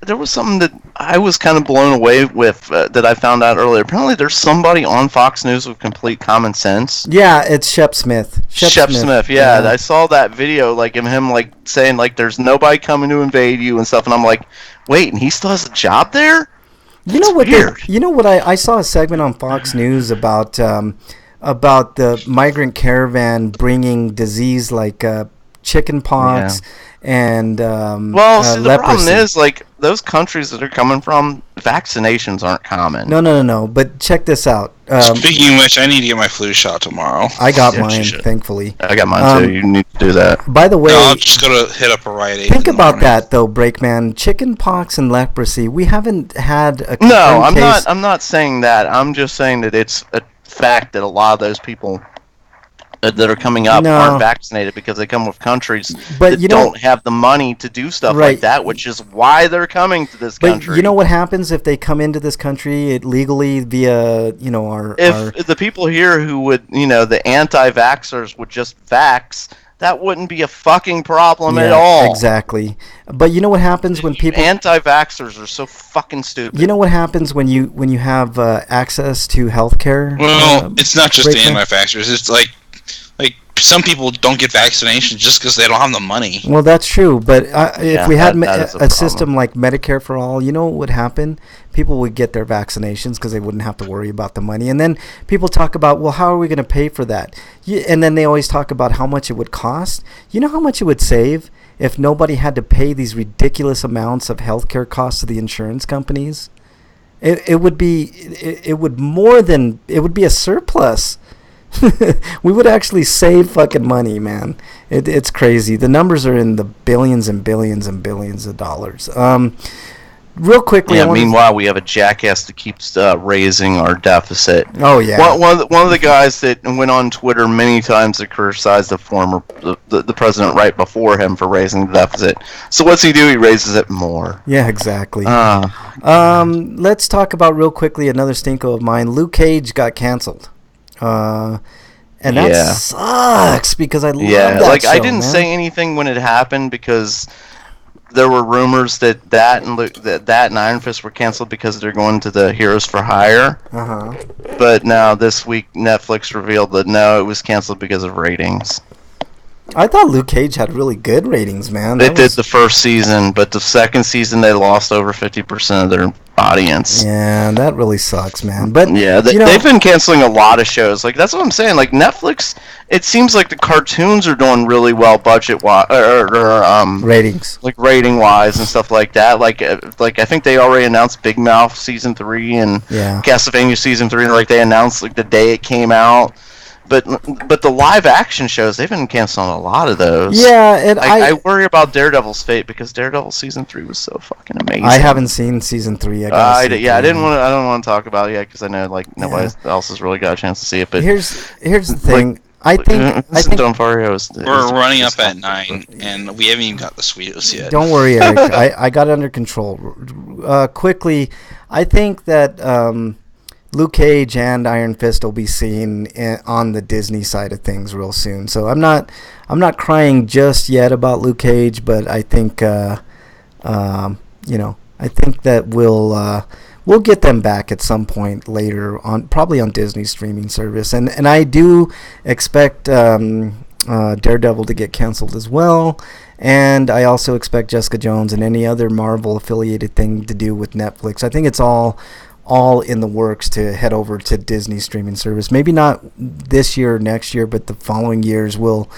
there was something that I was kind of blown away with that I found out earlier. Apparently, there's somebody on Fox News with complete common sense. Yeah, it's Shep Smith. Shep Smith. Yeah, I saw that video, like of him, like saying, like, "There's nobody coming to invade you" and stuff. And I'm like, wait, and he still has a job there? You know what? You know what? I saw a segment on Fox News about the migrant caravan bringing disease like chicken pox and the leprosy. problem is like those countries that are coming from, vaccinations aren't common. No. But check this out. Speaking of which, I need to get my flu shot tomorrow. I got mine, thankfully. I got mine too. You need to do that. By the way, I'll just go to hit up a Rite Aid. Think about that though, Breakman. Chicken pox and leprosy. We haven't had a No, case. I'm not saying that. I'm just saying that it's a fact that a lot of those people that are coming up aren't vaccinated because they come with countries that don't have the money to do stuff like that, which is why they're coming to this country. But you know what happens if they come into this country legally via, If the people here who would, the anti-vaxxers would just vax, that wouldn't be a fucking problem at all. Exactly. But you know what happens when people anti-vaxxers are so fucking stupid. You know what happens when you have access to healthcare? Well, it's not just the anti-vaxxers. It's like some people don't get vaccinations just because they don't have the money. Well, that's true. But if we had a system like Medicare for all, you know what would happen? People would get their vaccinations because they wouldn't have to worry about the money. And then people talk about, well, how are we going to pay for that? And then they always talk about how much it would cost. You know how much it would save if nobody had to pay these ridiculous amounts of healthcare costs to the insurance companies? It would be a surplus. We would actually save fucking money, man. It's crazy. The numbers are in the billions and billions and billions of dollars. Real quickly. Yeah. Meanwhile, we have a jackass that keeps raising our deficit. Oh yeah. One of the guys that went on Twitter many times to criticize the president right before him for raising the deficit. So what's he do? He raises it more. Yeah, exactly. Let's talk about real quickly another stinko of mine. Luke Cage got canceled. And that sucks because I love that show, I didn't say anything when it happened because there were rumors that and Iron Fist were canceled because they're going to the Heroes for Hire. But now this week Netflix revealed that no, it was canceled because of ratings. I thought Luke Cage had really good ratings, man. They did the first season, but the second season they lost over 50% of their audience. Yeah, that really sucks, man. But yeah, they've been canceling a lot of shows. Like that's what I'm saying. Like Netflix, it seems like the cartoons are doing really well budget-wise, ratings, like rating-wise and stuff like that. Like I think they already announced Big Mouth season 3 and Castlevania season 3. Like they announced like the day it came out. but the live action shows, they've been canceling a lot of those. Yeah, and I worry about Daredevil's fate because Daredevil season 3 was so fucking amazing. I haven't seen season 3. I don't want to talk about it yet because I know like nobody else has really got a chance to see it. But here's the thing. Like, I think Don Fario is running up at 9, and we haven't even got the Sweetos yet. Don't worry, Eric. I got it under control. Quickly, I think that Luke Cage and Iron Fist will be seen on the Disney side of things real soon. So I'm not crying just yet about Luke Cage, but I think I think that we'll get them back at some point later on, probably on Disney's streaming service. And I do expect Daredevil to get canceled as well. And I also expect Jessica Jones and any other Marvel affiliated thing to do with Netflix. I think it's all in the works to head over to Disney streaming service. Maybe not this year or next year, but the following years we'll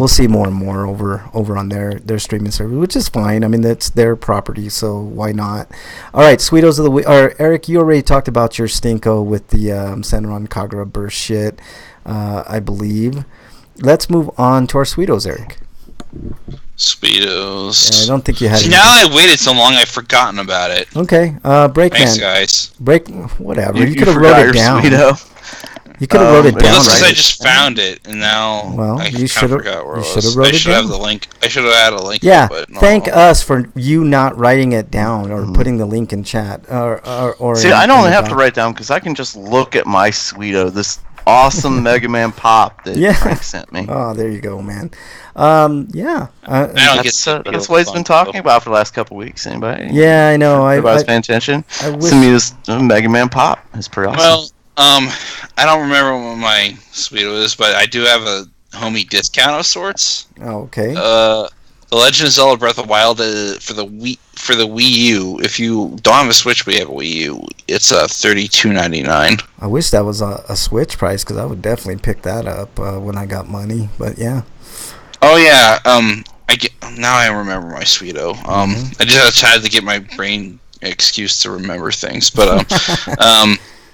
see more and more over on their streaming service, which is fine. I mean, that's their property, so why not? All right, Sweetos of the week. Or Eric, you already talked about your stinko with the Senran Kagura burst shit, I believe. Let's move on to our Sweetos, Eric. Sweetos. Yeah, I don't think you had. See, now I waited so long, I've forgotten about it. Okay, Breakman. Thanks, guys. Whatever. You could have wrote it down. Sweeto. You could have wrote it down. Well, that's because right? I just found it, and now I you kind of forgot where it was. Wrote it down. Have the link. I should have had a link. Yeah, but no. thank us for you not writing it down or putting the link in chat. Or See, I don't have to write down because I can just look at my Sweeto, this awesome Mega Man pop that Frank sent me. Oh, there you go, man. Yeah. That's what he's been talking about for the last couple weeks. Anybody? Yeah, I know. Everybody's paying attention. Send me this Mega Man pop. It's pretty awesome. Well, I don't remember what my Sweeto is, but I do have a homie discount of sorts. Oh, okay. The Legend of Zelda Breath of the Wild for the Wii U. If you don't have a Switch, but you have a Wii U, it's $32.99. I wish that was a Switch price because I would definitely pick that up when I got money. But yeah. Oh yeah. Now I remember my Sweeto. I just had to get my brain excuse to remember things. But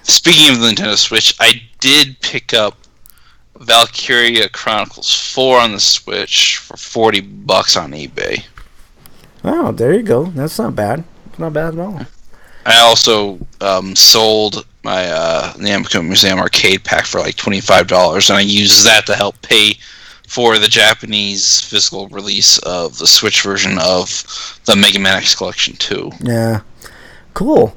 speaking of the Nintendo Switch, I did pick up Valkyria Chronicles 4 on the Switch for $40 on eBay. Oh, there you go. That's not bad. It's not bad at all. I also sold my Namco Museum arcade pack for like $25, and I used that to help pay for the Japanese physical release of the Switch version of the Mega Man X Collection 2. Yeah. Cool.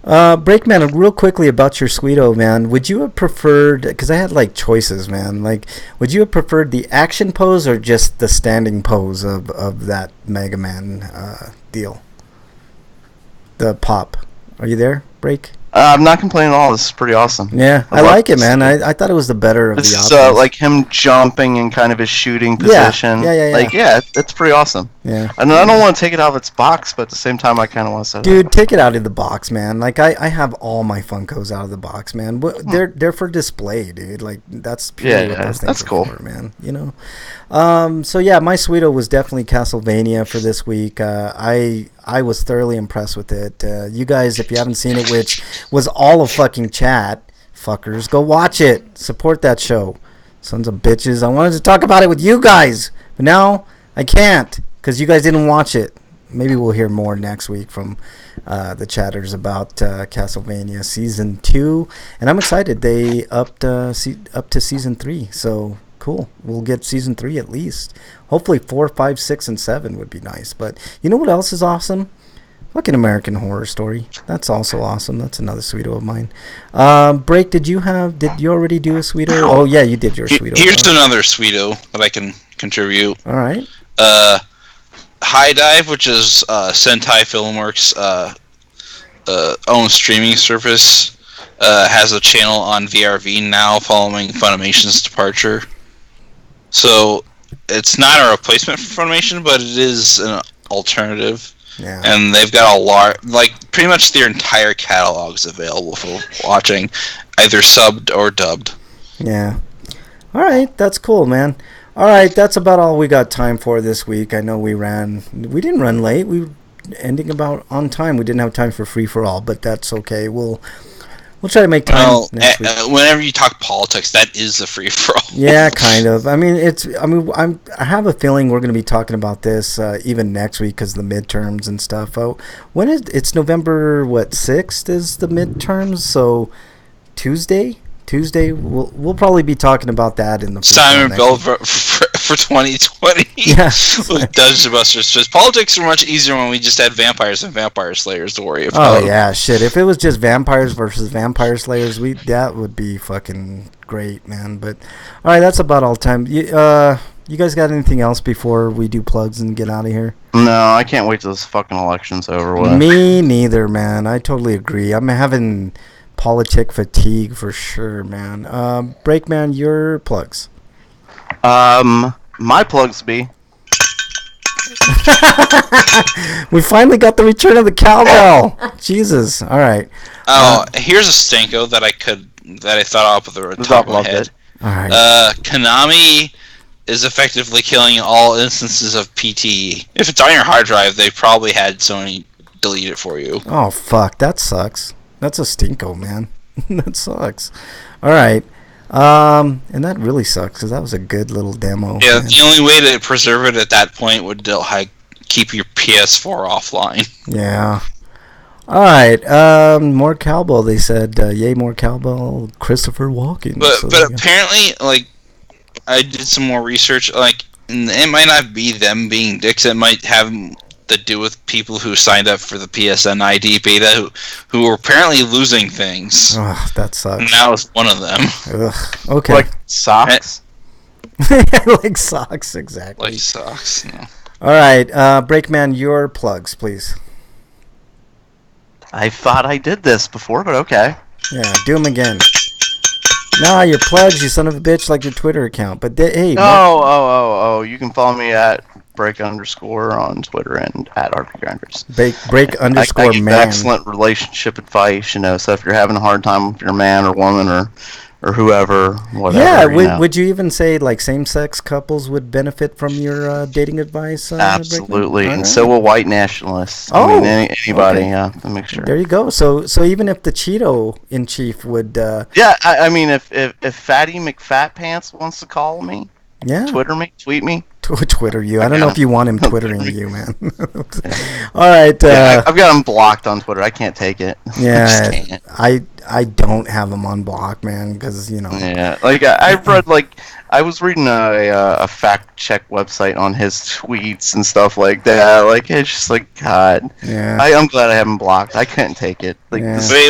Breakman, real quickly about your Sweeto, man. Would you have preferred, because I had like choices, man. Like, would you have preferred the action pose or just the standing pose of that Mega Man deal? The pop. Are you there, Break? I'm not complaining at all. This is pretty awesome. Yeah, I like it, man. I thought it was the better of the options. It's like him jumping in kind of his shooting position. Yeah. Like, it's pretty awesome. Yeah. And I don't want to take it out of its box, but at the same time, I kind of want to set it Dude, take it out of the box, man. Like, I have all my Funkos out of the box, man. They're for display, dude. Like, that's purely what those things that's are cool, for, man. You know? So, yeah, my Sweeto was definitely Castlevania for this week. I was thoroughly impressed with it. You guys, if you haven't seen it, which was all of fucking chat, fuckers, go watch it. Support that show. Sons of bitches. I wanted to talk about it with you guys, but now I can't because you guys didn't watch it. Maybe we'll hear more next week from the chatters about Castlevania Season 2. And I'm excited. They upped up to Season 3. So, cool. We'll get Season 3 at least. Hopefully 4, 5, 6, and 7 would be nice. But you know what else is awesome? Fucking American Horror Story. That's also awesome. That's another Sweeto of mine. Break, did you already do a Sweeto? Oh, yeah, you did your Sweeto. Here's another Sweeto that I can contribute. All right. High Dive, which is Sentai Filmworks' own streaming service, has a channel on VRV now following Funimation's departure. So it's not a replacement for Funimation, but it is an alternative. Yeah. And they've got a lot, like pretty much their entire catalog is available for watching, either subbed or dubbed. Yeah. All right, that's cool, man. All right, that's about all we got time for this week. I know we didn't run late. We were ending about on time. We didn't have time for free for all, but that's okay. We'll We'll try to make time Well, next week. whenever you talk politics, that is the free for all. Yeah, kind of. I mean, I have a feeling we're going to be talking about this even next week because of the midterms and stuff. Oh, it's November 6th is the midterms, so Tuesday we'll probably be talking about that in the Simon Bell for 2020. Yeah. With Dungeon Busters. Just politics were much easier when we just had vampires and vampire slayers to worry about. Oh yeah, shit. If it was just vampires versus vampire slayers, that would be fucking great, man. But all right, that's about all the time. You guys got anything else before we do plugs and get out of here? No, I can't wait till this fucking election's over with. Me neither, man. I totally agree. I'm having politic fatigue for sure, man. Breakman, your plugs. My plugs be. We finally got the return of the cowbell. Jesus. All right. Oh, here's a stinko that I thought up with the top of my head. All right. Konami is effectively killing all instances of PTE. If it's on your hard drive, they probably had Sony delete it for you. Oh fuck, that sucks. That's a stinko, man. That sucks. All right. And that really sucks because that was a good little demo. Yeah, man. the only way to preserve it at that point would keep your PS4 offline. Yeah. All right. More cowbell. They said, "Yay, more cowbell." Christopher Walken. But apparently, like, I did some more research. Like, and it might not be them being dicks. It might have to do with people who signed up for the PSN ID beta who were apparently losing things. Oh, that sucks. And that was one of them. Ugh. Okay. Like socks? Like socks, exactly. Like socks. No. All right. Breakman, your plugs, please. I thought I did this before, but okay. Yeah, do them again. Nah, your plugs, you son of a bitch, like your Twitter account. But hey, Oh, you can follow me at break_ on Twitter and at RPGrinders. break underscore I give man. excellent relationship advice, so if you're having a hard time with your man or woman or whoever, whatever. Yeah, would you even say like same-sex couples would benefit from your dating advice? Absolutely, Breakman? and so will white nationalists. Oh, I mean, anybody, okay. yeah, to make sure. There you go. So even if the Cheeto in chief would, Yeah, I mean, if Fatty McFatpants wants to call me, yeah, Twitter me, tweet me. Twitter you. I don't know if you want him twittering you, man. All right. I've got him blocked on Twitter. I can't take it. Yeah, I just can't. I don't have him on block, man, because Yeah, like I've read I was reading a fact check website on his tweets and stuff like that. Like it's just like God. Yeah. I'm glad I have him blocked. I couldn't take it. Like Yeah. this Wait,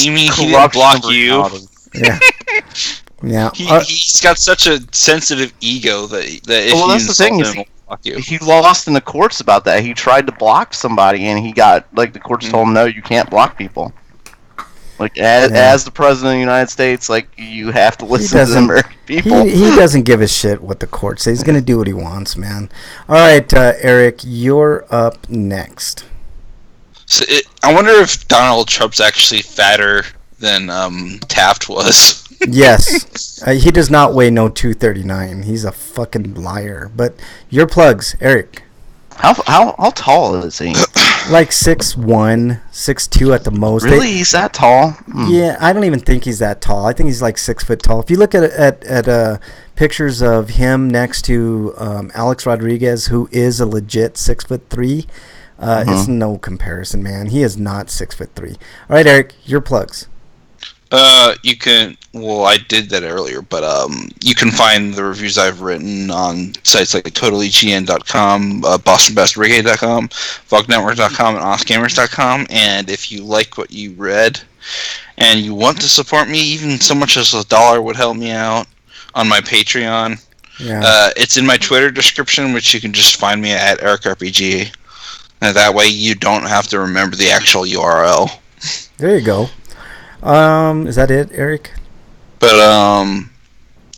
you mean he didn't corruption block of you? reality. Yeah. Yeah. He's got such a sensitive ego that if Well, you that's the thing, insult is him, he'll block you. He lost in the courts about that. He tried to block somebody, and he got the courts told him no, you can't block people. Like as the president of the United States, you have to listen to the American people. He doesn't give a shit what the court says. He's gonna do what he wants, man. All right, Eric, you're up next. So I wonder if Donald Trump's actually fatter than Taft was. Yes, he does not weigh no 239. He's a fucking liar. But your plugs, Eric. How tall is he? Like 6'1", 6'2" at the most. Really, he's that tall? Yeah, I don't even think he's that tall. I think he's like 6 foot tall. If you look at pictures of him next to Alex Rodriguez, who is a legit 6'3", it's no comparison, man. He is not 6'3". All right, Eric, your plugs. You can. Well, I did that earlier, but you can find the reviews I've written on sites like TotallyGN.com, BostonBestBrigade.com, VogNetwork.com, and OffGamers.com. And if you like what you read and you want to support me, even so much as $1 would help me out on my Patreon. Yeah. It's in my Twitter description, which you can just find me at EricRPG. And that way you don't have to remember the actual URL. There you go. Is that it, Eric? But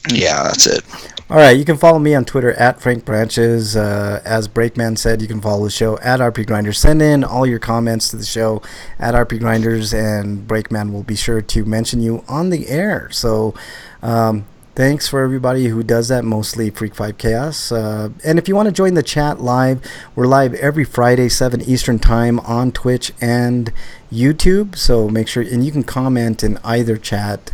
yeah, that's it. All right, you can follow me on Twitter at Frank Branches. As Breakman said, you can follow the show at RPGrinders. Send in all your comments to the show at RPGrinders, and Breakman will be sure to mention you on the air. So Thanks for everybody who does that, mostly Freak 5 Chaos. And if you want to join the chat live, we're live every Friday, 7 Eastern Time on Twitch and YouTube. So make sure, and you can comment in either chat.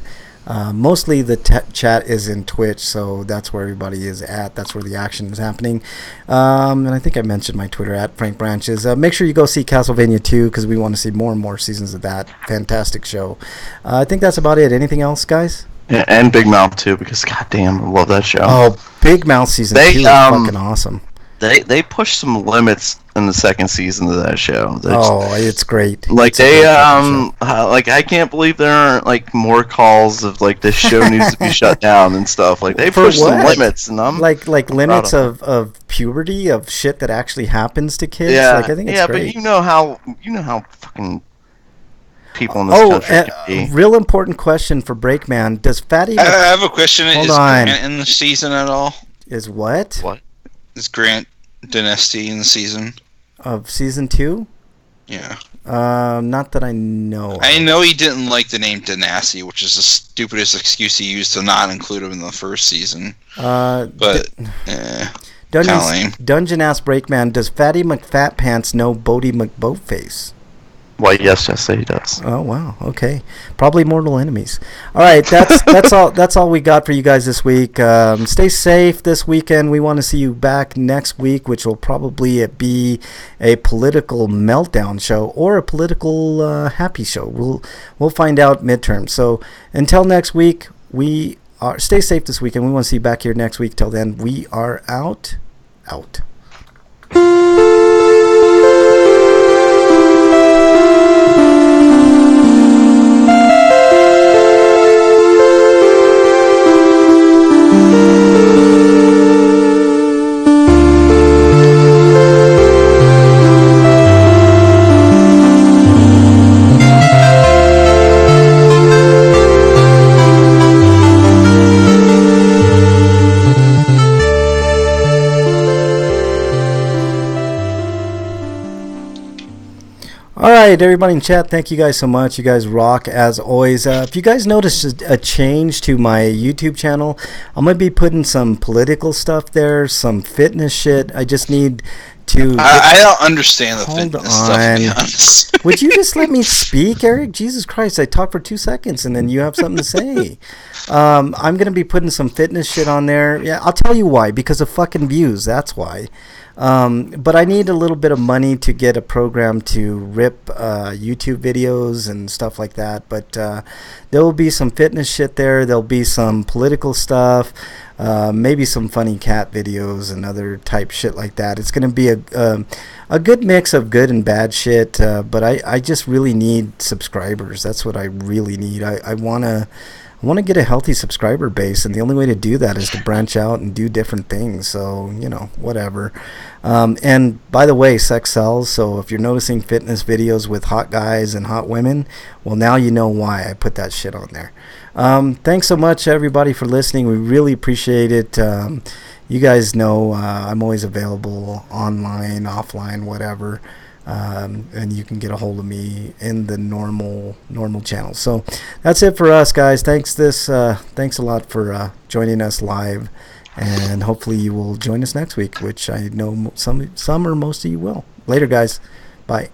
Mostly the chat is in Twitch, so that's where everybody is at. That's where the action is happening. And I think I mentioned my Twitter at Frank Branches. Make sure you go see Castlevania 2 because we want to see more and more seasons of that fantastic show. I think that's about it. Anything else, guys? Yeah, and Big Mouth too, because goddamn, I love that show. Oh, Big Mouth season 2 is fucking awesome. They pushed some limits in the second season of that show. It's great. Like like I can't believe there aren't like more calls of like this show needs to be shut down and stuff. Like they pushed some limits, and I'm like limits of puberty, of shit that actually happens to kids. Yeah, like, I think it's great. But you know how fucking people in this country can be. Real important question for Breakman: does Fatty? I have a question. Hold is on. Grant in the season at all? Is what? What? Is Grant Dynasty in the season? Of season 2? Yeah. Not that I know. I know he didn't like the name Dynasty, which is the stupidest excuse he used to not include him in the first season. But, Dungeon asked Breakman, does Fatty McFatpants know Bodie McBoatface? Why, yes, he does. Oh wow, okay, probably mortal enemies. All right, that's all. That's all we got for you guys this week. Stay safe this weekend. We want to see you back next week, which will probably be a political meltdown show or a political happy show. We'll find out midterm. So until next week, stay safe this weekend. We want to see you back here next week. Till then, we are out. All right, everybody in chat, thank you guys so much. You guys rock as always. If you guys notice a change to my YouTube channel, I'm going to be putting some political stuff there, some fitness shit. I just need to... I don't understand the fitness stuff, to be honest. Would you just let me speak, Eric? Jesus Christ, I talk for 2 seconds and then you have something to say. I'm going to be putting some fitness shit on there. Yeah, I'll tell you why. Because of fucking views, that's why. But I need a little bit of money to get a program to rip YouTube videos and stuff like that. But there will be some fitness shit there. There'll be some political stuff, maybe some funny cat videos and other type shit like that. It's going to be a good mix of good and bad shit. But I just really need subscribers. That's what I really need. I want to get a healthy subscriber base, and the only way to do that is to branch out and do different things. So, whatever. And by the way, sex sells. So if you're noticing fitness videos with hot guys and hot women, well, now you know why I put that shit on there. Thanks so much, everybody, for listening. We really appreciate it. You guys know I'm always available online, offline, whatever. And you can get a hold of me in the normal channel. So that's it for us, guys. Thanks a lot for joining us live, and hopefully you will join us next week, which I know some or most of you will. Later, guys. Bye.